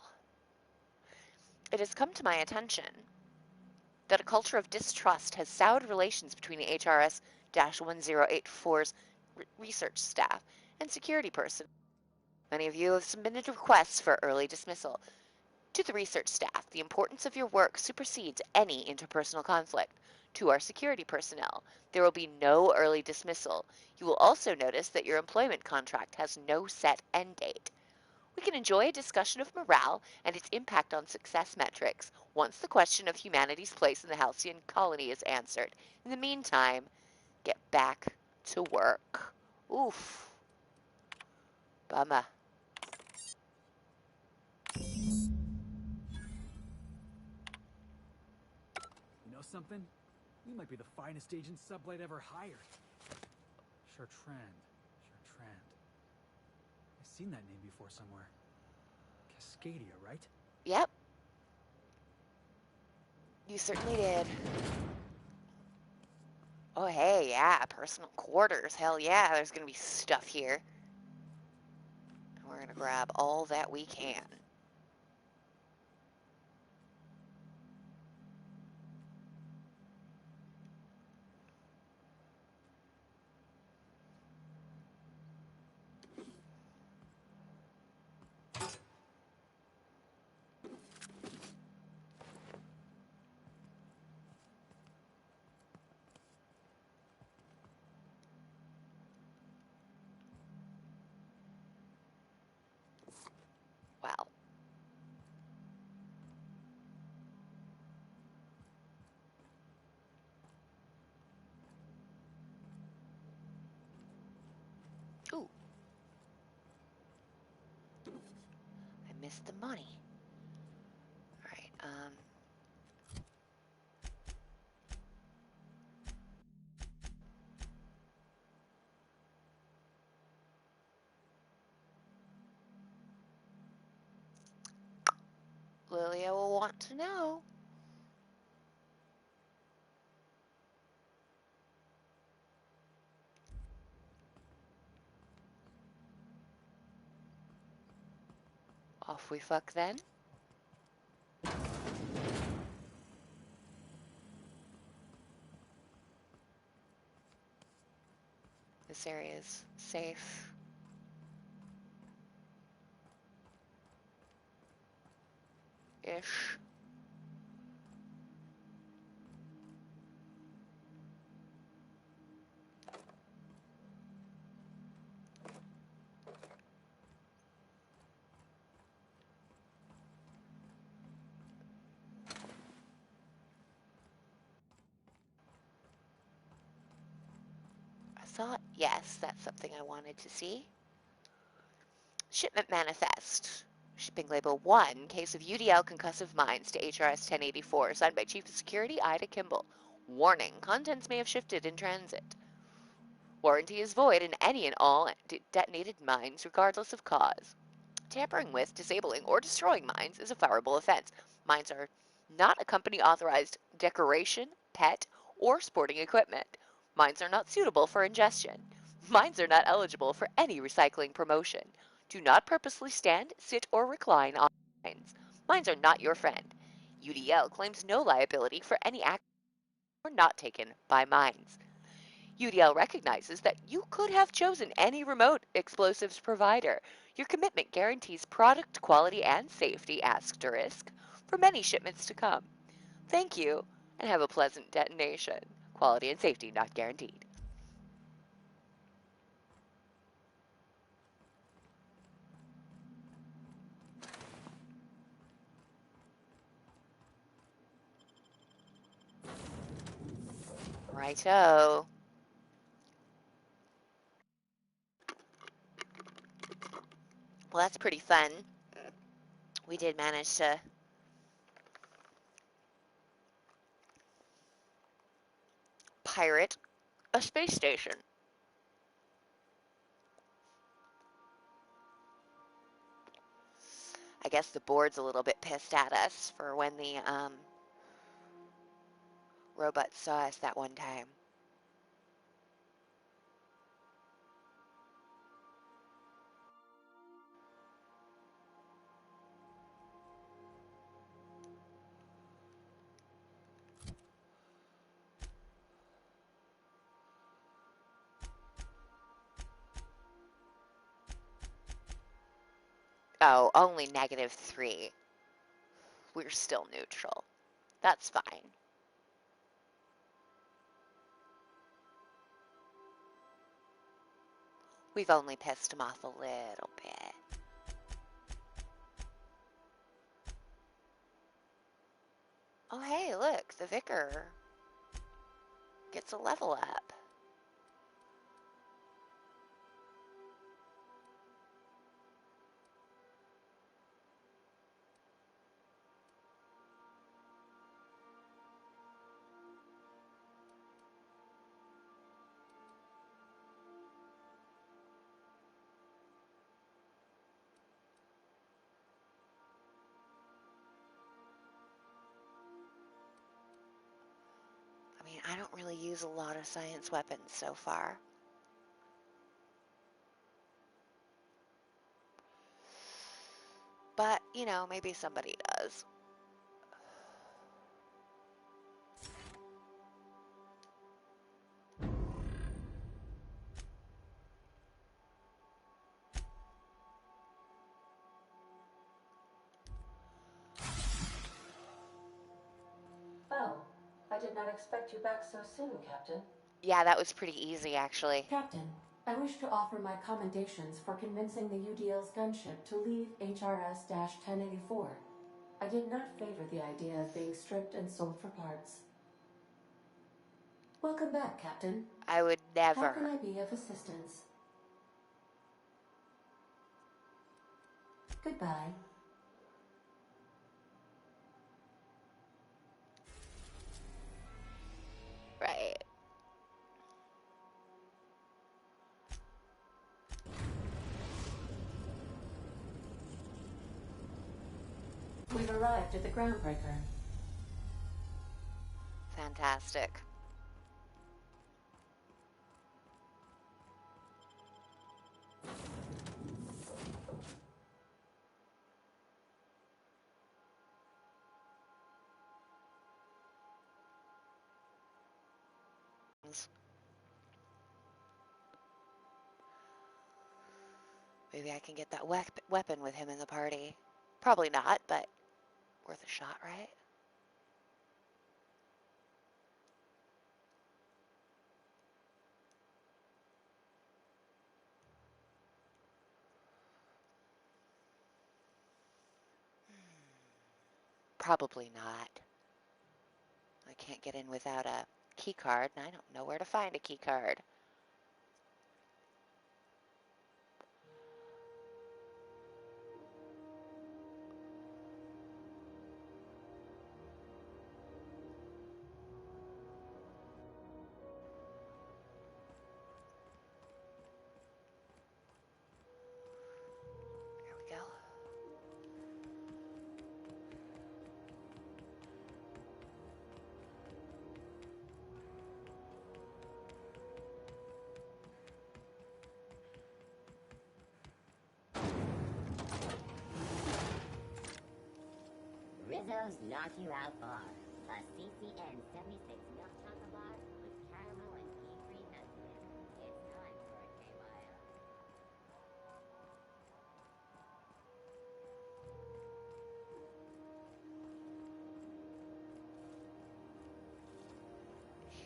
Speaker 1: It has come to my attention that a culture of distrust has soured relations between the HRS-1084's research staff and security personnel. Many of you have submitted requests for early dismissal. To the research staff, the importance of your work supersedes any interpersonal conflict. To our security personnel, there will be no early dismissal. You will also notice that your employment contract has no set end date. We can enjoy a discussion of morale and its impact on success metrics once the question of humanity's place in the Halcyon colony is answered. In the meantime, get back to work. Oof. Bummer.
Speaker 4: You know something? You might be the finest agent Sublight ever hired. Chartrand. I've seen that name before somewhere. Cascadia, right?
Speaker 1: Yep. You certainly did. Oh, hey, yeah, personal quarters. Hell yeah, there's gonna be stuff here. And we're gonna grab all that we can. Wow. Ooh. I missed the money. Alright, Lilia will want to know. Off we fuck then. This area is safe. Ish. I thought, yes, that's something I wanted to see. Shipment manifest. Shipping label 1, case of UDL concussive mines to HRS 1084, signed by Chief of Security Ida Kimball. Warning, contents may have shifted in transit. Warranty is void in any and all detonated mines, regardless of cause. Tampering with, disabling, or destroying mines is a fireable offense. Mines are not a company-authorized decoration, pet, or sporting equipment. Mines are not suitable for ingestion. Mines are not eligible for any recycling promotion. Do not purposely stand, sit, or recline on mines. Mines are not your friend. UDL claims no liability for any act or not taken by mines. UDL recognizes that you could have chosen any remote explosives provider. Your commitment guarantees product quality and safety asterisk for many shipments to come. Thank you, and have a pleasant detonation. Quality and safety not guaranteed. Righto. Well, that's pretty fun. We did manage to pirate a space station. I guess the board's a little bit pissed at us for when the robots saw us that one time. Oh, only -3. We're still neutral. That's fine. We've only pissed him off a little bit. Oh, hey, look, the vicar gets a level up. I mean, I don't really use a lot of science weapons so far. But, you know, maybe somebody does.
Speaker 2: Oh, I did not expect you back so soon, Captain.
Speaker 1: Yeah, that was pretty easy, actually.
Speaker 2: Captain, I wish to offer my commendations for convincing the UDL's gunship to leave HRS-1084. I did not favor the idea of being stripped and sold for parts. Welcome back, Captain.
Speaker 1: I would never.
Speaker 2: How can I be of assistance? Goodbye.
Speaker 1: Right.
Speaker 2: We've arrived at the groundbreaker.
Speaker 1: Fantastic. Maybe I can get that weapon with him in the party. Probably not, but worth a shot, right? Probably not. I can't get in without a key card, and I don't know where to find a key card. There we go.
Speaker 13: Rizzo's knock you out bar. A CCN 76 milk chocolate.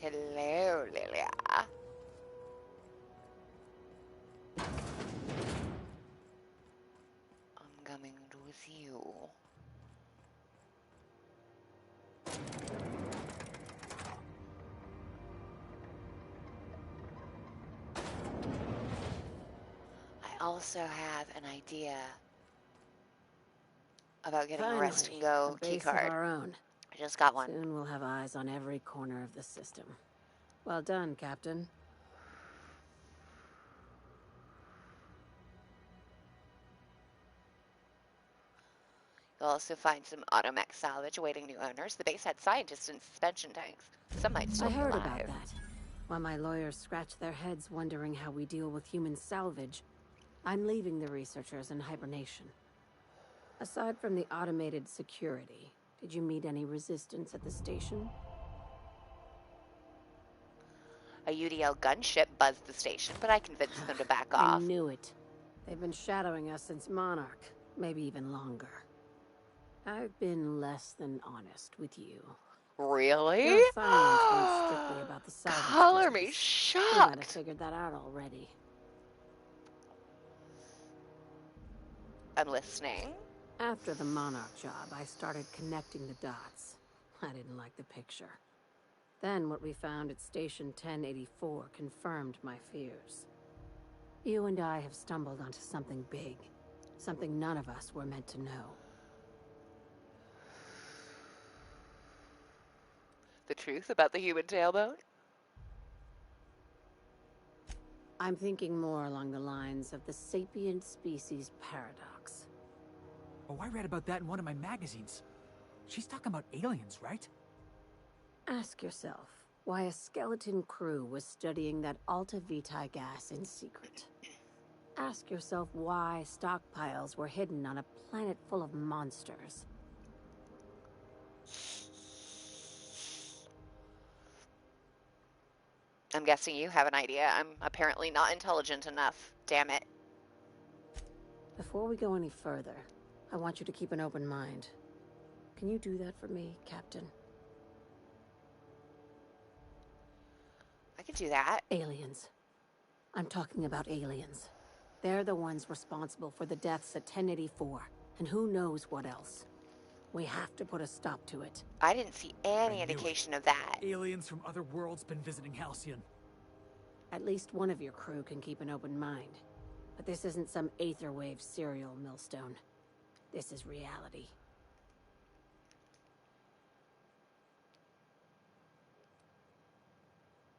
Speaker 1: Hello, Lilia. I'm coming to see you. I also have an idea about getting a rest and go
Speaker 8: a base of
Speaker 1: keycard.
Speaker 8: our own.
Speaker 1: I just got one.
Speaker 8: Soon we'll have eyes on every corner of the system. Well done, Captain.
Speaker 1: You'll also find some automech salvage awaiting new owners. The base had scientists in suspension tanks. Some might still
Speaker 8: I
Speaker 1: be
Speaker 8: heard
Speaker 1: alive.
Speaker 8: about that. While my lawyers scratch their heads wondering how we deal with human salvage, I'm leaving the researchers in hibernation. Aside from the automated security, did you meet any resistance at the station?
Speaker 1: A UDL gunship buzzed the station, but I convinced them to back
Speaker 8: I
Speaker 1: off.
Speaker 8: knew it. They've been shadowing us since Monarch, maybe even longer. I've been less than honest with you.
Speaker 1: Really?
Speaker 8: Your assignments weren't strictly about the salvage
Speaker 1: Color me
Speaker 8: business. You might have
Speaker 1: shocked.
Speaker 8: figured that out already.
Speaker 1: I'm listening.
Speaker 8: After the Monarch job, I started connecting the dots. I didn't like the picture. Then what we found at Station 1084 confirmed my fears. You and I have stumbled onto something big. Something none of us were meant to know.
Speaker 1: The truth about the human tailbone?
Speaker 8: I'm thinking more along the lines of the sapient species paradox.
Speaker 4: Oh, I read about that in one of my magazines. She's talking about aliens, right?
Speaker 8: Ask yourself why a skeleton crew was studying that Alta Vitae gas in secret. Ask yourself why stockpiles were hidden on a planet full of monsters.
Speaker 1: I'm guessing you have an idea. I'm apparently not intelligent enough. Damn it.
Speaker 8: Before we go any further, I want you to keep an open mind. Can you do that for me, Captain?
Speaker 1: I can do that.
Speaker 8: Aliens. I'm talking about aliens. They're the ones responsible for the deaths at 1084, and who knows what else. We have to put a stop to it.
Speaker 1: I didn't see any indication of that.
Speaker 4: Aliens from other worlds been visiting Halcyon.
Speaker 8: At least one of your crew can keep an open mind. But this isn't some aetherwave serial, Millstone. This is reality.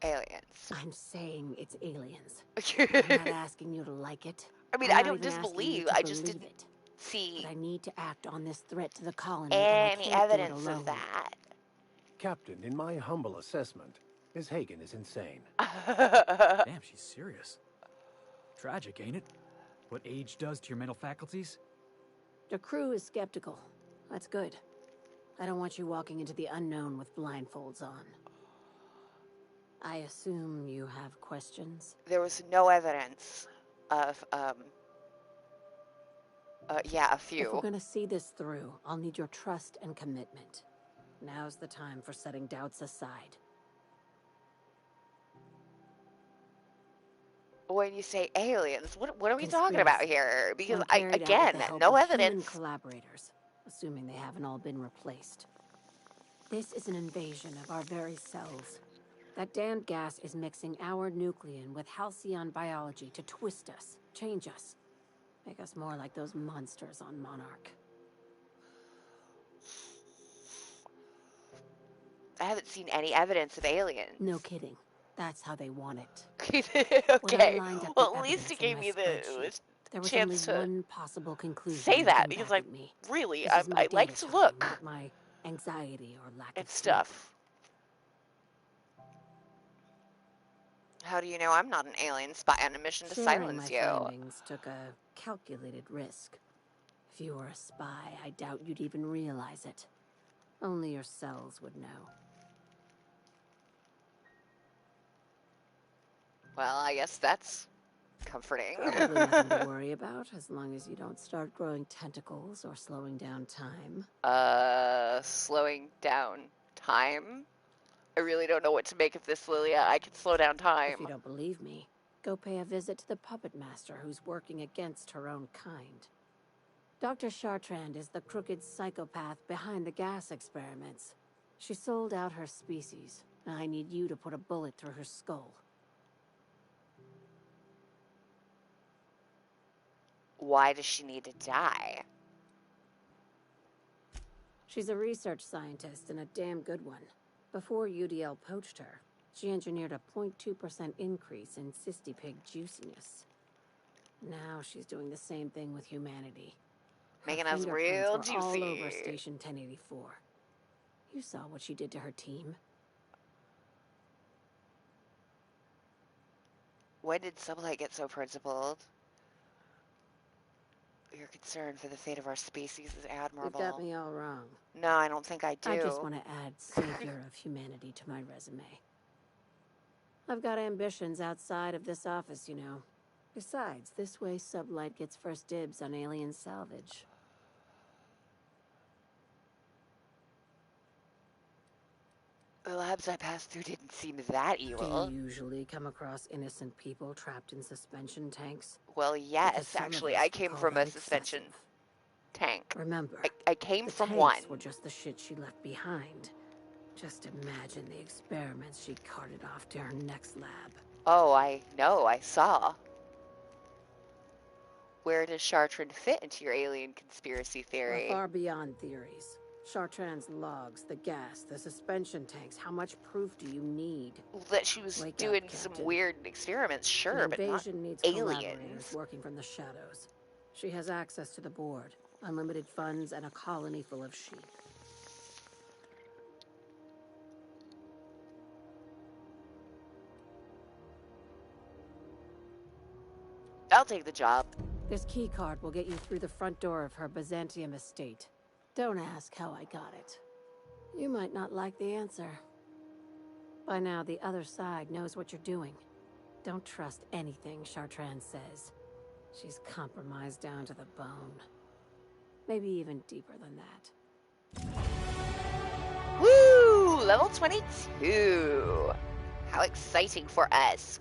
Speaker 1: Aliens.
Speaker 8: I'm saying it's aliens. I'm not asking you to like it.
Speaker 1: I mean,
Speaker 8: I'm
Speaker 1: I
Speaker 8: not
Speaker 1: don't
Speaker 8: even asking you
Speaker 1: disbelieve.
Speaker 8: to
Speaker 1: I just
Speaker 8: believe
Speaker 1: didn't
Speaker 8: it.
Speaker 1: see
Speaker 8: But I need to act on this threat to the colony, and I
Speaker 1: any
Speaker 8: can't do it
Speaker 1: evidence
Speaker 8: alone.
Speaker 1: of that.
Speaker 3: Captain, in my humble assessment, Ms. Hagen is insane.
Speaker 4: Damn, she's serious. Tragic, ain't it? What age does to your mental faculties?
Speaker 8: The crew is skeptical. That's good. I don't want you walking into the unknown with blindfolds on. I assume you have questions?
Speaker 1: There was no evidence of, yeah, a
Speaker 8: If
Speaker 1: few.
Speaker 8: we're gonna see this through, I'll need your trust and commitment. Now's the time for setting doubts aside.
Speaker 1: When you say aliens, what are we talking
Speaker 8: Conspiracy.
Speaker 1: about here? Because
Speaker 8: One
Speaker 1: I,
Speaker 8: carried out with
Speaker 1: again,
Speaker 8: the help
Speaker 1: no
Speaker 8: of human
Speaker 1: evidence.
Speaker 8: collaborators, assuming they haven't all been replaced. This is an invasion of our very cells. That damned gas is mixing our nucleon with halcyon biology to twist us, change us, make us more like those monsters on Monarch.
Speaker 1: I haven't seen any evidence of aliens.
Speaker 8: No kidding. That's how they want it.
Speaker 1: Okay, well, at least it gave me the
Speaker 8: There was
Speaker 1: chance
Speaker 8: only
Speaker 1: to
Speaker 8: one possible conclusion.
Speaker 1: say
Speaker 8: you
Speaker 1: that,
Speaker 8: came
Speaker 1: because
Speaker 8: back
Speaker 1: I
Speaker 8: at me.
Speaker 1: really,
Speaker 8: This is my
Speaker 1: I like
Speaker 8: data
Speaker 1: to
Speaker 8: talking,
Speaker 1: look
Speaker 8: not my anxiety or lack
Speaker 1: and
Speaker 8: of sleep.
Speaker 1: stuff. How do you know I'm not an alien spy on a mission to
Speaker 8: Sharing
Speaker 1: silence
Speaker 8: my
Speaker 1: you?
Speaker 8: findings took a calculated risk. If you were a spy, I doubt you'd even realize it. Only your cells would know.
Speaker 1: Well, I guess that's comforting.
Speaker 8: Probably nothing to worry about, as long as you don't start growing tentacles or slowing down time.
Speaker 1: Slowing down time? I really don't know what to make of this, Lilia. I can slow down time.
Speaker 2: If you don't believe me, go pay a visit to the puppet master who's working against her own kind. Dr. Chartrand is the crooked psychopath behind the gas experiments. She sold out her species. I need you to put a bullet through her skull.
Speaker 1: Why does she need to die?
Speaker 2: She's a research scientist and a damn good one. Before UDL poached her, she engineered a 0.2% increase in cystipig juiciness. Now she's doing the same thing with humanity. Her
Speaker 1: Making us
Speaker 2: fingerprints
Speaker 1: real
Speaker 2: were
Speaker 1: juicy.
Speaker 2: all over Station 1084. You saw what she did to her team.
Speaker 1: When did Sublight get so principled? Your concern for the fate of our species is admirable.
Speaker 2: You've got me all wrong.
Speaker 1: No, I don't think I do.
Speaker 2: I just want to add savior of humanity to my resume. I've got ambitions outside of this office, you know. Besides, this way Sublight gets first dibs on alien salvage.
Speaker 1: The labs I passed through didn't seem that evil.
Speaker 2: Do you usually come across innocent people trapped in suspension tanks?
Speaker 1: Well, yes, actually, I came from a suspension tank.
Speaker 2: Remember,
Speaker 1: I came from
Speaker 2: tanks
Speaker 1: one.
Speaker 2: were just the shit she left behind. Just imagine the experiments she carted off to her next lab.
Speaker 1: Oh, I know, I saw. Where does Chartrand fit into your alien conspiracy theory?
Speaker 2: We're far beyond theories. Chartrand's logs, the gas, the suspension tanks. How much proof do you need?
Speaker 1: That she was doing some weird experiments, sure, but not
Speaker 2: needs
Speaker 1: aliens.
Speaker 2: Collaborators working from the shadows. She has access to the board, unlimited funds, and a colony full of sheep.
Speaker 1: I'll take the job.
Speaker 2: This key card will get you through the front door of her Byzantium estate. Don't ask how I got it. You might not like the answer. By now, the other side knows what you're doing. Don't trust anything Chartrand says. She's compromised down to the bone. Maybe even deeper than that.
Speaker 1: Woo! Level 22! How exciting for us.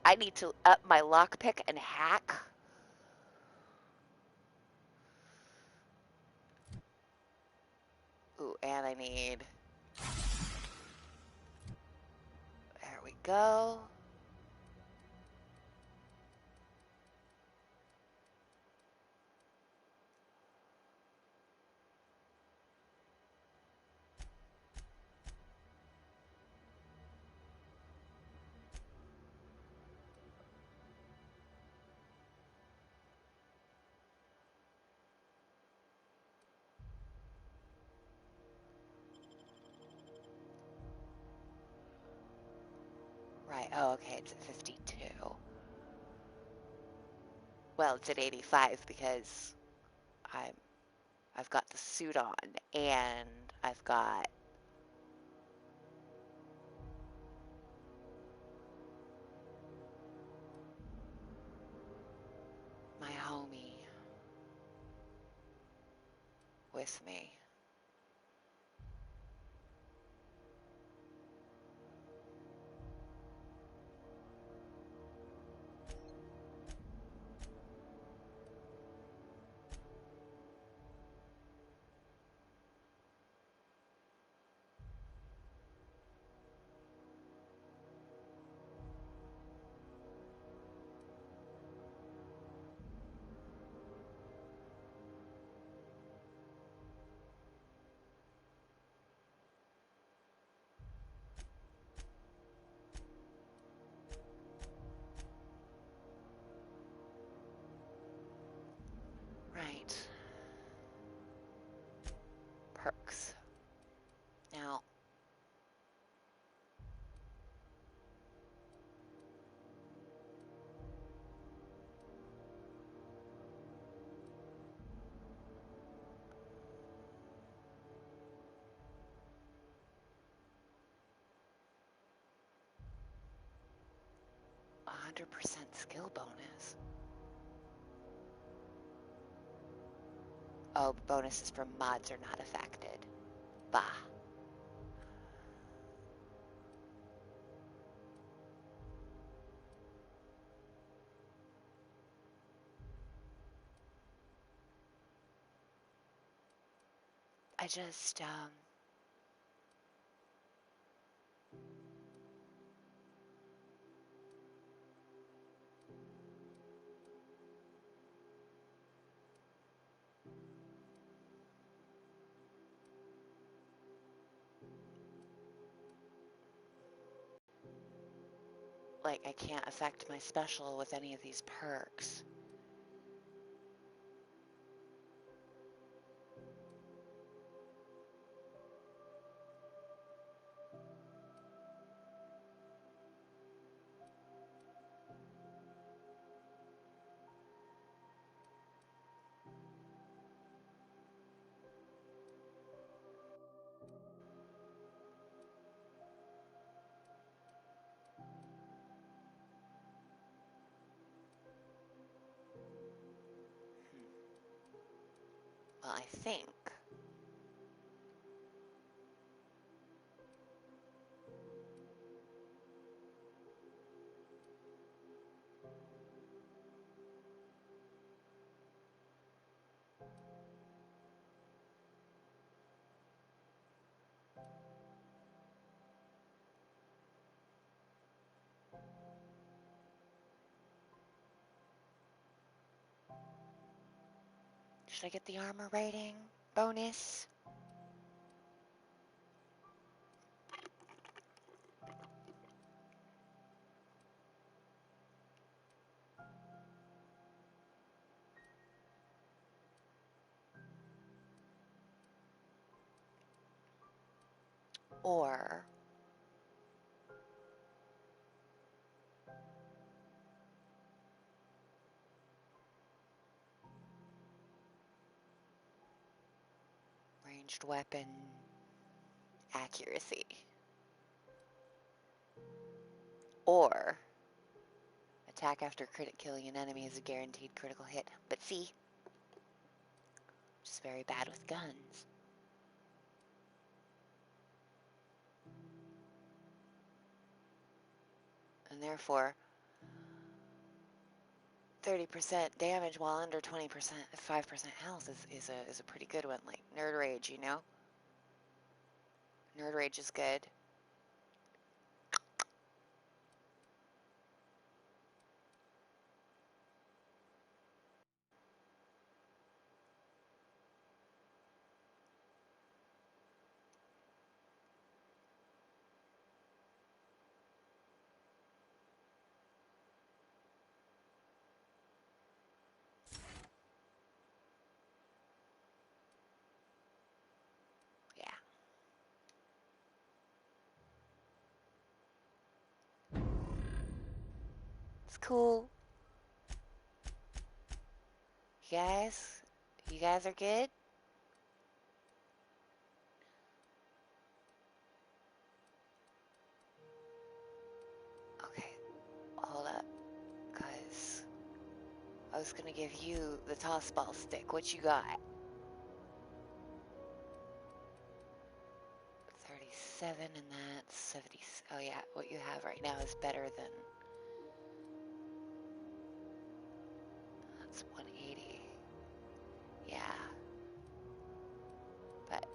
Speaker 1: I need to up my lockpick and hack. Ooh, and I need... There we go. Right, oh, okay, it's at 52. Well, it's at 85 because I've got the suit on and I've got my homie with me. Right. Perks. Now, a 100% skill bonus. Oh, bonuses from mods are not affected. Bah. I just, like, I can't affect my special with any of these perks. Well, I think. Should I get the armor rating bonus? Or ranged weapon accuracy? Or attack after killing an enemy is a guaranteed critical hit. But see, just very bad with guns. And therefore, 30% damage while under 20%, 5% health is a pretty good one. Like Nerd Rage, you know? Nerd Rage is good. Yeah. It's cool. You guys are good? Okay, hold up, cause I was gonna give you the toss ball stick. What you got? 37 and that's 70. Oh yeah, what you have right now is better than. That's 180. Yeah. But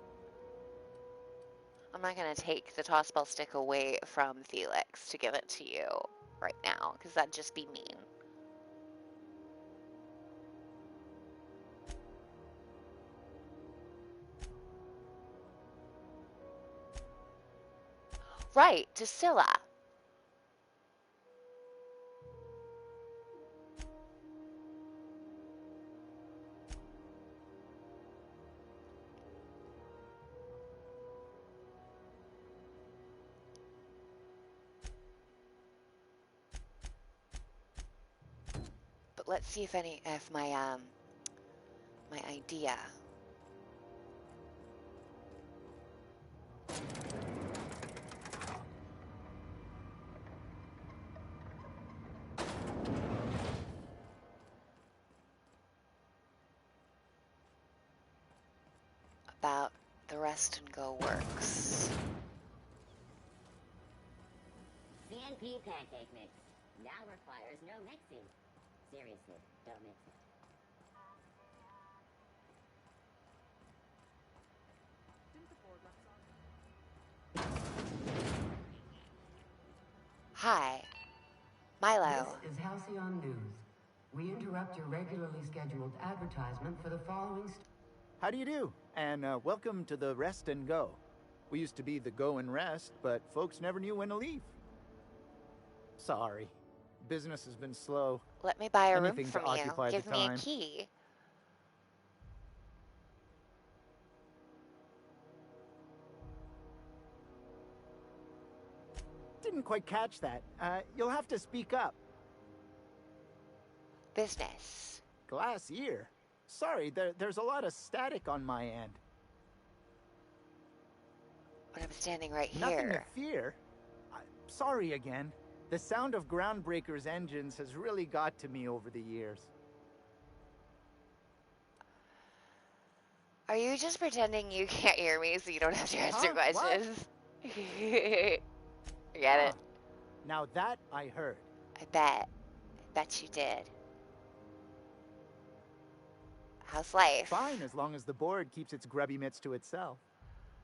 Speaker 1: I'm not gonna take the toss ball stick away from Felix to give it to you right now, because that'd just be mean. Right, to Scylla. But let's see if my idea. the rest and go works.
Speaker 13: CNP pancake mix now requires no mixing. Seriously, don't mix it.
Speaker 1: Hi, Milo.
Speaker 2: This is Halcyon News. We interrupt your regularly scheduled advertisement for the following.
Speaker 14: How do you do? And welcome to the Rest and Go. We used to be the Go and Rest, but folks never knew when to leave. Sorry. Business has been slow.
Speaker 1: Let me buy a room
Speaker 14: Anything
Speaker 1: from
Speaker 14: to
Speaker 1: you.
Speaker 14: occupy
Speaker 1: Give
Speaker 14: the
Speaker 1: me a
Speaker 14: time.
Speaker 1: key.
Speaker 14: Didn't quite catch that. You'll have to speak up.
Speaker 1: Business.
Speaker 14: Glass ear? Sorry, there's a lot of static on my end.
Speaker 1: But I'm standing right
Speaker 14: Nothing to
Speaker 1: here.
Speaker 14: fear. Sorry again. The sound of Groundbreaker's engines has really got to me over the years.
Speaker 1: Are you just pretending you can't hear me so you don't have to answer
Speaker 14: Huh?
Speaker 1: questions? Get it?
Speaker 14: Now that I heard.
Speaker 1: I bet. I bet you did. How's life?
Speaker 14: Fine, as long as the board keeps its grubby mitts to itself.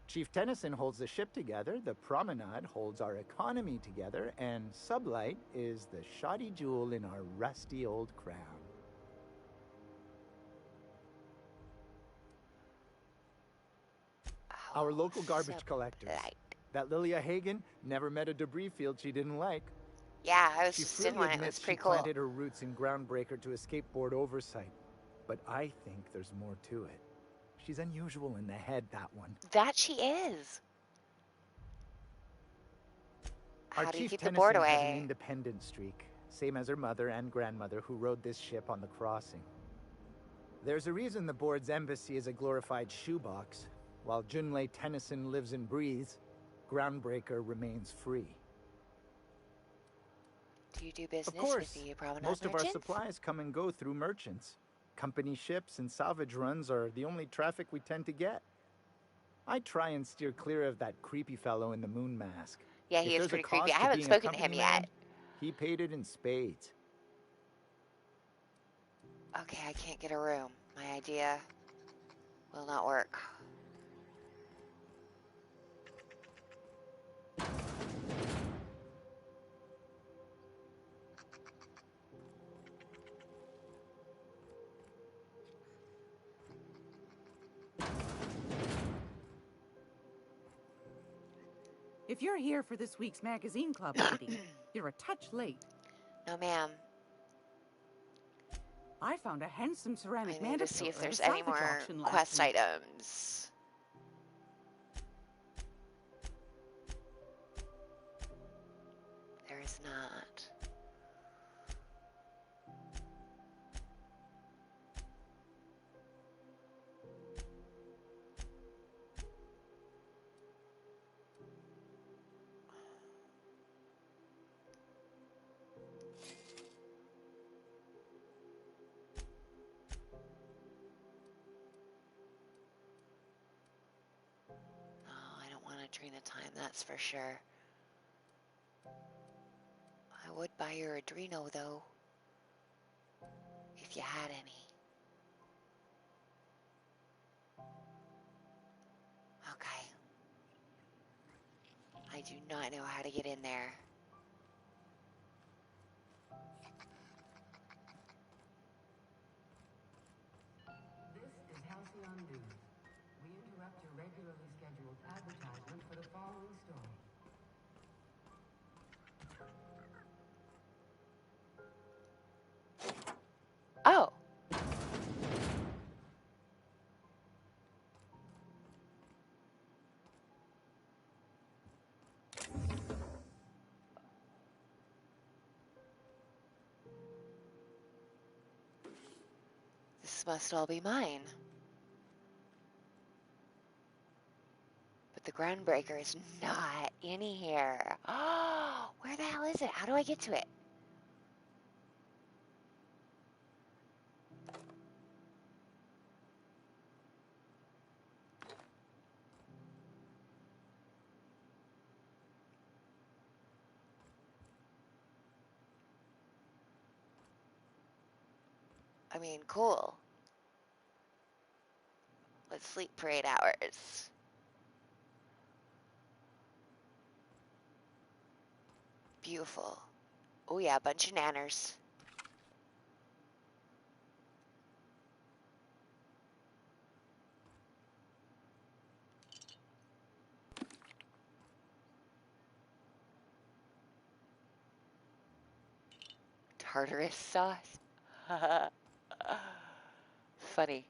Speaker 14: Chief Tennyson holds the ship together, the Promenade holds our economy together, and Sublight is the shoddy jewel in our rusty old crown.
Speaker 1: Oh,
Speaker 14: Our local garbage collectors. That Lilia Hagen never met a debris field she didn't like.
Speaker 1: Yeah, I was
Speaker 14: She
Speaker 1: just in
Speaker 14: freely
Speaker 1: one. It was
Speaker 14: admits she
Speaker 1: pretty cool.
Speaker 14: planted her roots in Groundbreaker to escape board oversight. But I think there's more to it. She's unusual in the head, that one.
Speaker 1: That she is.
Speaker 14: Our
Speaker 1: How do you
Speaker 14: Chief
Speaker 1: keep the
Speaker 14: Tennyson
Speaker 1: board
Speaker 14: has an
Speaker 1: away?
Speaker 14: independent streak, same as her mother and grandmother who rode this ship on the crossing. There's a reason the board's embassy is a glorified shoebox. While Junlei Tennyson lives and breathes, Groundbreaker remains free.
Speaker 1: Do you do business
Speaker 14: Of course,
Speaker 1: with the Promenade
Speaker 14: most of our
Speaker 1: merchants?
Speaker 14: supplies come and go through merchants. Company ships and salvage runs are the only traffic we tend to get. I try and steer clear of that creepy fellow in the moon mask.
Speaker 1: Yeah,
Speaker 14: If
Speaker 1: he is
Speaker 14: there's a
Speaker 1: pretty creepy.
Speaker 14: cost
Speaker 1: I
Speaker 14: to
Speaker 1: haven't
Speaker 14: being a
Speaker 1: spoken to him
Speaker 14: company
Speaker 1: yet.
Speaker 14: man, he paid it in spades.
Speaker 1: Okay, I can't get a room. My idea will not work.
Speaker 15: If you're here for this week's magazine club meeting, you're a touch late.
Speaker 1: No, ma'am.
Speaker 15: I found a handsome ceramic
Speaker 1: I need to see if there's any more
Speaker 15: auction last
Speaker 1: quest
Speaker 15: week.
Speaker 1: items. There is not. During the time, that's for sure. I would buy your Adreno, though, if you had any. Okay. I do not know how to get in there.
Speaker 2: This is Halcyon News. We interrupt your regularly scheduled advertisement for the following story.
Speaker 1: Oh. This must all be mine. But the Groundbreaker is not in here. Oh, where the hell is it? How do I get to it? I mean, cool. Let's sleep for 8 hours. Beautiful. Oh yeah, a bunch of nanners. Tartarus sauce. Funny.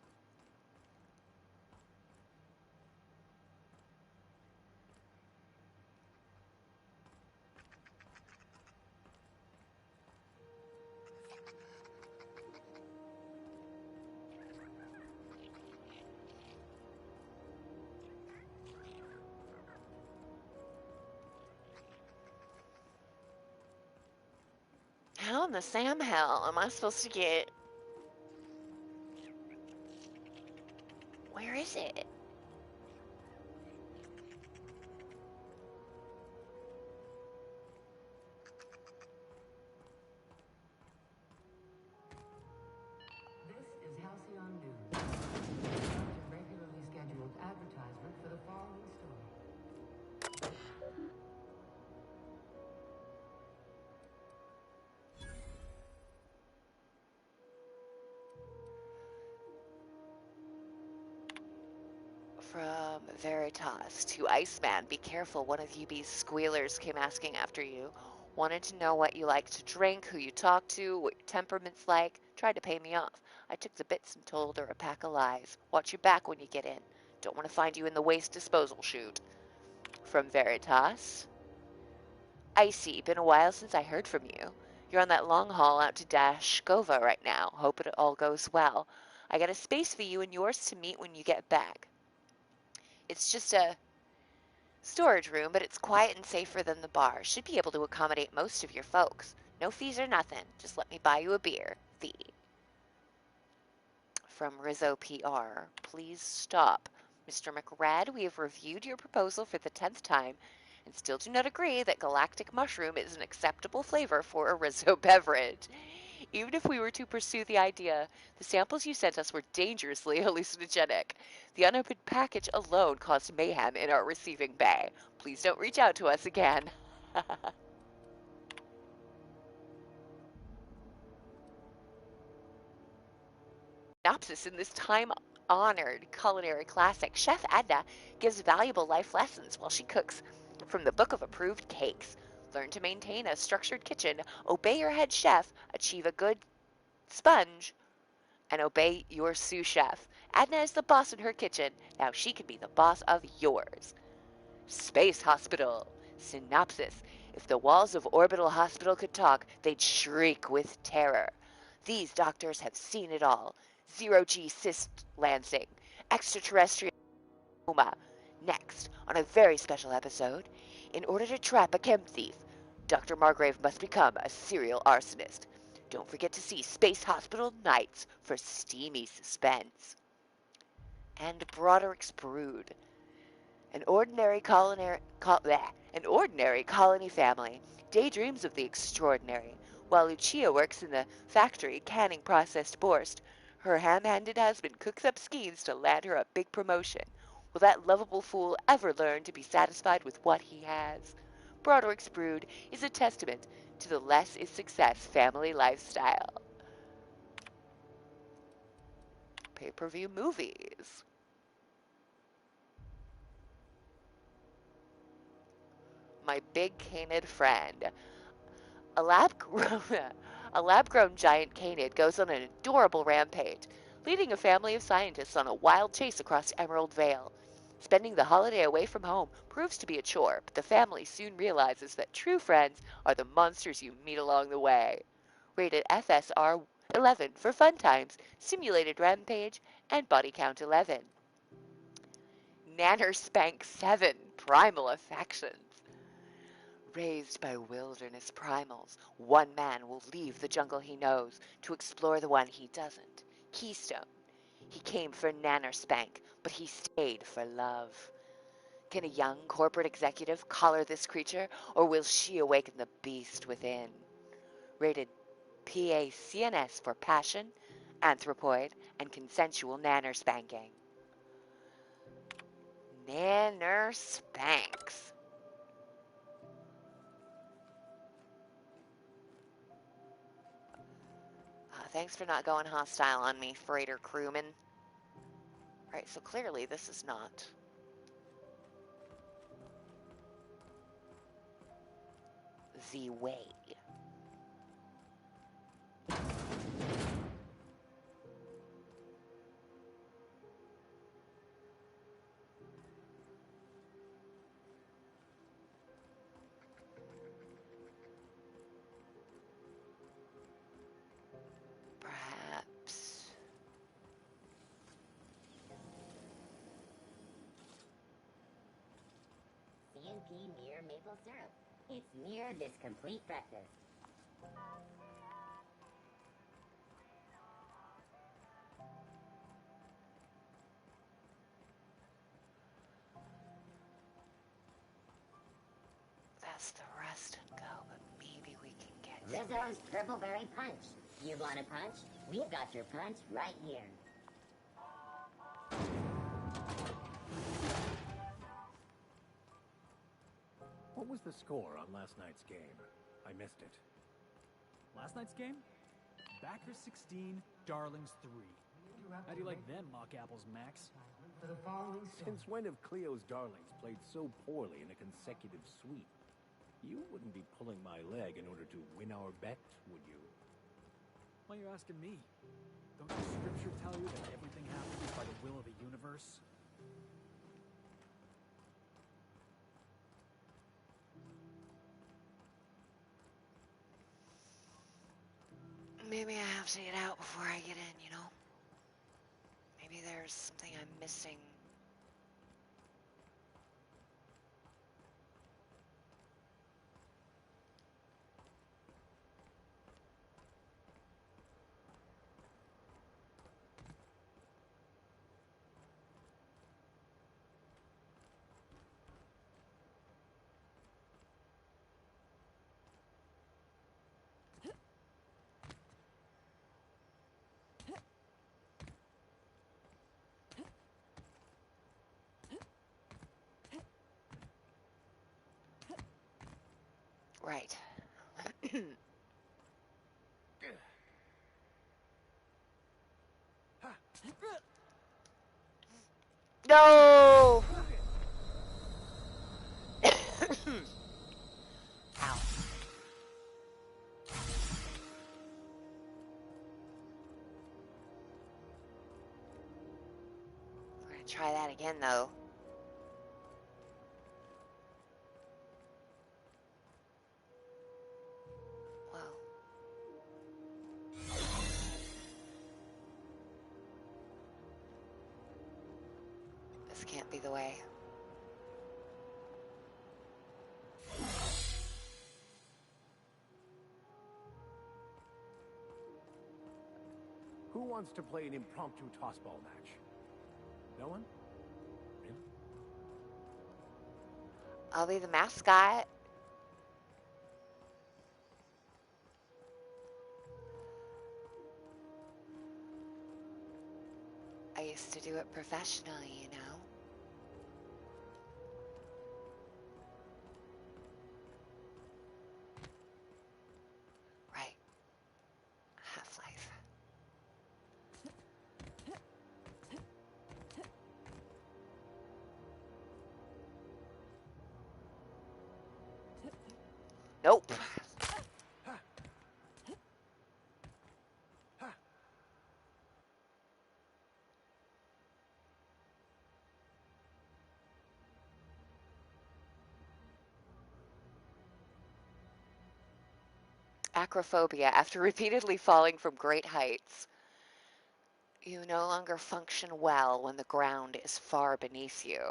Speaker 1: How in the Sam hell am I supposed to get... Where is it?
Speaker 2: This is Halcyon News. A regularly scheduled advertisement for the following story.
Speaker 1: From Veritas to Iceman, be careful, one of UB's squealers came asking after you. Wanted to know what you like to drink, who you talk to, what your temperament's like. Tried to pay me off. I took the bits and told her a pack of lies. Watch your back when you get in. Don't want to find you in the waste disposal chute. From Veritas. Icy, been a while since I heard from you. You're on that long haul out to Dashkova right now. Hope it all goes well. I got a space for you and yours to meet when you get back. It's just a storage room, but it's quiet and safer than the bar. Should be able to accommodate most of your folks. No fees or nothing. Just let me buy you a beer. Fee. From Rizzo PR. Please stop. Mr. McRad, we have reviewed your proposal for the 10th time and still do not agree that galactic mushroom is an acceptable flavor for a Rizzo beverage. Even if we were to pursue the idea, the samples you sent us were dangerously hallucinogenic. The unopened package alone caused mayhem in our receiving bay. Please don't reach out to us again. Synopsis in this time-honored culinary classic, Chef Adna gives valuable life lessons while she cooks from the Book of Approved Cakes. Learn to maintain a structured kitchen, obey your head chef, achieve a good sponge, and obey your sous chef. Adna is the boss in her kitchen. Now she can be the boss of yours. Space Hospital. Synopsis. If the walls of Orbital Hospital could talk, they'd shriek with terror. These doctors have seen it all. Zero-G cyst lancing. Extraterrestrial coma. Next, on a very special episode, in order to trap a chem thief, Dr. Margrave must become a serial arsonist. Don't forget to see Space Hospital Nights for steamy suspense. And Broderick's Brood. An ordinary colony family daydreams of the extraordinary. While Lucia works in the factory canning processed borscht, her ham-handed husband cooks up schemes to land her a big promotion. Will that lovable fool ever learn to be satisfied with what he has? Broderick's Brood is a testament to the less is success family lifestyle. Pay-per-view movies. My big canid friend. A lab-grown giant canid goes on an adorable rampage, leading a family of scientists on a wild chase across Emerald Vale. Spending the holiday away from home proves to be a chore, but the family soon realizes that true friends are the monsters you meet along the way. Rated FSR 11 for fun times, simulated rampage, and body count 11. Nanner Spank 7, Primal Affections. Raised by wilderness primals, one man will leave the jungle he knows to explore the one he doesn't. Keystone. He came for Nanner Spank, but he stayed for love. Can a young corporate executive collar this creature, or will she awaken the beast within? Rated PACNS for passion anthropoid, and consensual nanner spanking. Nanner spanks. Thanks for not going hostile on me, freighter crewman. Right, so clearly this is not the way. Perhaps.
Speaker 13: CNP near maple syrup. It's near this complete breakfast.
Speaker 1: That's the rest and go, but maybe we can get
Speaker 13: Rizzo's Purpleberry Punch. You want a punch? We've got your punch right here.
Speaker 3: What was the score on last night's game? I missed it.
Speaker 4: Last night's game? Backers 16, Darlings 3. How do you like them mock apples, Max?
Speaker 3: Since when have Cleo's Darlings played so poorly in a consecutive sweep? You wouldn't be pulling my leg in order to win our bet, would you?
Speaker 4: Why are you asking me? Don't the scripture tell you that everything happens by the will of the universe?
Speaker 1: Maybe I have to get out before I get in, you know? Maybe there's something I'm missing. Right. No! Ow. We're gonna try that again, though. Whoa. This can't be the way.
Speaker 3: Who wants to play an impromptu tossball match? No one? Really?
Speaker 1: I'll be the mascot. I used to do it professionally, you know? Right. Half-Life. Nope. Acrophobia. After repeatedly falling from great heights, you no longer function well when the ground is far beneath you.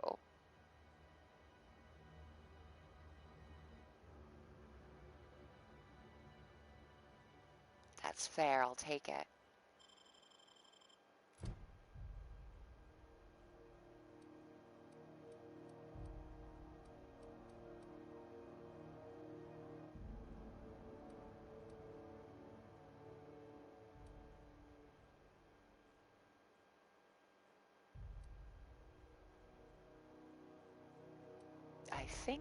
Speaker 1: That's fair, I'll take it. think.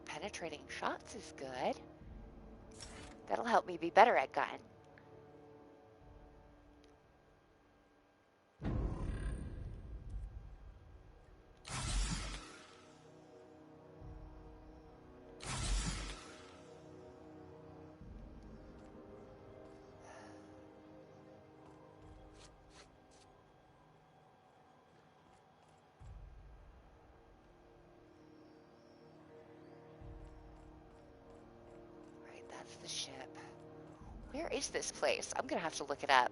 Speaker 1: Penetrating shots is good. That'll help me be better at gun. Right, that's the ship. Where is this place? I'm gonna have to look it up.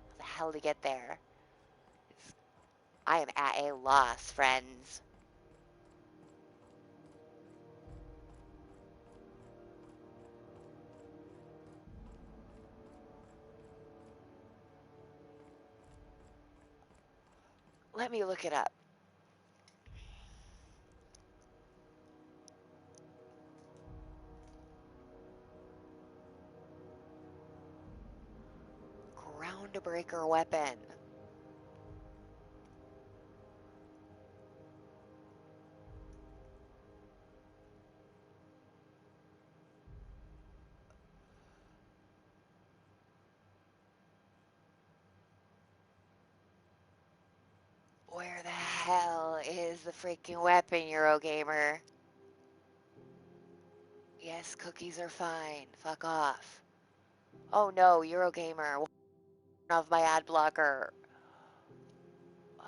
Speaker 1: How the hell to get there? I am at a loss, friends. Let me look it up. Groundbreaker weapon. Where the hell is the freaking weapon, Eurogamer? Yes, cookies are fine. Fuck off. Oh no, Eurogamer. One of my ad blocker. Ugh.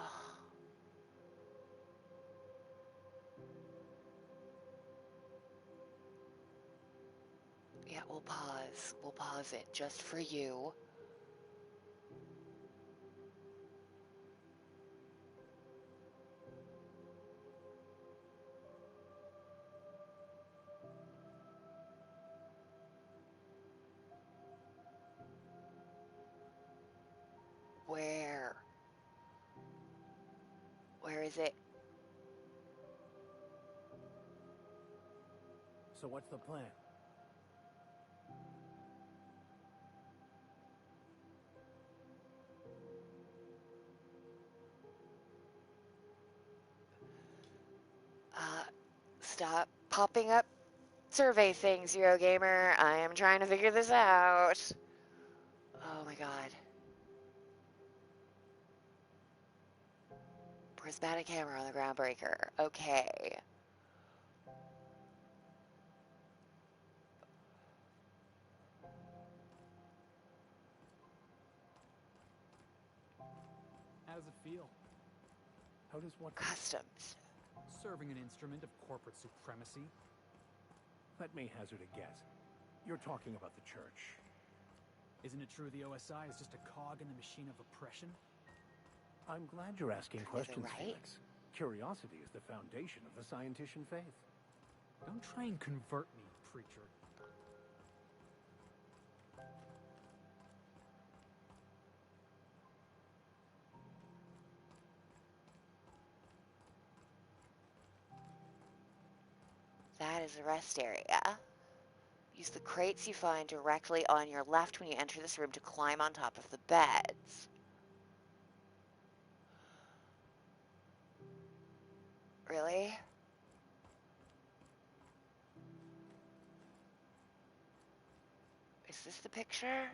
Speaker 1: Yeah, we'll pause. We'll pause it just for you. Where? Where is it?
Speaker 3: So what's the plan?
Speaker 1: Stop popping up survey things, Eurogamer. I am trying to figure this out. Oh my god. Prismatic hammer on the groundbreaker. Okay.
Speaker 4: How does it feel?
Speaker 3: How does what?
Speaker 1: Customs.
Speaker 4: Serving an instrument of corporate supremacy?
Speaker 3: Let me hazard a guess. You're talking about the church.
Speaker 4: Isn't it true the OSI is just a cog in the machine of oppression?
Speaker 3: I'm glad you're asking questions,
Speaker 1: right?
Speaker 3: Felix. Curiosity is the foundation of the scientician faith.
Speaker 4: Don't try and convert me, preacher.
Speaker 1: That is the rest area. Use the crates you find directly on your left when you enter this room to climb on top of the beds. Really? Is this the picture?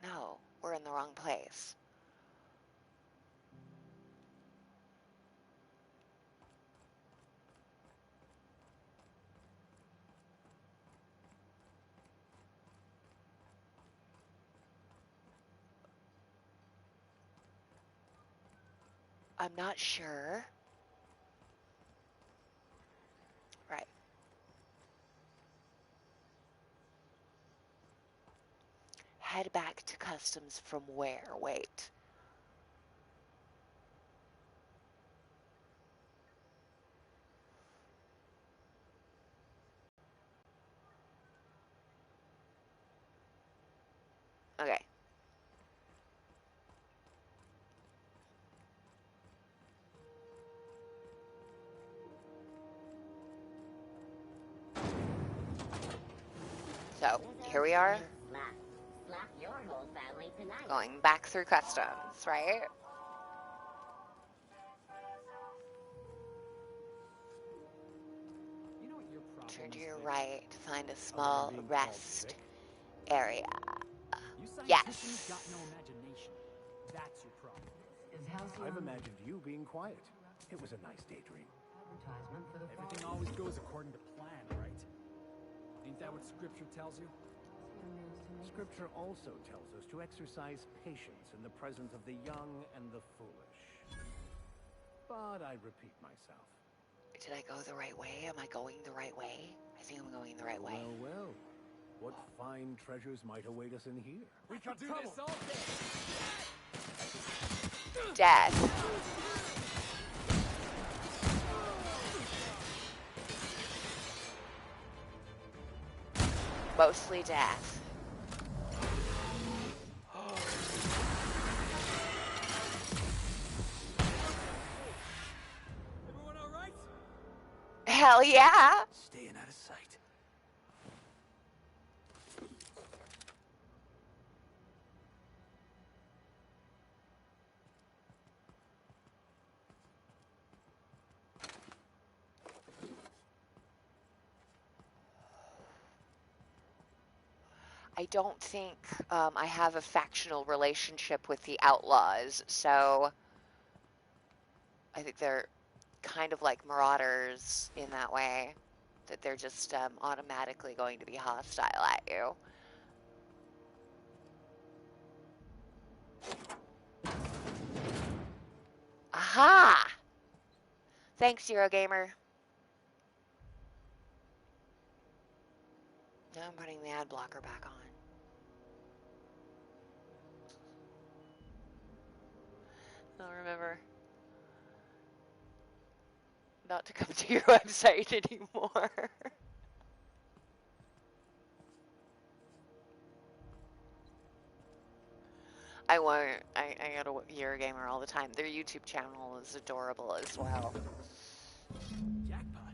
Speaker 1: No, we're in the wrong place. I'm not sure. Right. Head back to customs from where? Wait. Okay. So, here we are.
Speaker 13: Slap your whole family tonight.
Speaker 1: Going back through customs, right?
Speaker 4: You know what your problem
Speaker 1: Turn to
Speaker 4: is,
Speaker 1: your
Speaker 4: Vic?
Speaker 1: right to find a
Speaker 3: Other
Speaker 1: small
Speaker 3: than being called
Speaker 1: rest
Speaker 3: Vic?
Speaker 1: area.
Speaker 4: You scientists got
Speaker 1: Yes.
Speaker 4: no imagination. That's your problem.
Speaker 2: Is Halcyon
Speaker 3: I've imagined you being quiet. It was a nice daydream.
Speaker 2: advertisement for the
Speaker 4: Everything always goes according to plan, right? Ain't that what scripture tells you?
Speaker 3: Scripture also tells us to exercise patience in the presence of the young and the foolish. But I repeat myself.
Speaker 1: Did I go the right way? Am I going the right way? I think I'm going the right way.
Speaker 3: Well, well. What fine treasures might await us in here?
Speaker 4: We could do this all day.
Speaker 1: Death. Mostly death.
Speaker 4: Everyone all right?
Speaker 1: Hell yeah.
Speaker 3: Staying out of sight.
Speaker 1: I don't think I have a factional relationship with the Outlaws, so I think they're kind of like marauders in that way, that they're just automatically going to be hostile at you. Aha! Thanks, Eurogamer. Now I'm putting the ad blocker back on. I'll remember not to come to your website anymore. I won't. I go to Eurogamer all the time. Their YouTube channel is adorable as well.
Speaker 4: Jackpot.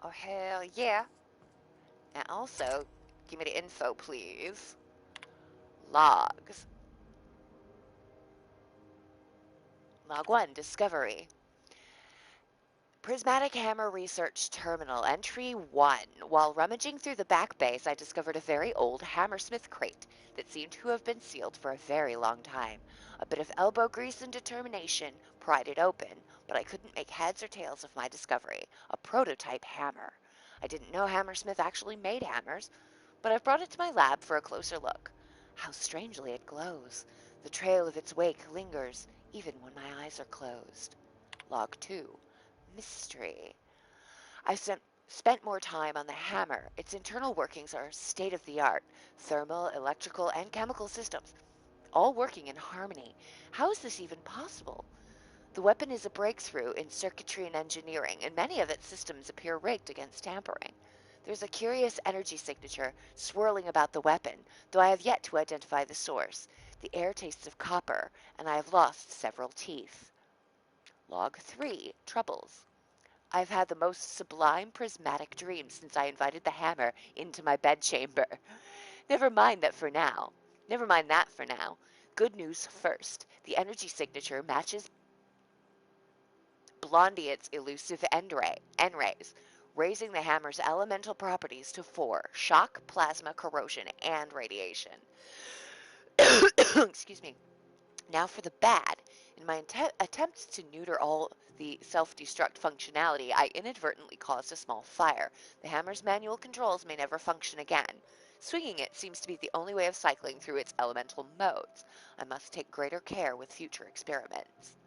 Speaker 1: Oh, hell yeah. And also, give me the info, please. Logs. Log 1, Discovery. Prismatic Hammer Research Terminal, Entry 1. While rummaging through the back base, I discovered a very old Hammersmith crate that seemed to have been sealed for a very long time. A bit of elbow grease and determination pried it open, but I couldn't make heads or tails of my discovery. A prototype hammer. I didn't know Hammersmith actually made hammers, but I've brought it to my lab for a closer look. How strangely it glows. The trail of its wake lingers, even when my eyes are closed. Log 2. Mystery. I've spent more time on the hammer. Its internal workings are state-of-the-art. Thermal, electrical, and chemical systems, all working in harmony. How is this even possible? The weapon is a breakthrough in circuitry and engineering, and many of its systems appear rigged against tampering. There's a curious energy signature swirling about the weapon, though I have yet to identify the source. The air tastes of copper, and I have lost several teeth. Log 3. Troubles. I've had the most sublime prismatic dream since I invited the hammer into my bedchamber. Never mind that for now. Never mind that for now. Good news first. The energy signature matches Blondiet's elusive N-rays, raising the hammer's elemental properties to 4: shock, plasma, corrosion, and radiation. Excuse me. Now for the bad. In my attempts to neuter all the self-destruct functionality, I inadvertently caused a small fire. The hammer's manual controls may never function again. Swinging it seems to be the only way of cycling through its elemental modes. I must take greater care with future experiments.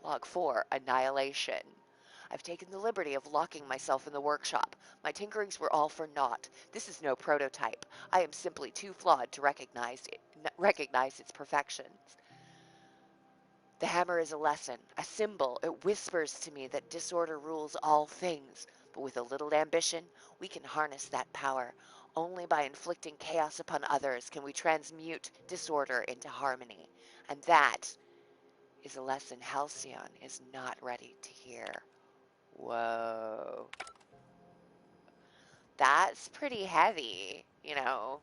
Speaker 1: Log 4. Annihilation. I've taken the liberty of locking myself in the workshop. My tinkerings were all for naught. This is no prototype. I am simply too flawed to recognize its perfections. The hammer is a lesson, a symbol. It whispers to me that disorder rules all things. But with a little ambition, we can harness that power. Only by inflicting chaos upon others can we transmute disorder into harmony. And that is a lesson Halcyon is not ready to hear. Whoa. That's pretty heavy, you know.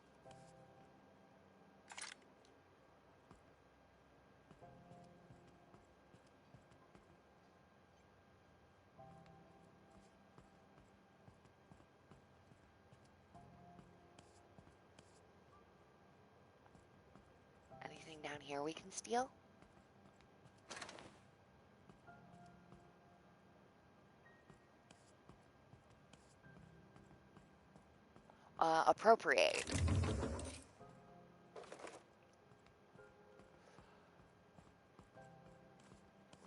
Speaker 1: Anything down here we can steal? Appropriate.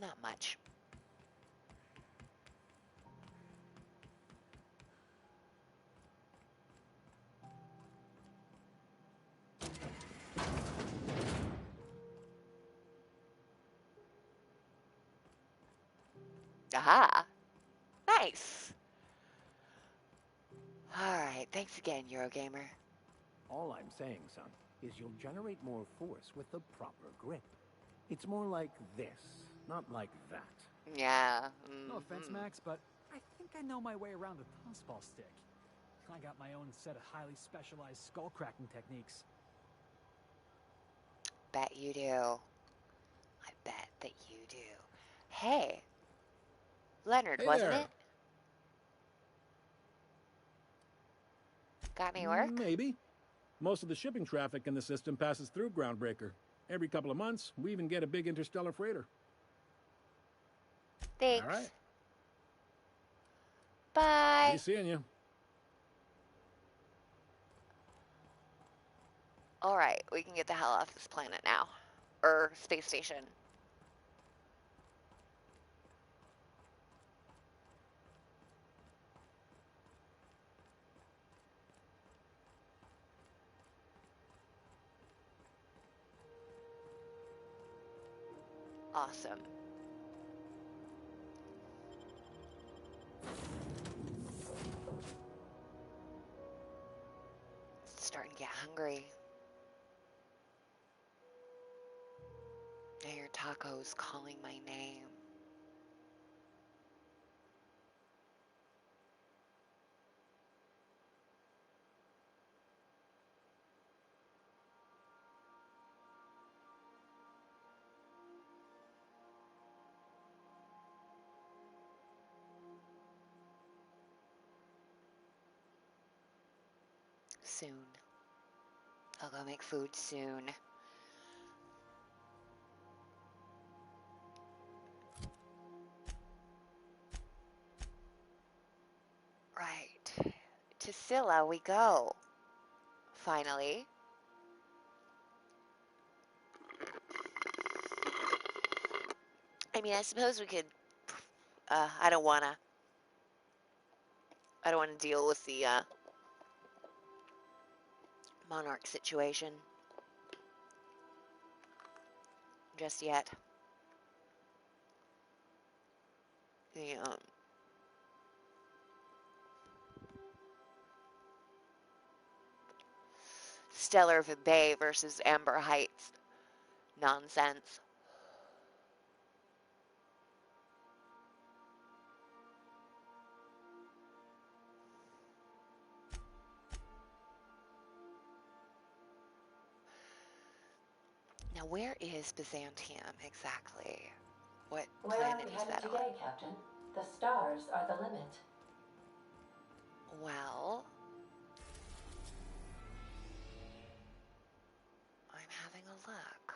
Speaker 1: Not much. Aha! Nice! Alright, thanks again, Eurogamer.
Speaker 3: All I'm saying, son, is you'll generate more force with the proper grip. It's more like this, not like that.
Speaker 1: Yeah.
Speaker 4: No offense, Max, but I think I know my way around a tossball stick. I got my own set of highly specialized skull-cracking techniques.
Speaker 1: Bet you do. I bet that you do. Hey! Leonard,
Speaker 16: Hey
Speaker 1: wasn't
Speaker 16: there.
Speaker 1: it? Got any work?
Speaker 16: Maybe. Most of the shipping traffic in the system passes through Groundbreaker. Every couple of months, we even get a big interstellar freighter.
Speaker 1: Thanks.
Speaker 16: All right.
Speaker 1: Bye.
Speaker 16: Be seeing you.
Speaker 1: Alright, we can get the hell off this planet now. Space station. Awesome. Starting to get hungry. I hear tacos calling my name. Soon. I'll go make food soon. Right. To Scylla we go. Finally. I mean, I suppose we could... I don't wanna deal with the, Monarch situation. Just yet. The, Stellar Bay versus Amber Heights nonsense. Now, where is Byzantium exactly? What
Speaker 2: Where are
Speaker 1: planet
Speaker 2: we
Speaker 1: is
Speaker 2: headed
Speaker 1: that on?
Speaker 2: today, Captain? The stars are the limit.
Speaker 1: Well, I'm having a look.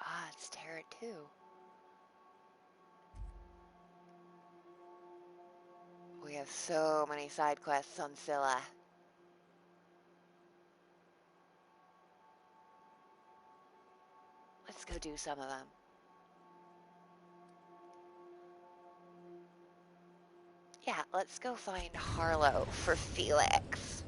Speaker 1: Ah, it's Terra 2. We have so many side quests on Scylla. Let's go do some of them. Yeah, let's go find Harlow for Felix.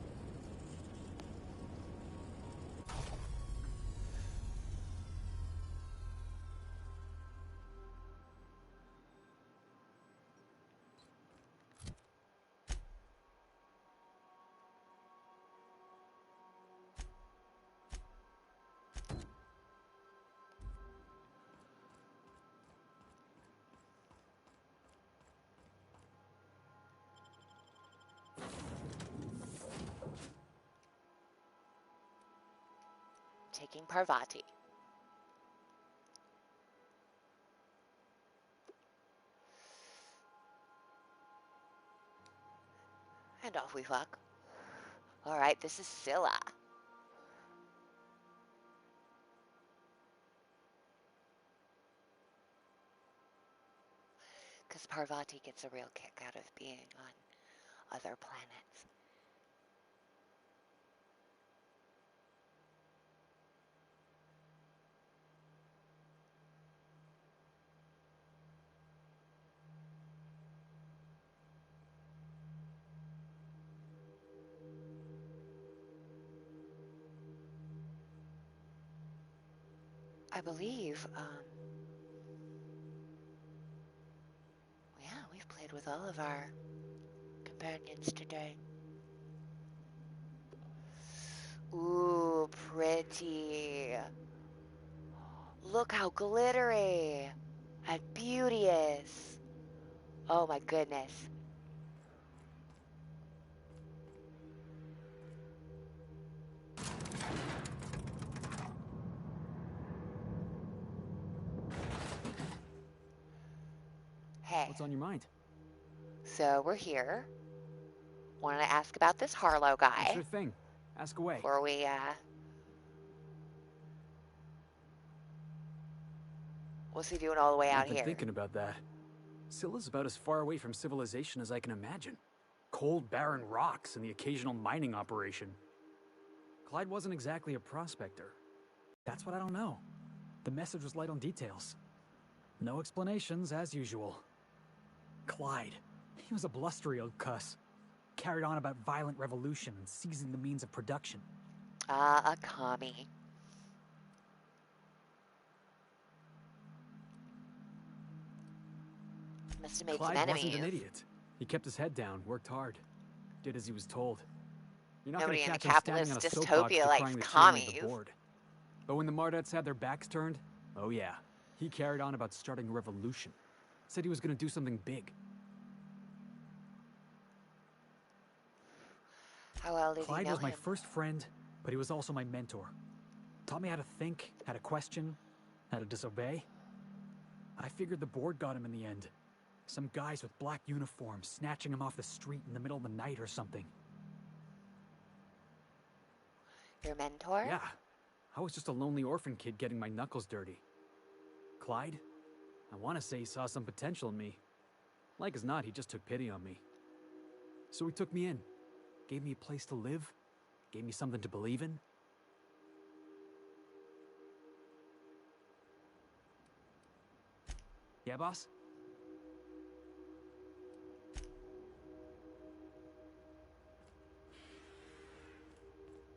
Speaker 1: taking Parvati. And off we fuck. Alright, this is Scylla. Because Parvati gets a real kick out of being on other planets. I believe, yeah, we've played with all of our companions today. Ooh, pretty. Look how glittery and beauteous. Oh my goodness. Hey.
Speaker 4: What's on your mind?
Speaker 1: So we're here. Wanted to ask about this Harlow guy.
Speaker 4: Sure thing. Ask away.
Speaker 1: Before we, what's he doing all the way out
Speaker 4: I've been
Speaker 1: here?
Speaker 4: thinking about that. Scylla's about as far away from civilization as I can imagine. Cold, barren rocks and the occasional mining operation. Clyde wasn't exactly a prospector. That's what I don't know. The message was light on details. No explanations, as usual. Clyde. He was a blustery old cuss. Carried on about violent revolution and seizing the means of production.
Speaker 1: Ah, a commie. Must have made
Speaker 4: Clyde
Speaker 1: some enemies.
Speaker 4: wasn't an idiot. He kept his head down, worked hard. Did as he was told. You're not going
Speaker 1: Nobody
Speaker 4: to
Speaker 1: in the
Speaker 4: catch him standing on a
Speaker 1: capitalist
Speaker 4: soapbox
Speaker 1: dystopia likes
Speaker 4: decrying the tyranny of
Speaker 1: commies.
Speaker 4: the board. But when the Mardettes had their backs turned, oh yeah, he carried on about starting a revolution. Said he was going to do something big.
Speaker 1: How well did
Speaker 4: Clyde
Speaker 1: you know
Speaker 4: was my
Speaker 1: him?
Speaker 4: first friend, but he was also my mentor. Taught me how to think, how to question, how to disobey. I figured the board got him in the end. Some guys with black uniforms snatching him off the street in the middle of the night or something.
Speaker 1: Your mentor?
Speaker 4: Yeah, I was just a lonely orphan kid getting my knuckles dirty. Clyde? I want to say he saw some potential in me. Like as not, he just took pity on me. So he took me in. Gave me a place to live. Gave me something to believe in. Yeah, boss?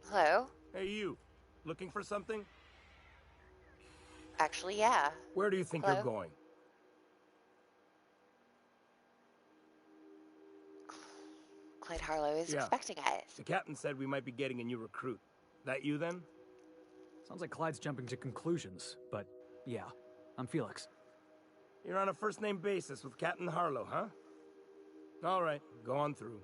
Speaker 1: Hello?
Speaker 3: Hey, you. Looking for something?
Speaker 1: Actually, yeah.
Speaker 3: Where do you think
Speaker 1: Hello?
Speaker 3: you're going?
Speaker 1: Clyde Harlow is expecting us.
Speaker 3: The captain said we might be getting a new recruit. That you, then?
Speaker 4: Sounds like Clyde's jumping to conclusions, but yeah, I'm Felix.
Speaker 3: You're on a first-name basis with Captain Harlow, huh? All right, go on through.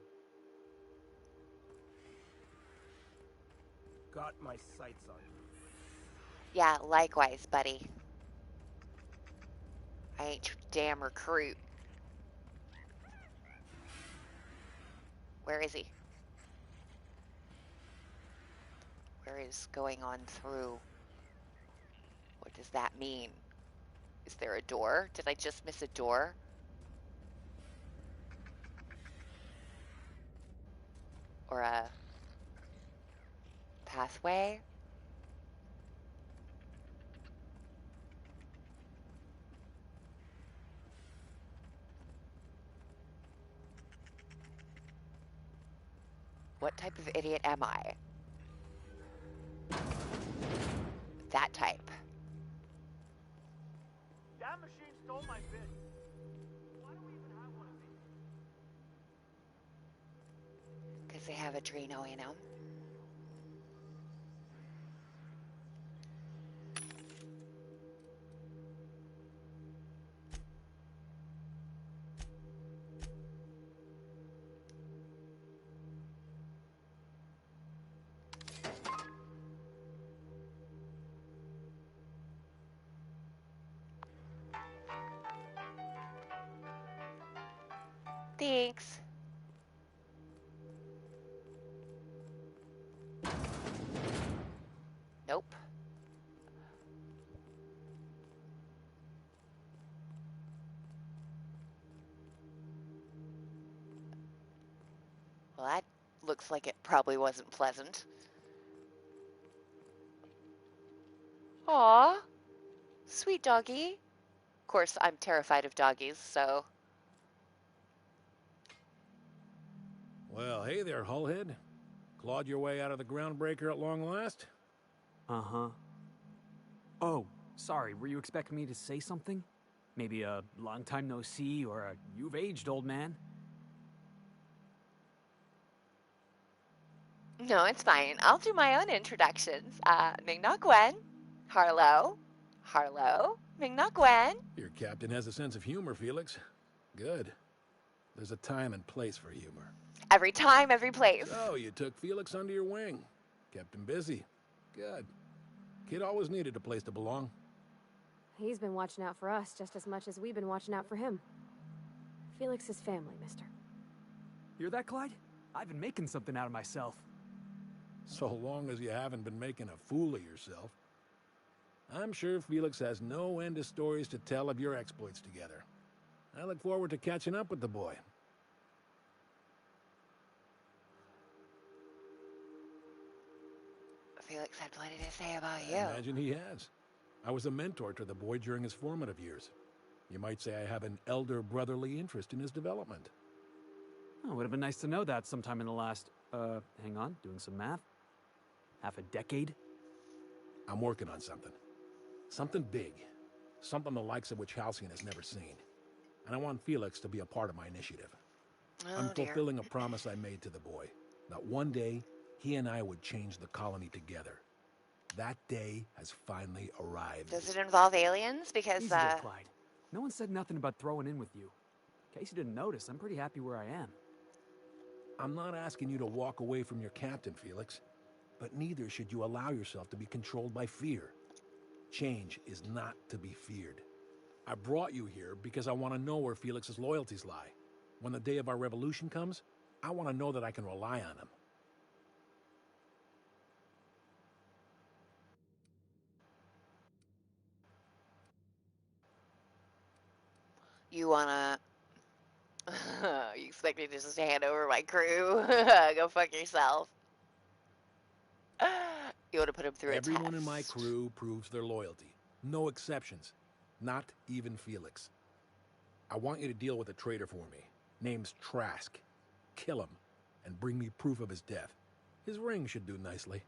Speaker 3: Got my sights on you.
Speaker 1: Yeah, likewise, buddy. I ain't your damn recruit. Where is he? Where is going on through? What does that mean? Is there a door? Did I just miss a door? Or a pathway? What type of idiot am I? That type.
Speaker 17: That machine stole my bid. Why do we even have one of these?
Speaker 1: Because they have Adreno in them. Thanks. Nope. Well, that looks like it probably wasn't pleasant. Aw, sweet doggy. Of course, I'm terrified of doggies, so...
Speaker 16: Well, hey there, Hullhead. Clawed your way out of the groundbreaker at long last?
Speaker 4: Uh-huh. Oh, sorry, were you expecting me to say something? Maybe a long time no see, or a you've aged, old man?
Speaker 1: No, it's fine. I'll do my own introductions. Ming-Na Gwen, Harlow, Ming-Na Gwen.
Speaker 16: Your captain has a sense of humor, Felix. Good. There's a time and place for humor.
Speaker 1: Every time, every place.
Speaker 16: So, you took Felix under your wing. Kept him busy. Good. Kid always needed a place to belong.
Speaker 6: He's been watching out for us just as much as we've been watching out for him. Felix is family, mister.
Speaker 4: Hear that, Clyde? I've been making something out of myself.
Speaker 16: So long as you haven't been making a fool of yourself. I'm sure Felix has no end of stories to tell of your exploits together. I look forward to catching up with the boy.
Speaker 1: Felix had plenty to say about you.
Speaker 16: I imagine he has. I was a mentor to the boy during his formative years. You might say I have an elder brotherly interest in his development.
Speaker 4: Oh, would have been nice to know that sometime in the last, hang on, doing some math. Half a decade?
Speaker 16: I'm working on something. Something big. Something the likes of which Halcyon has never seen. And I want Felix to be a part of my initiative. I'm fulfilling a promise I made to the boy. That one day, he and I would change the colony together. That day has finally arrived.
Speaker 1: Does it involve aliens? Because,
Speaker 4: Easy there, Clyde. No one said nothing about throwing in with you. In case you didn't notice, I'm pretty happy where I am.
Speaker 16: I'm not asking you to walk away from your captain, Felix. But neither should you allow yourself to be controlled by fear. Change is not to be feared. I brought you here because I want to know where Felix's loyalties lie. When the day of our revolution comes, I want to know that I can rely on him.
Speaker 1: You wanna... you expect me to just hand over my crew? Go fuck yourself. You want to put him through a test.
Speaker 16: Everyone in my crew proves their loyalty. No exceptions. Not even Felix. I want you to deal with a traitor for me. Name's Trask. Kill him, and bring me proof of his death. His ring should do nicely.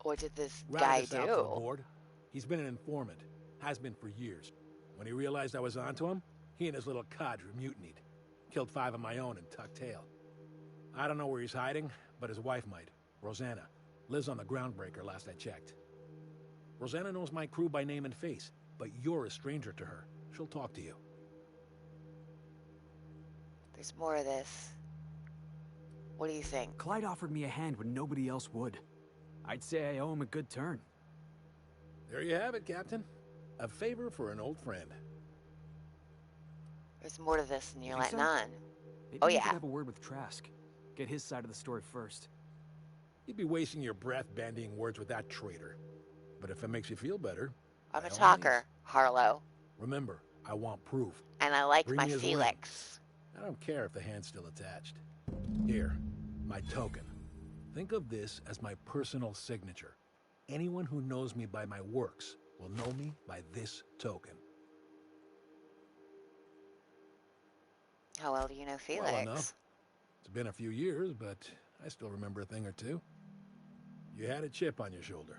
Speaker 1: What did this
Speaker 16: Rat
Speaker 1: guy
Speaker 16: us out
Speaker 1: do?
Speaker 16: for the board. He's been an informant. Has been for years. When he realized I was onto him, he and his little cadre mutinied. Killed 5 of my own and tucked tail. I don't know where he's hiding, but his wife might. Rosanna. Lives on the groundbreaker last I checked. Rosanna knows my crew by name and face, but you're a stranger to her. She'll talk to you.
Speaker 1: There's more of this. What do you think?
Speaker 4: Clyde offered me a hand when nobody else would. I'd say I owe him a good turn.
Speaker 16: There you have it, Captain. A favor for an old friend.
Speaker 1: There's more to this than you're
Speaker 4: Think
Speaker 1: letting
Speaker 4: so?
Speaker 1: on.
Speaker 4: Maybe
Speaker 1: Oh,
Speaker 4: we
Speaker 1: yeah.
Speaker 4: should have a word with Trask. Get his side of the story first.
Speaker 16: You'd be wasting your breath bandying words with that traitor. But if it makes you feel better...
Speaker 1: I'm a
Speaker 16: by all
Speaker 1: talker,
Speaker 16: means.
Speaker 1: Harlow.
Speaker 16: Remember, I want proof.
Speaker 1: And I like
Speaker 16: Bring
Speaker 1: my
Speaker 16: me his
Speaker 1: Felix.
Speaker 16: ring. I don't care if the hand's still attached. Here, my token. Think of this as my personal signature. Anyone who knows me by my works will know me by this token.
Speaker 1: How well do you know Felix?
Speaker 16: Well enough. It's been a few years, but I still remember a thing or two. You had a chip on your shoulder.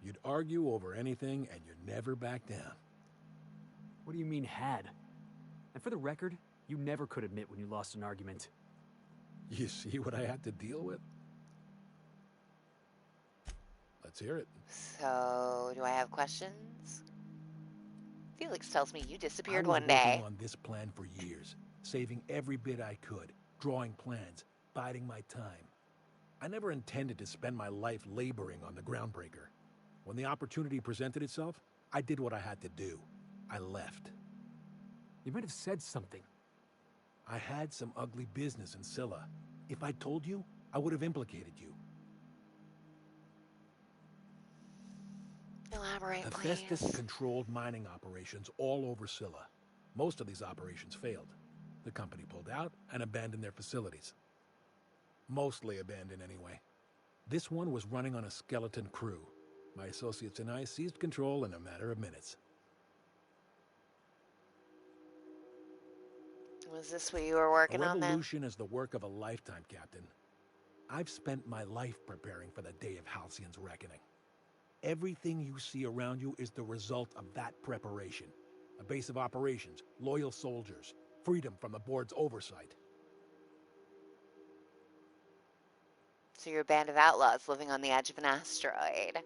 Speaker 16: You'd argue over anything, and you'd never back down.
Speaker 4: What do you mean, had? And for the record, you never could admit when you lost an argument.
Speaker 16: You see what I had to deal with? Let's hear it.
Speaker 1: So, do I have questions? Felix tells me you disappeared
Speaker 16: I was
Speaker 1: one day.
Speaker 16: working on this plan for years, saving every bit I could, drawing plans, biding my time. I never intended to spend my life laboring on the groundbreaker. When the opportunity presented itself, I did what I had to do. I left.
Speaker 4: You might have said something.
Speaker 16: I had some ugly business in Scylla. If I told you, I would have implicated you.
Speaker 1: Elaborate,
Speaker 16: Hephaestus
Speaker 1: please.
Speaker 16: controlled mining operations all over Scylla. Most of these operations failed. The company pulled out and abandoned their facilities. Mostly abandoned anyway. This one was running on a skeleton crew. My associates and I seized control in a matter of minutes.
Speaker 1: Was this what you were
Speaker 16: A
Speaker 1: working on then?
Speaker 16: revolution is the work of a lifetime, Captain. I've spent my life preparing for the day of Halcyon's reckoning. Everything you see around you is the result of that preparation. A base of operations, loyal soldiers, freedom from the board's oversight.
Speaker 1: So you're a band of outlaws living on the edge of an asteroid.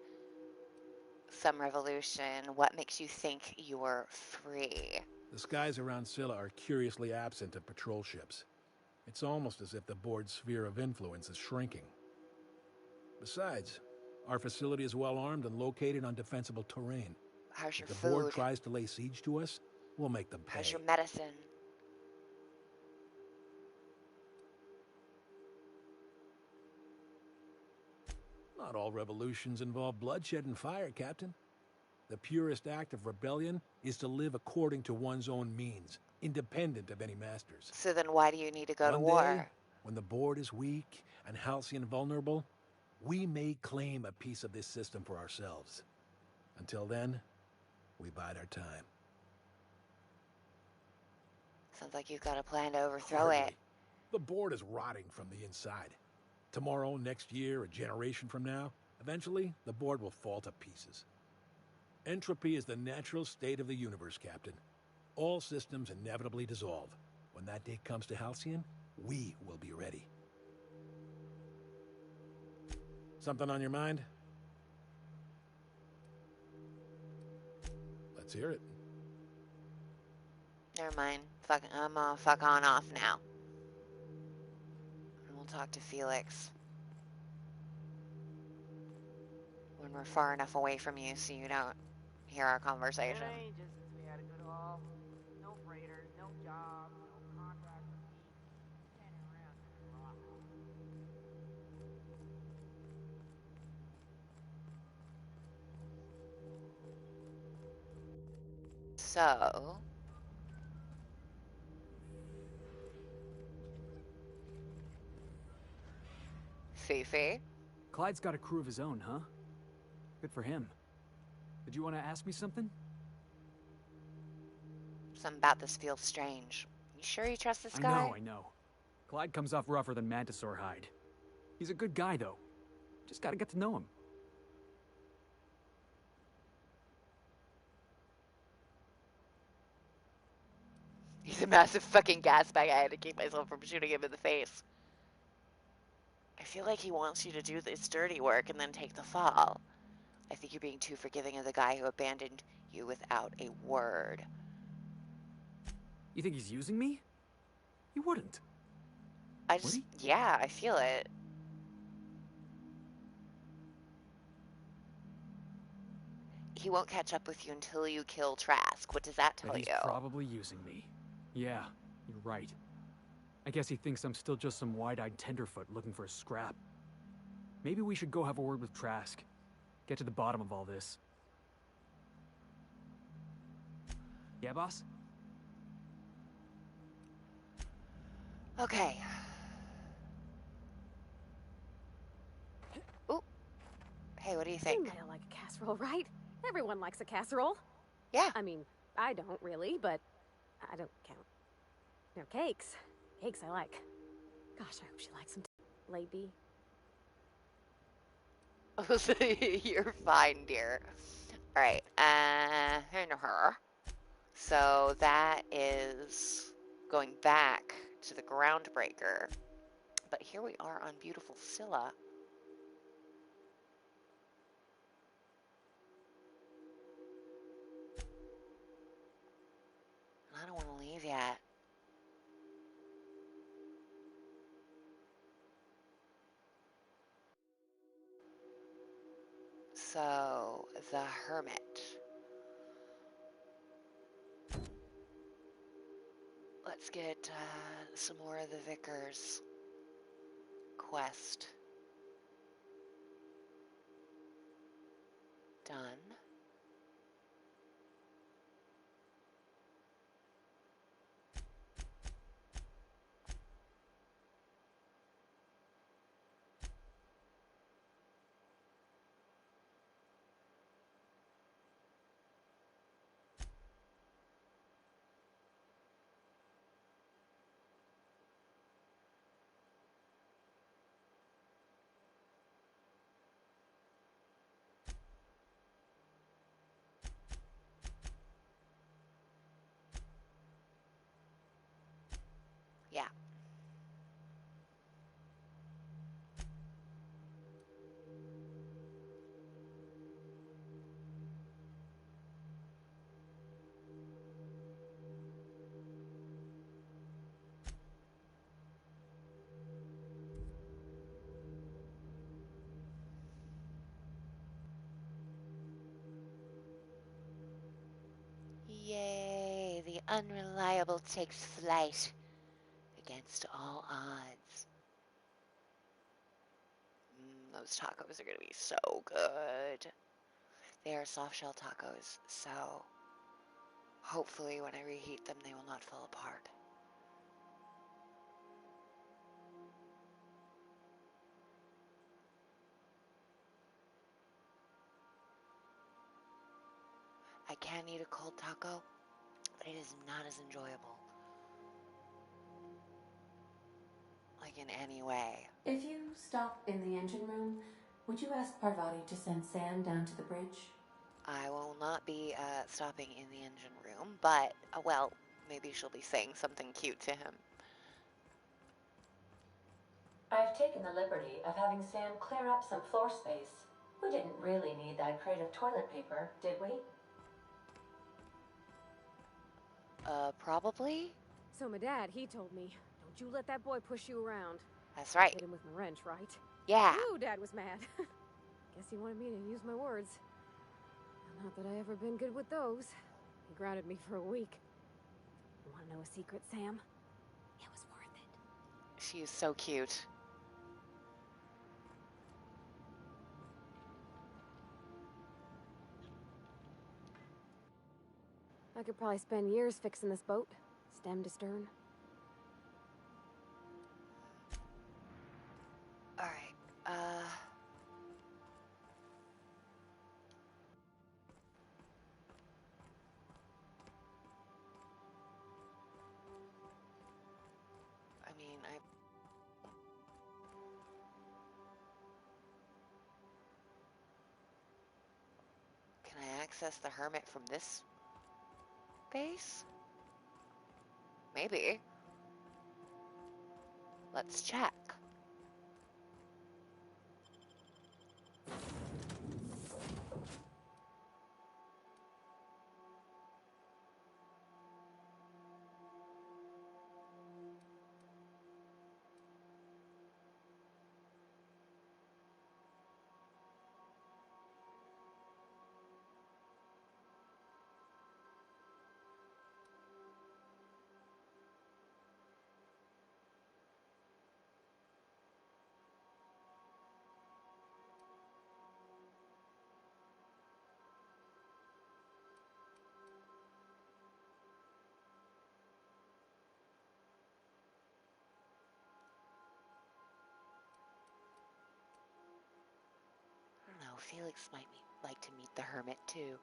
Speaker 1: Some revolution. What makes you think you're free?
Speaker 16: The skies around Scylla are curiously absent of patrol ships. It's almost as if the board's sphere of influence is shrinking. Besides, our facility is well armed and located on defensible terrain.
Speaker 1: How's your
Speaker 16: If the board
Speaker 1: food?
Speaker 16: tries to lay siege to us, we'll make them pay.
Speaker 1: How's your medicine?
Speaker 16: Not all revolutions involve bloodshed and fire, Captain. The purest act of rebellion is to live according to one's own means, independent of any masters.
Speaker 1: So then why do you need to go to
Speaker 16: One
Speaker 1: war?
Speaker 16: day, when the board is weak and Halcyon vulnerable, we may claim a piece of this system for ourselves. Until then, we bide our time.
Speaker 1: Sounds like you've got a plan to overthrow
Speaker 16: Hardly.
Speaker 1: it.
Speaker 16: The board is rotting from the inside. Tomorrow, next year, a generation from now, eventually, the board will fall to pieces. Entropy is the natural state of the universe, Captain. All systems inevitably dissolve. When that day comes to Halcyon, we will be ready. Something on your mind? Let's hear it.
Speaker 1: Never mind. I'm fuck on off now. And we'll talk to Felix when we're far enough away from you so you don't hear our conversation.
Speaker 17: Been ages since we had a good haul. No freighters, no jobs, no contracts or fees. Standing around just rock.
Speaker 1: So, Fifi?
Speaker 4: Clyde's got a crew of his own, huh? Good for him. Did you want to ask me something?
Speaker 1: Something about this feels strange. You sure you trust this guy?
Speaker 4: I know. Clyde comes off rougher than Mantisaur hide. He's a good guy, though. Just gotta get to know him.
Speaker 1: He's a massive fucking gas bag. I had to keep myself from shooting him in the face. I feel like he wants you to do this dirty work and then take the fall. I think you're being too forgiving of the guy who abandoned you without a word.
Speaker 4: You think he's using me? He wouldn't.
Speaker 1: Yeah, I feel it. He won't catch up with you until you kill Trask. What does that tell you?
Speaker 4: He's probably using me. Yeah, you're right. I guess he thinks I'm still just some wide-eyed tenderfoot looking for a scrap. Maybe we should go have a word with Trask. Get to the bottom of all this. Yeah, boss?
Speaker 1: Okay. Ooh. Hey, what do you think?
Speaker 6: You might like a casserole, right? Everyone likes a casserole.
Speaker 1: Yeah.
Speaker 6: I mean, I don't really, but I don't count. No, cakes. Cakes I like. Gosh, I hope she likes them. Lady.
Speaker 1: You're fine, dear. All right. So that is going back to the Groundbreaker. But here we are on beautiful Scylla. I don't want to leave yet. So, the Hermit. Let's get some more of the Vicar's quest done. Yeah. Yay, the unreliable takes flight against all odds. Those tacos are going to be so good. They are soft shell tacos, so hopefully when I reheat them they will not fall apart. I can eat a cold taco, but it is not as enjoyable. Like in any way.
Speaker 2: If you stop in the engine room, would you ask Parvati to send Sam down to the bridge?
Speaker 1: I will not be stopping in the engine room, but, well, maybe she'll be saying something cute to him.
Speaker 2: I've taken the liberty of having Sam clear up some floor space. We didn't really need that crate of toilet paper, did we?
Speaker 1: Probably?
Speaker 6: So my dad, he told me, don't you let that boy push you around.
Speaker 1: That's right.
Speaker 6: Hit him with my wrench, right?
Speaker 1: Yeah.
Speaker 6: Ooh, Dad was mad. Guess he wanted me to use my words. Not that I ever been good with those. He grounded me for a week. You want to know a secret, Sam? It was worth it.
Speaker 1: She is so cute.
Speaker 6: I could probably spend years fixing this boat, stem to stern.
Speaker 1: Alright, I mean, Can I access the hermit from this base? Maybe. Let's check. I don't know, Felix might like to meet the hermit too.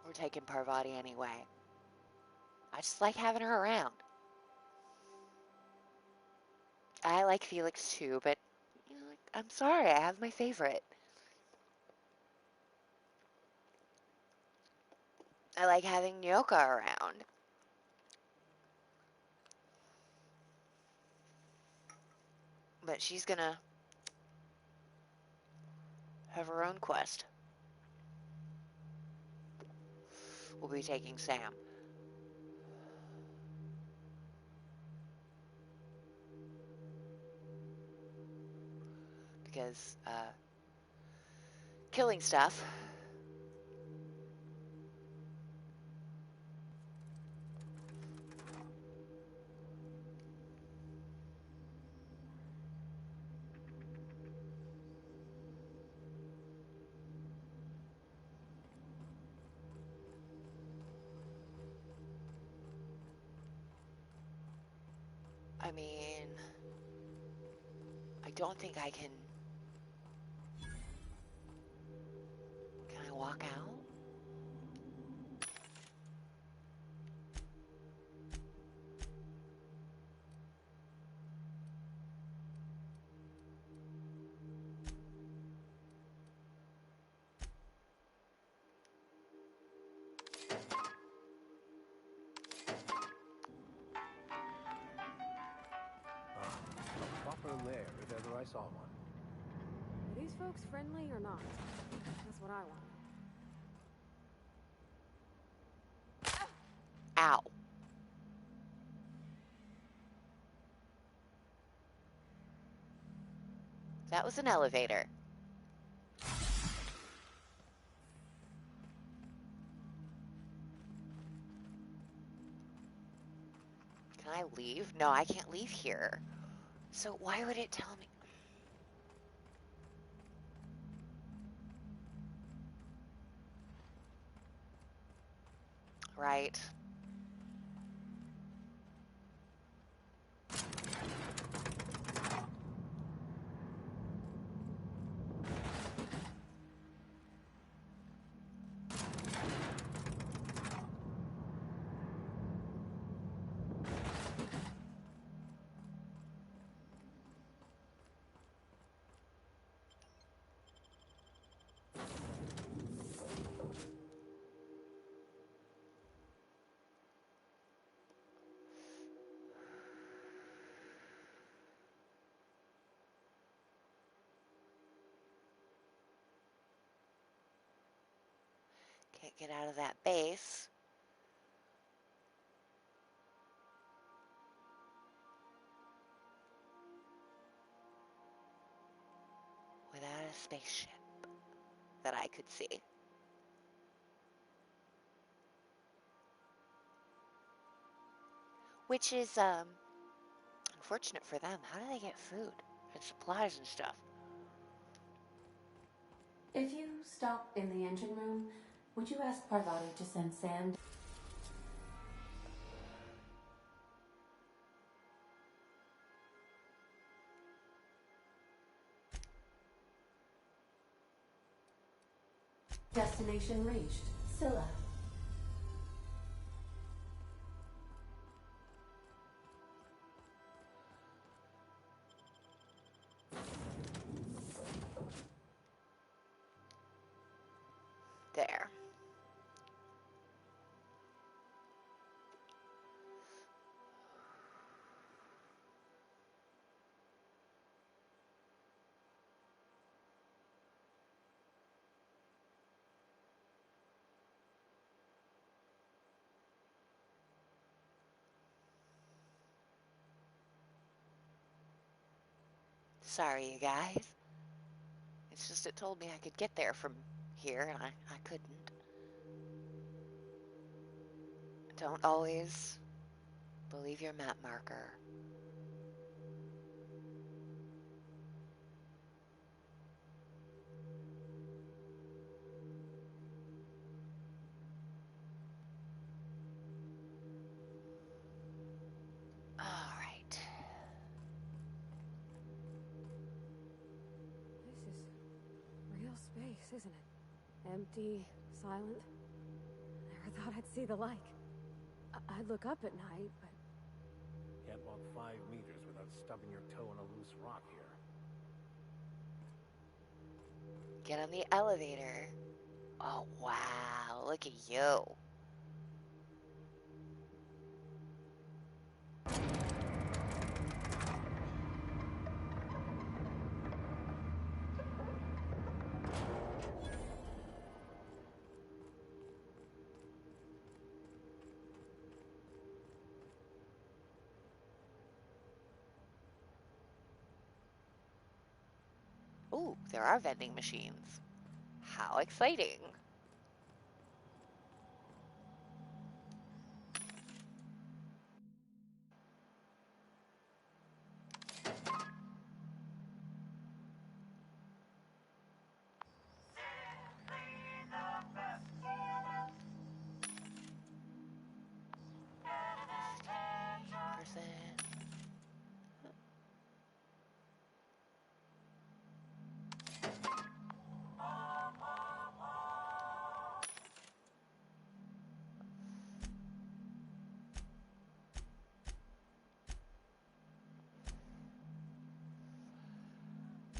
Speaker 1: We're taking Parvati anyway. I just like having her around. I like Felix too, but you know, I'm sorry, I have my favorite. I like having Nyoka around. But she's gonna have her own quest. will be taking Sam. Because, killing stuff. I mean, I don't think I can... Can I walk out?
Speaker 3: A proper lair, if ever I saw one.
Speaker 6: Are these folks friendly or not? That's what I want.
Speaker 1: Ow. That was an elevator. Can I leave? No, I can't leave here. So why would it tell me? Right. Can't get out of that base. Without a spaceship that I could see. Which is, unfortunate for them. How do they get food and supplies and stuff?
Speaker 2: If you stop in the engine room, would you ask Parvati to send Sam? Destination reached. Scylla.
Speaker 1: There. Sorry, you guys. It's just it told me I could get there from here, and I couldn't. Don't always believe your map marker. All right.
Speaker 6: This is real space, isn't it? Empty, silent. Never thought I'd see the like. I'd look up at night, but...
Speaker 3: Can't walk 5 meters without stubbing your toe in a loose rock here.
Speaker 1: Get on the elevator. Oh, wow. Look at you. Ooh, there are vending machines. How exciting.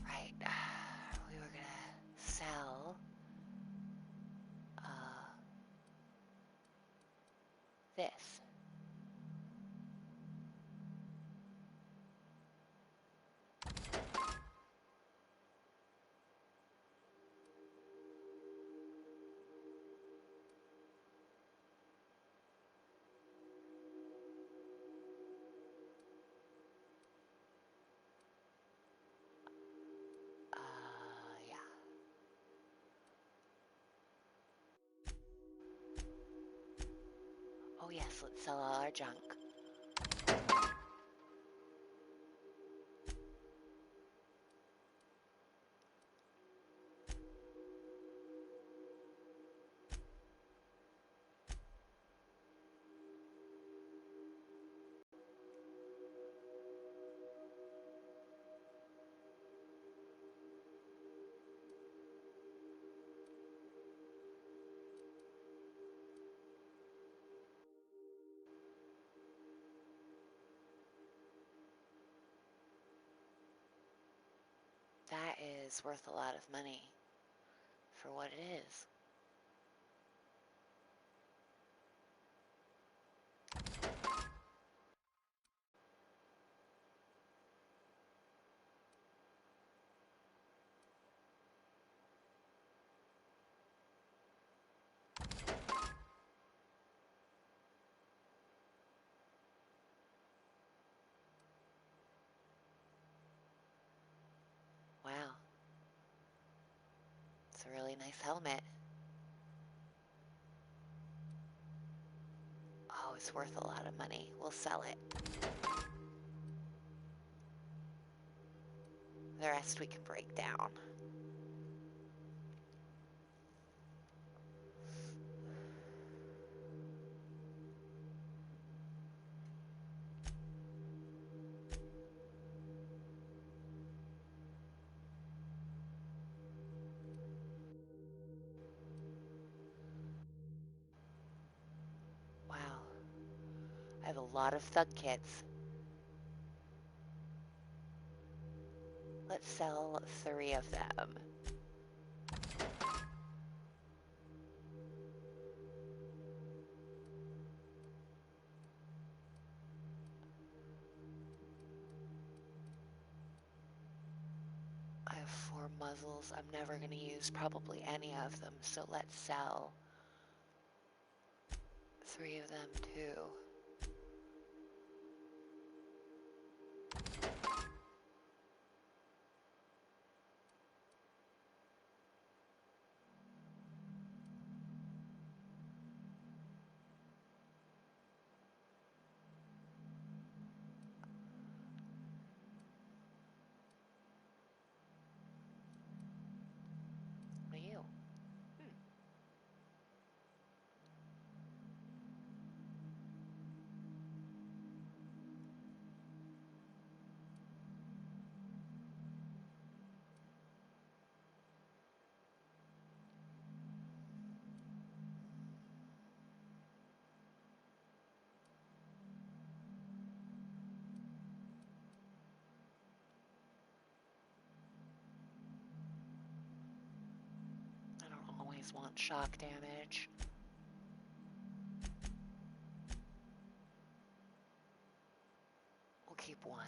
Speaker 1: Right. We were gonna sell this. Yeah. Oh yes, let's sell all our junk. That is worth a lot of money for what it is. Wow. It's a really nice helmet. Oh, it's worth a lot of money. We'll sell it. The rest we can break down. Wow. I have a lot of thug kits. Let's sell 3 of them. I have 4 muzzles. I'm never going to use probably any of them, so let's sell 3 of them too. What are you? I don't always want shock damage. We'll keep 1.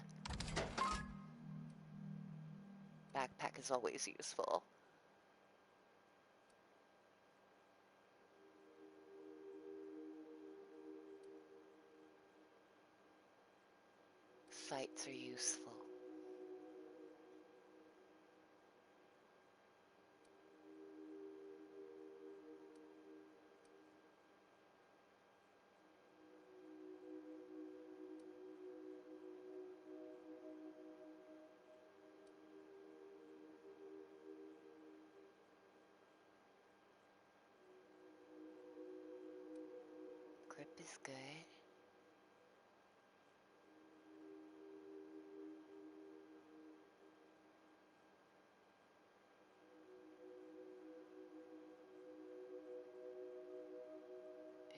Speaker 1: Backpack is always useful. Sights are useful. is good.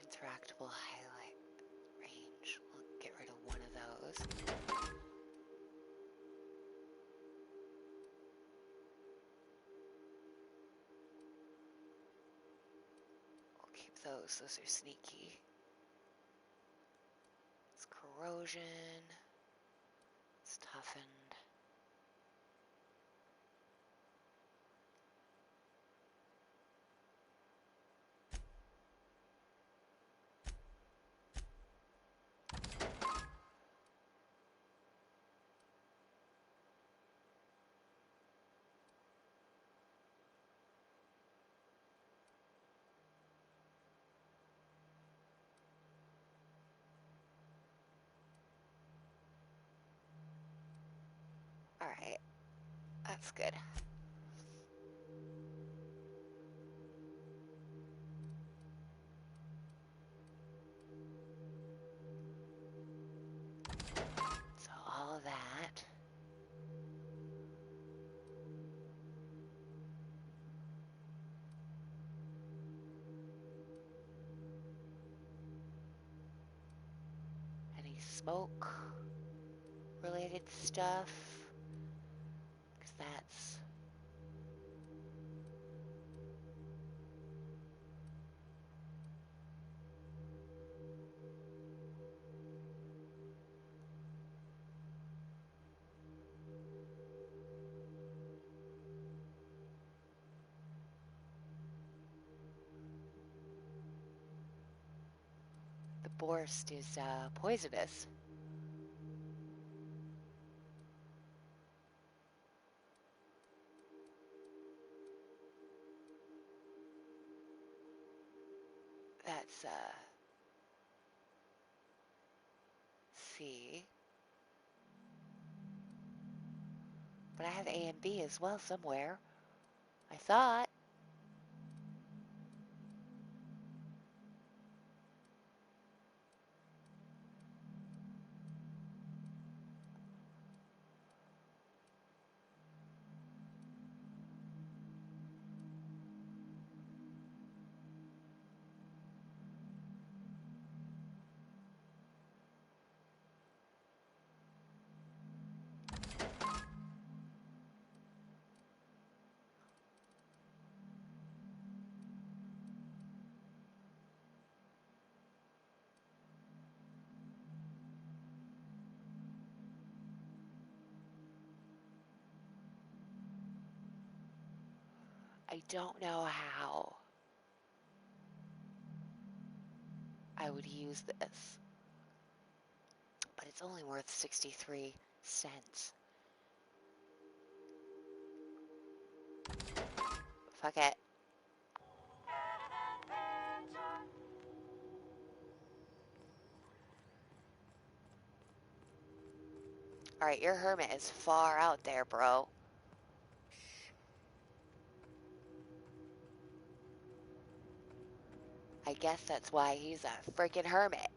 Speaker 1: Interactable highlight range. We'll get rid of one of those. We'll keep those. Those are sneaky. It's corrosion. It's toughened. All right, that's good. So all of that. Any smoke related stuff? Because that's the borst is poisonous. That's C. But I have A and B as well somewhere. I thought. I don't know how I would use this, but it's only worth 63 cents. Fuck it. Alright, your hermit is far out there, bro. I guess that's why he's a freaking hermit.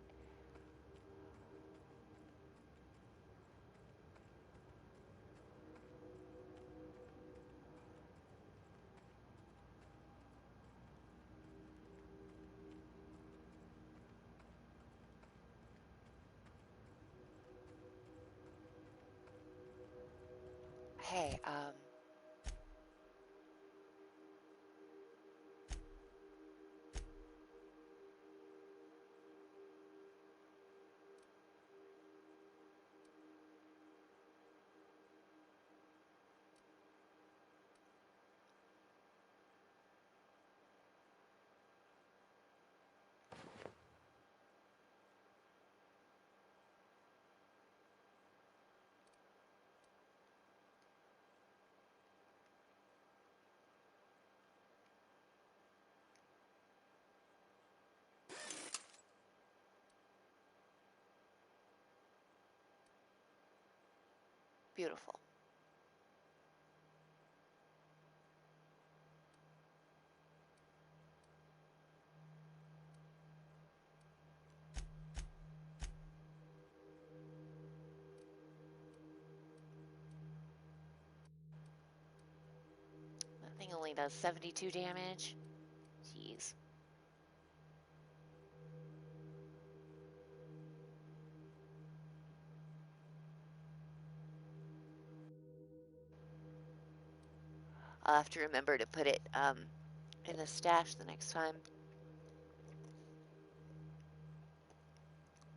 Speaker 1: Hey, beautiful. does 72 damage. Jeez. I'll have to remember to put it in the stash the next time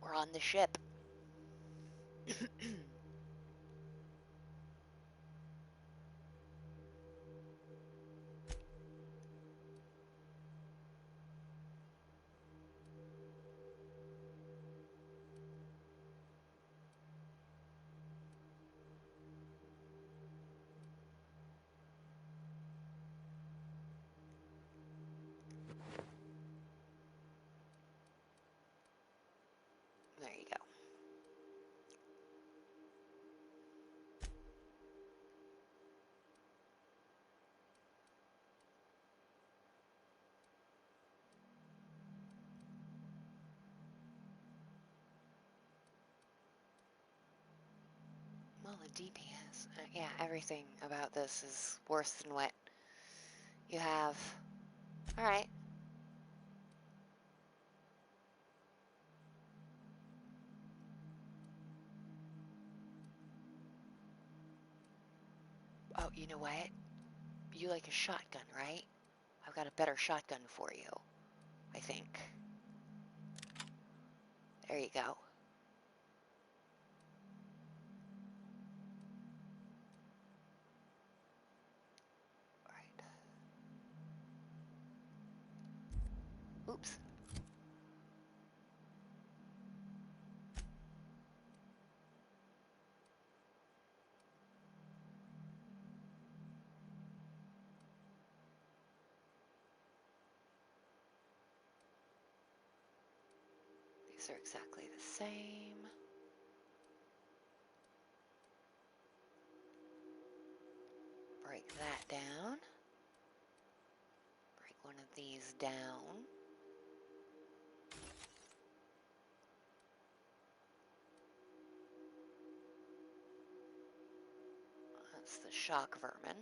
Speaker 1: we're on the ship. There you go. Well, the DPS. Yeah, everything about this is worse than what you have. Alright. Oh, you know what? You like a shotgun, right? I've got a better shotgun for you, I think. There you go. Alright. Oops. These are exactly the same. Break that down. Break one of these down. That's the shock vermin.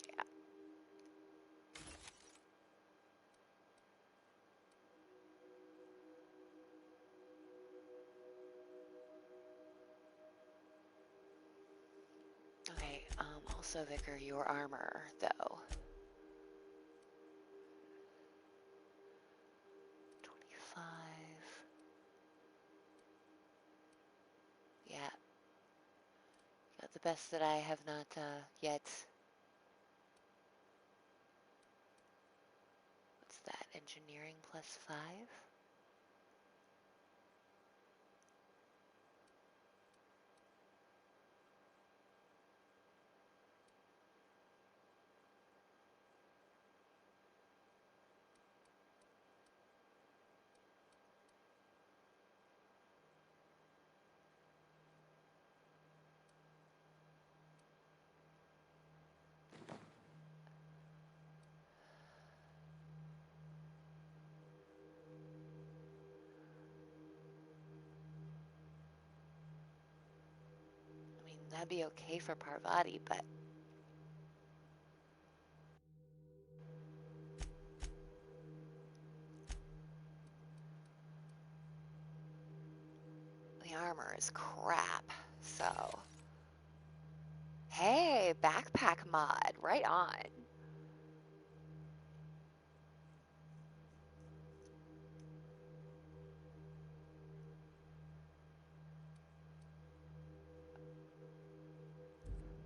Speaker 1: Yeah. Okay, also Vicar, your armor, though. 25. Yeah. Got the best that I have not yet. What's that? Engineering +5? I mean, that'd be okay for Parvati, but the armor is crap, so. Hey, backpack mod, right on.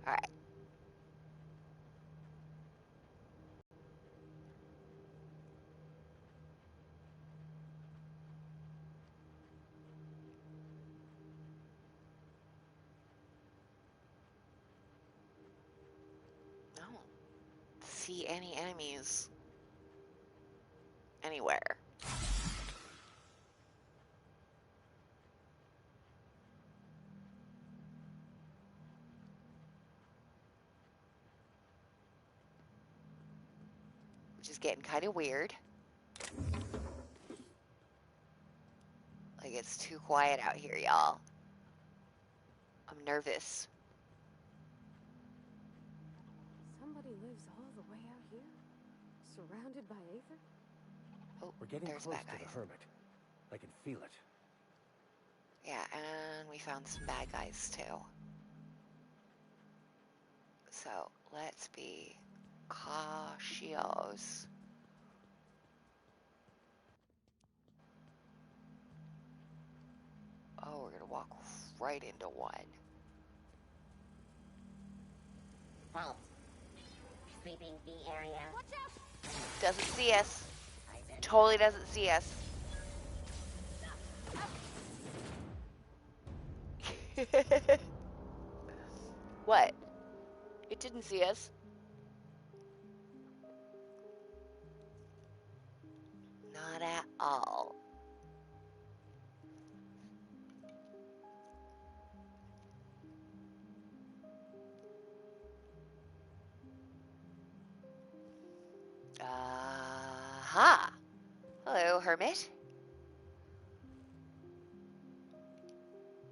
Speaker 1: Alright. I don't see any enemies anywhere. Which is getting kind of weird. it's too quiet out here, y'all. I'm nervous.
Speaker 6: Somebody lives all the way out here? Surrounded by Aether?
Speaker 1: Oh,
Speaker 3: We're getting
Speaker 1: there's
Speaker 3: close
Speaker 1: bad
Speaker 3: to
Speaker 1: guys.
Speaker 3: the hermit. I can feel it.
Speaker 1: Yeah, and we found some bad guys too. So, let's be cautious. Oh, we're gonna walk right into one.
Speaker 13: Halt. Sweeping the area.
Speaker 6: Watch out!
Speaker 1: Doesn't see us. Totally doesn't see us. What? It didn't see us. Not at all. Aha! Hello, hermit.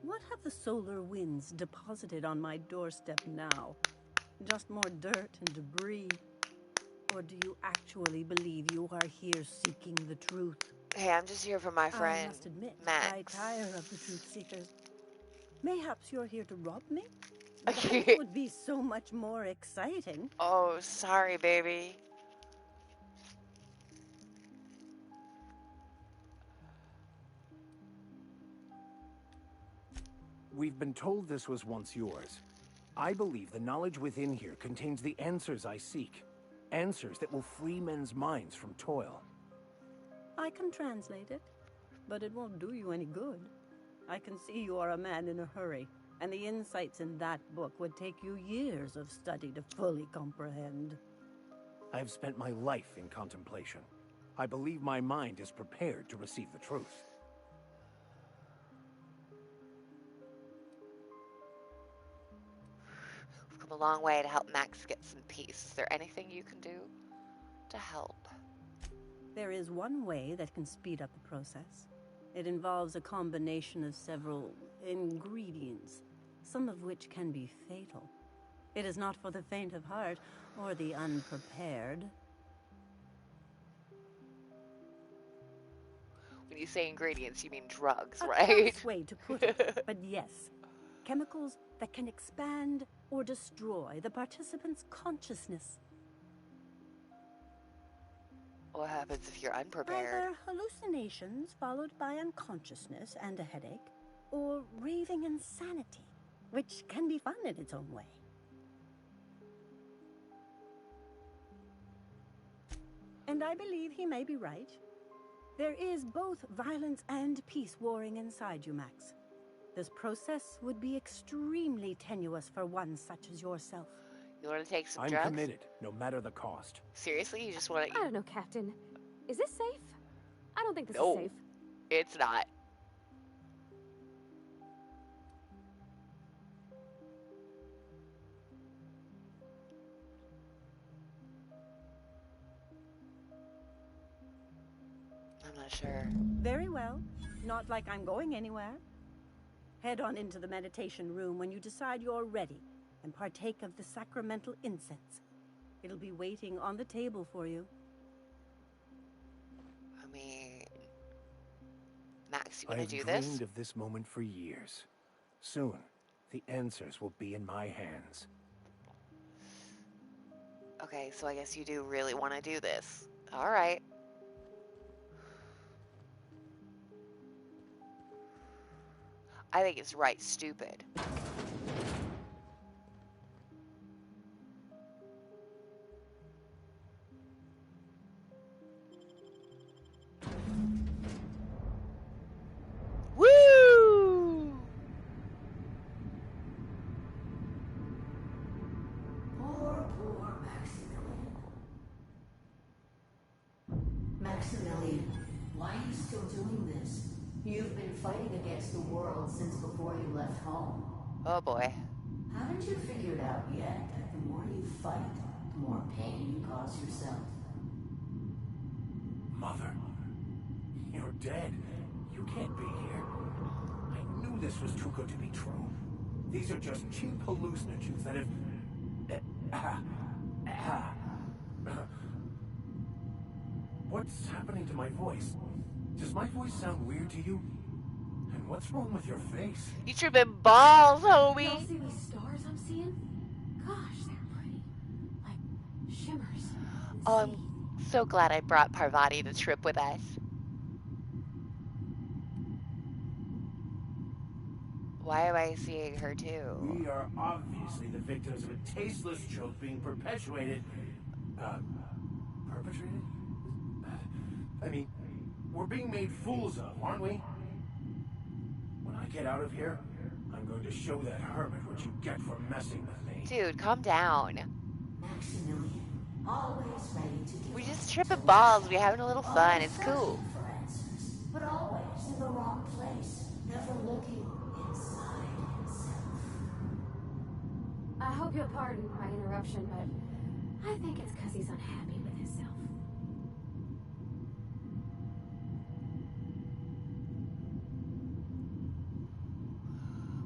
Speaker 18: What have the solar winds deposited on my doorstep now? Just more dirt and debris? Or do you actually believe you are here seeking the truth?
Speaker 1: Hey, I'm just here for my friend,
Speaker 18: I must admit,
Speaker 1: Max.
Speaker 18: I tire of the truth seekers. Mayhaps you're here to rob me? That would be so much more exciting.
Speaker 1: Oh, sorry, baby.
Speaker 3: We've been told this was once yours. I believe the knowledge within here contains the answers I seek. Answers that will free men's minds from toil.
Speaker 18: I can translate it, but it won't do you any good. I can see you are a man in a hurry, and the insights in that book would take you years of study to fully comprehend.
Speaker 3: I've spent my life in contemplation. I believe my mind is prepared to receive the truth.
Speaker 1: We've come a long way to help Max get some peace. Is there anything you can do to help?
Speaker 18: There is one way that can speed up the process. It involves a combination of several ingredients, some of which can be fatal. It is not for the faint of heart or the unprepared.
Speaker 1: When you say ingredients, you mean drugs,
Speaker 18: A
Speaker 1: right?
Speaker 18: crass way to put it, but yes. Chemicals that can expand or destroy the participant's consciousness.
Speaker 1: What happens if you're unprepared?
Speaker 18: Either hallucinations followed by unconsciousness and a headache, or raving insanity, which can be fun in its own way. And I believe he may be right. There is both violence and peace warring inside you, Max. This process would be extremely tenuous for one such as yourself.
Speaker 1: You want to take some
Speaker 3: I'm
Speaker 1: drugs?
Speaker 3: committed, no matter the cost.
Speaker 1: Seriously? You just want to...
Speaker 6: I don't know, Captain. Is this safe? I don't think this
Speaker 1: No,
Speaker 6: is safe.
Speaker 1: It's not. I'm not sure.
Speaker 18: Very well. Not like I'm going anywhere. Head on into the meditation room when you decide you're ready and partake of the sacramental incense. It'll be waiting on the table for you.
Speaker 1: I mean... Max, you
Speaker 3: I
Speaker 1: want
Speaker 3: have
Speaker 1: to do this?
Speaker 3: dreamed of this moment for years. Soon, the answers will be in my hands.
Speaker 1: Okay, so I guess you do really want to do this. All right. I think it's right stupid. Woo!
Speaker 2: Poor Maximilian. Maximilian, why are you still doing this? You've been fighting against the world since before you left home.
Speaker 1: Oh boy.
Speaker 2: Haven't you figured out yet that the more you fight, the more pain you cause yourself?
Speaker 3: Mother, you're dead. You You can't be here. I knew this was too good to be true. These are just cheap hallucinogens that have... What's happening to my voice? Does my voice sound weird to you? And what's wrong with your face?
Speaker 1: You tripping balls, homie.
Speaker 6: Y'all see these stars I'm seeing? Gosh, they're pretty. Like shimmers.
Speaker 1: Oh, I'm so glad I brought Parvati to trip with us. Why am I seeing her too?
Speaker 3: We are obviously the victims of a tasteless joke being perpetuated. Perpetrated? I mean, we're being made fools of, aren't we? When I get out of here, I'm going to show that hermit what you get for messing with me.
Speaker 1: Dude, calm down.
Speaker 2: Maximilian, always ready to give
Speaker 1: We just tripping balls. We're having a little fun. It's cool.
Speaker 2: for answers, but always in the wrong place, never looking inside himself.
Speaker 6: I hope you'll pardon my interruption, but I think it's because he's unhappy with himself.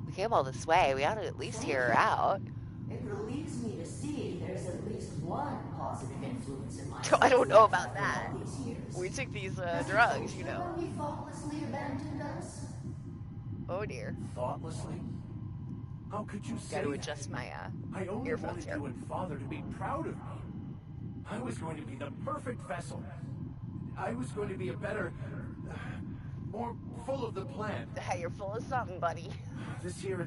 Speaker 1: We came all this way. We ought to at least hear her out.
Speaker 2: It relieves me to see there's at least one positive influence in my life.
Speaker 1: I don't know about that.
Speaker 2: All these years.
Speaker 1: We took these drugs, you know.
Speaker 2: He thoughtlessly abandoned us.
Speaker 1: Oh dear.
Speaker 3: Thoughtlessly? How could you say
Speaker 1: Got to
Speaker 3: that?
Speaker 1: adjust my
Speaker 3: I only
Speaker 1: earphones
Speaker 3: wanted
Speaker 1: here.
Speaker 3: you and Father to be proud of me. I was going to be the perfect vessel. I was going to be a better, more full of the plan.
Speaker 1: Hey, you're full of something, buddy.
Speaker 3: This year,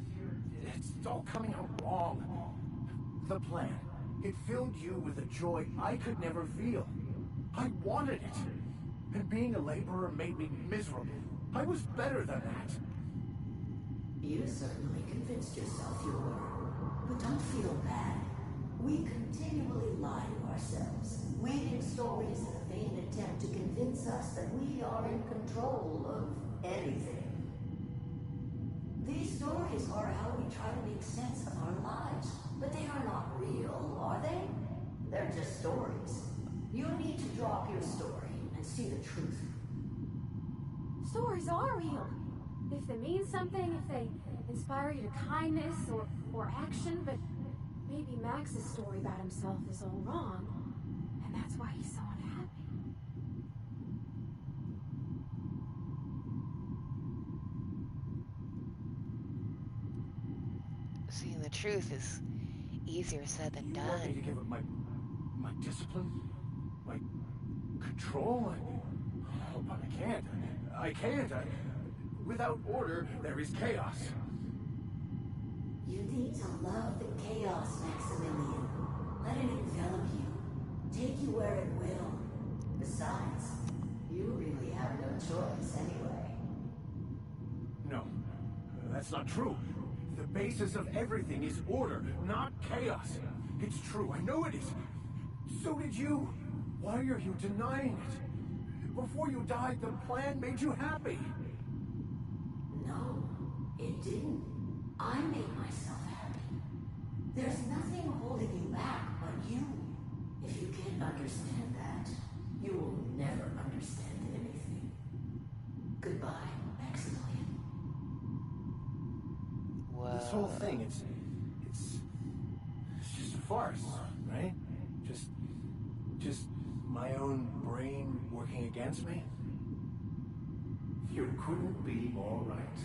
Speaker 3: it's all coming out wrong. The plan, it filled you with a joy I could never feel. I wanted it. And being a laborer made me miserable. I was better than that.
Speaker 2: You certainly convinced yourself you were. But don't feel bad. We continually lie to ourselves, weaving stories in a vain attempt to convince us that we are in control of anything. These stories are how we try to make sense of our lives, but they are not real, are they? They're just stories. You need to drop your story and see the truth.
Speaker 6: Stories are real. If they mean something, if they inspire you to kindness or action, but maybe Max's story about himself is all wrong, and that's why he's so unhappy.
Speaker 1: Seeing the truth is easier said than
Speaker 3: You want me to
Speaker 1: done.
Speaker 3: give up my discipline? My control? Oh, but I can't. I can't. Without order, there is chaos.
Speaker 2: You need to love the chaos, Maximilian. Let it envelop you. Take you where it will. Besides, you really have no choice anyway.
Speaker 3: No, that's not true. The basis of everything is order, not chaos. It's true, I know it is. So did you. Why are you denying it? Before you died, the plan made you happy.
Speaker 2: No, it didn't. I made myself happy. There's nothing holding you back but you. If you can't understand that, you will never understand anything. Goodbye, Maximilian.
Speaker 1: Whoa.
Speaker 3: This whole thing, it's just a farce, right? Just my own brain working against me? You couldn't be more right.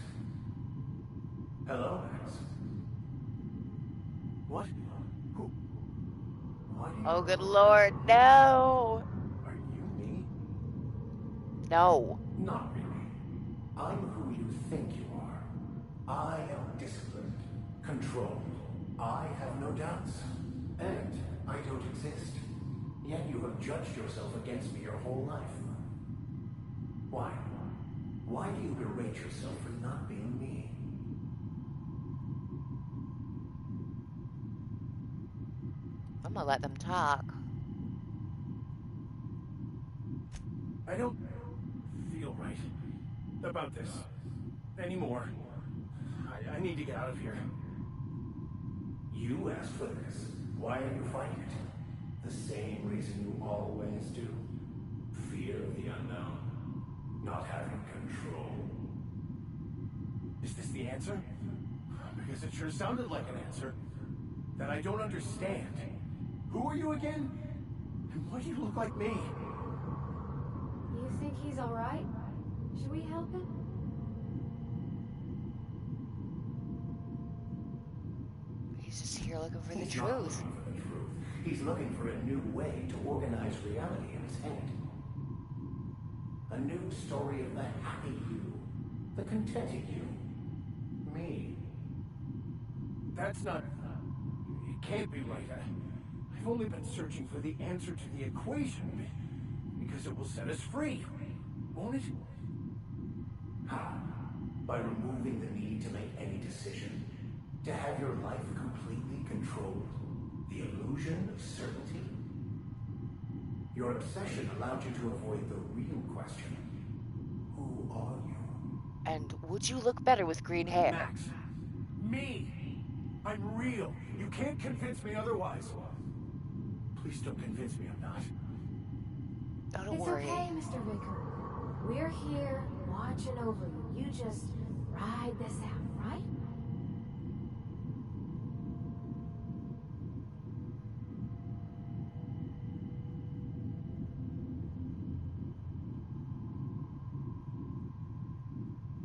Speaker 3: Hello, Max. What? Who? Why do you...
Speaker 1: Oh, good lord, no!
Speaker 3: Are you me?
Speaker 1: No.
Speaker 3: Not really. I'm who you think you are. I am disciplined, controlled. I have no doubts. And I don't exist. Yet you have judged yourself against me your whole life. Why? Why do you berate yourself for not being me?
Speaker 1: I'm gonna let them talk.
Speaker 3: I don't feel right about this anymore. I need to get out of here. You asked for this. Why are you fighting it? The same reason you always do. Fear of the unknown. Not having control. answer? Because it sure sounded like an answer that I don't understand. Who are you again? And why do you look like me?
Speaker 6: You think he's alright? Should we help him?
Speaker 1: He's just here looking for the
Speaker 3: He's not
Speaker 1: truth.
Speaker 3: looking for the truth. He's looking for a new way to organize reality in his head. A new story of the happy you, the contented you, me. That's not... It can't be right. I've only been searching for the answer to the equation, because it will set us free, won't it? How? By removing the need to make any decision, to have your life completely controlled, the illusion of certainty. Your obsession allowed you to avoid the real question. Who are you?
Speaker 1: And would you look better with green hair?
Speaker 3: Max. Me. I'm real. You can't convince me otherwise. Please don't convince me I'm not.
Speaker 1: Oh, don't
Speaker 6: It's
Speaker 1: worry.
Speaker 6: okay, Mr. Vicker. We're here, watching over you. You just ride this out, right?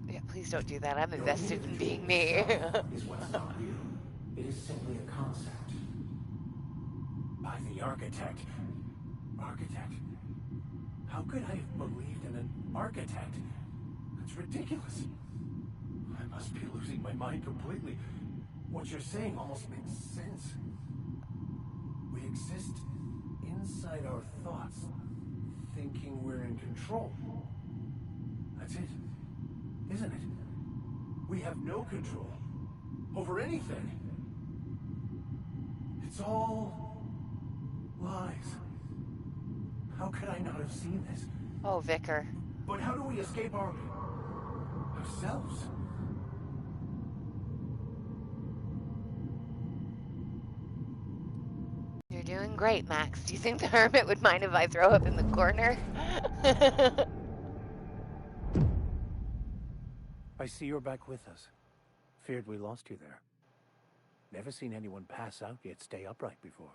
Speaker 1: Yeah, please don't do that. I'm
Speaker 3: Your
Speaker 1: invested in being me.
Speaker 3: self is what's not real. It is simply a concept. By the architect. Architect? How could I have believed in an architect? That's ridiculous. I must be losing my mind completely. What you're saying almost makes sense. We exist inside our thoughts, thinking we're in control. That's it, isn't it? We have no control over anything. It's all lies. How could I not have seen this?
Speaker 1: Oh, Vicar.
Speaker 3: But how do we escape ourselves?
Speaker 1: You're doing great, Max. Do you think the hermit would mind if I throw up in the corner?
Speaker 3: I see you're back with us. Feared we lost you there. Never seen anyone pass out yet stay upright before.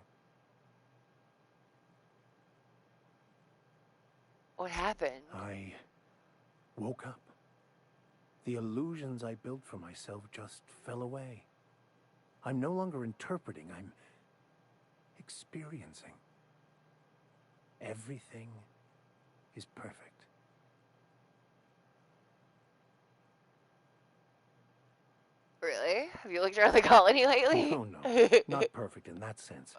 Speaker 1: What happened?
Speaker 3: I woke up. The illusions I built for myself just fell away. I'm no longer interpreting, I'm experiencing. Everything is perfect.
Speaker 1: Really? Have you looked around the colony lately?
Speaker 3: No, no. Not perfect in that sense.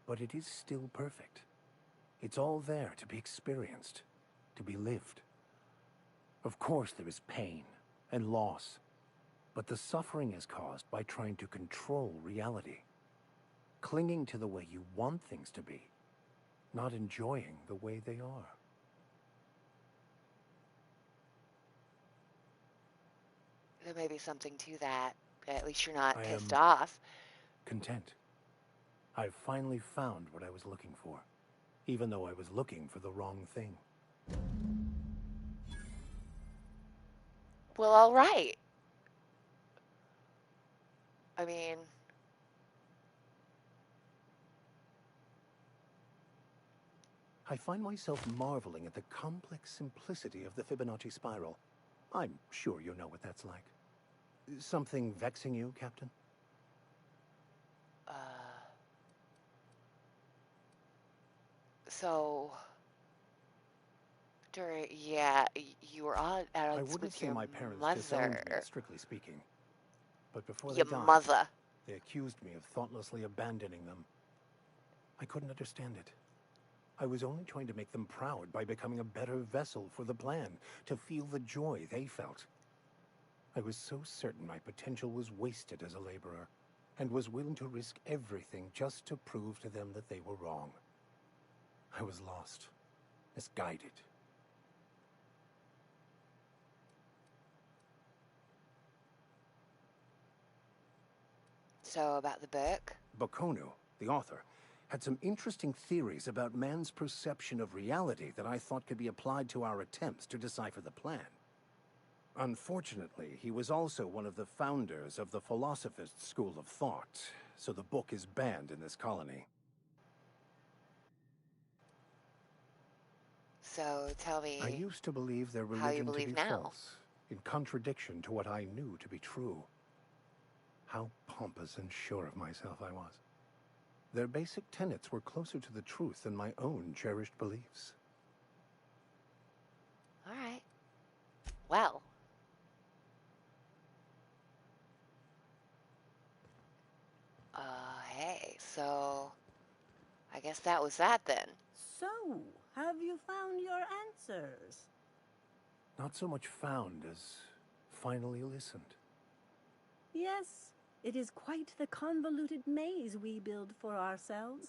Speaker 3: But it is still perfect. It's all there to be experienced, to be lived. Of course there is pain and loss, but the suffering is caused by trying to control reality. Clinging to the way you want things to be, not enjoying the way they are.
Speaker 1: There may be something to that. At least you're not
Speaker 3: I
Speaker 1: pissed
Speaker 3: am
Speaker 1: off.
Speaker 3: Content. I've finally found what I was looking for, even though I was looking for the wrong thing.
Speaker 1: Well, all right. I mean...
Speaker 3: I find myself marveling at the complex simplicity of the Fibonacci spiral. I'm sure you know what that's like. Something vexing you, Captain?
Speaker 1: So... Yeah, you were on at
Speaker 3: I
Speaker 1: odds
Speaker 3: wouldn't
Speaker 1: with
Speaker 3: say
Speaker 1: your
Speaker 3: my parents
Speaker 1: mother.
Speaker 3: disowned me, strictly speaking. But before
Speaker 1: Your
Speaker 3: they died,
Speaker 1: mother.
Speaker 3: they accused me of thoughtlessly abandoning them. I couldn't understand it. I was only trying to make them proud by becoming a better vessel for the plan, to feel the joy they felt. I was so certain my potential was wasted as a laborer, and was willing to risk everything just to prove to them that they were wrong. I was lost, misguided.
Speaker 1: So, about the book?
Speaker 3: Bakonu, the author, had some interesting theories about man's perception of reality that I thought could be applied to our attempts to decipher the plan. Unfortunately, he was also one of the founders of the Philosophist School of Thought, so the book is banned in this colony.
Speaker 1: So tell me
Speaker 3: I used to believe their
Speaker 1: how you
Speaker 3: religion to
Speaker 1: believe
Speaker 3: be
Speaker 1: now.
Speaker 3: false, in contradiction to what I knew to be true. How pompous and sure of myself I was. Their basic tenets were closer to the truth than my own cherished beliefs.
Speaker 1: All right. Well. Hey, so I guess that was that then.
Speaker 18: So, have you found your answers?
Speaker 3: Not so much found as finally listened.
Speaker 18: Yes, it is quite the convoluted maze we build for ourselves.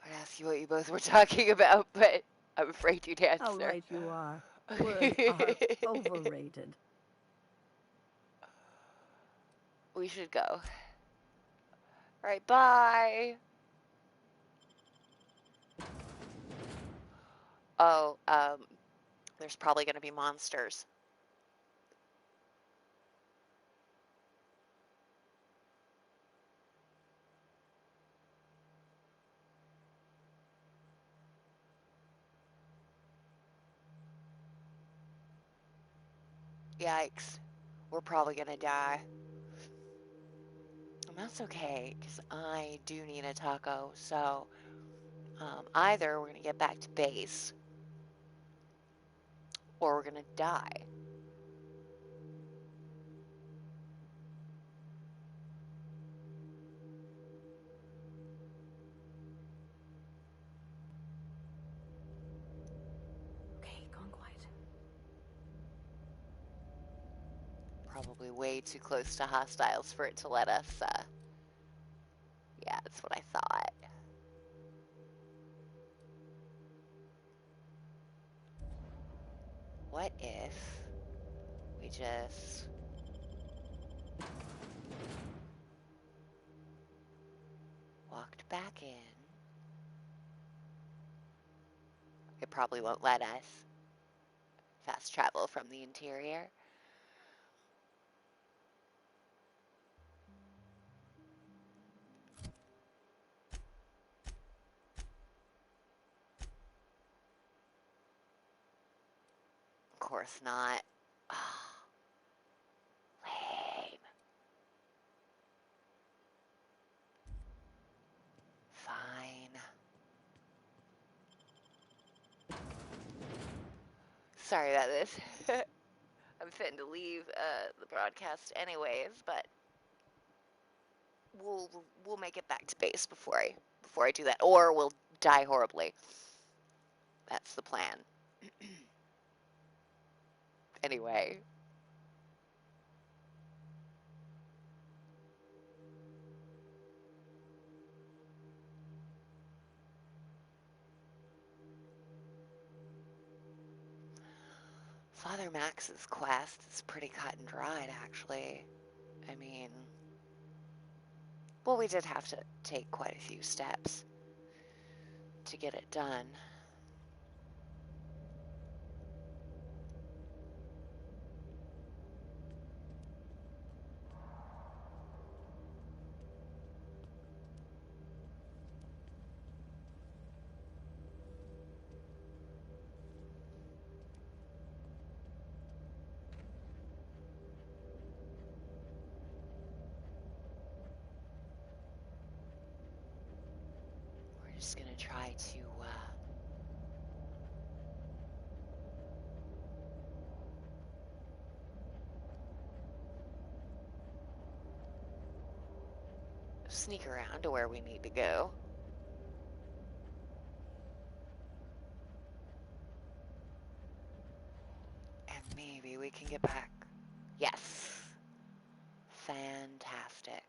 Speaker 1: I'd ask you what you both were talking about, but I'm afraid you'd answer.
Speaker 18: How right you are. Words are overrated.
Speaker 1: We should go. All right, bye. Oh, there's probably going to be monsters. Yikes. We're probably going to die. And that's okay, because I do need a taco, so either we're going to get back to base, or we're going to die.
Speaker 8: Okay, gone quiet.
Speaker 1: Probably way too close to hostiles for it to let us, yeah, that's what I thought. What if we just walked back in? It probably won't let us fast travel from the interior. Of course not. Oh, lame. Fine. Sorry about this. I'm fitting to leave the broadcast anyways, but we'll make it back to base before I do that, or we'll die horribly. That's the plan. Anyway. Father Max's quest is pretty cut and dried, actually. I mean, well, we did have to take quite a few steps to get it done. We're just gonna try to sneak around to where we need to go. And maybe we can get back. Yes. Fantastic.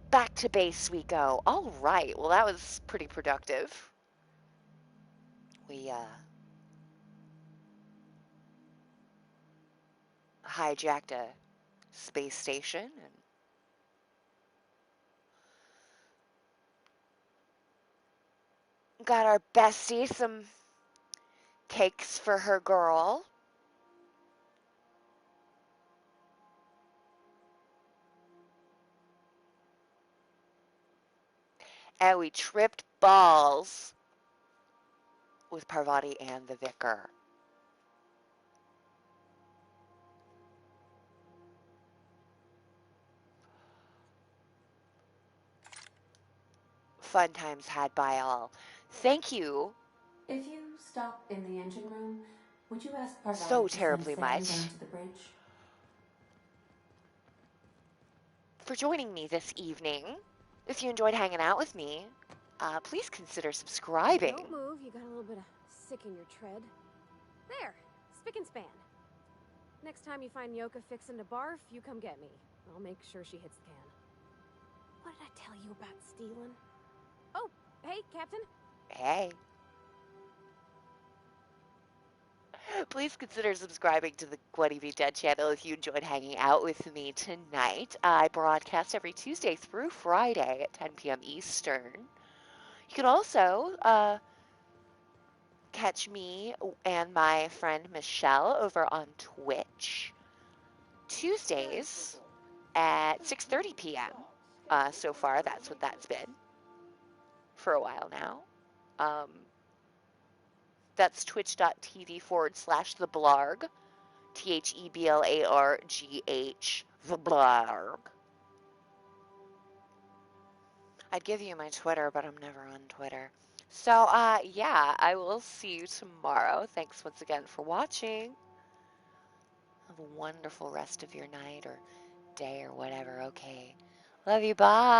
Speaker 1: Back to base we go. All right. Well, that was pretty productive. We hijacked a space station and got our bestie some cakes for her girl. And we tripped balls with Parvati and the vicar. Fun times had by all. Thank you.
Speaker 2: If you stop in the engine room, would you ask Parvati
Speaker 1: So
Speaker 2: to send
Speaker 1: terribly
Speaker 2: Sam
Speaker 1: much
Speaker 2: down to the bridge?
Speaker 1: for joining me this evening. If you enjoyed hanging out with me, please consider subscribing.
Speaker 6: Don't move, you got a little bit of sick in your tread. There, spick and span. Next time you find Yoka fixing to barf, you come get me. I'll make sure she hits the can. What did I tell you about stealing? Oh, hey, Captain.
Speaker 1: Hey. Please consider subscribing to the Gwenny Be Dead channel if you enjoyed hanging out with me tonight. I broadcast every Tuesday through Friday at 10 p.m. Eastern. You can also catch me and my friend Michelle over on Twitch Tuesdays at 6:30 p.m. So far, that's what that's been for a while now. That's twitch.tv/the blarg. THEBLARGH, the blarg. I'd give you my Twitter, but I'm never on Twitter. So, yeah, I will see you tomorrow. Thanks once again for watching. Have a wonderful rest of your night or day or whatever, okay? Love you, bye.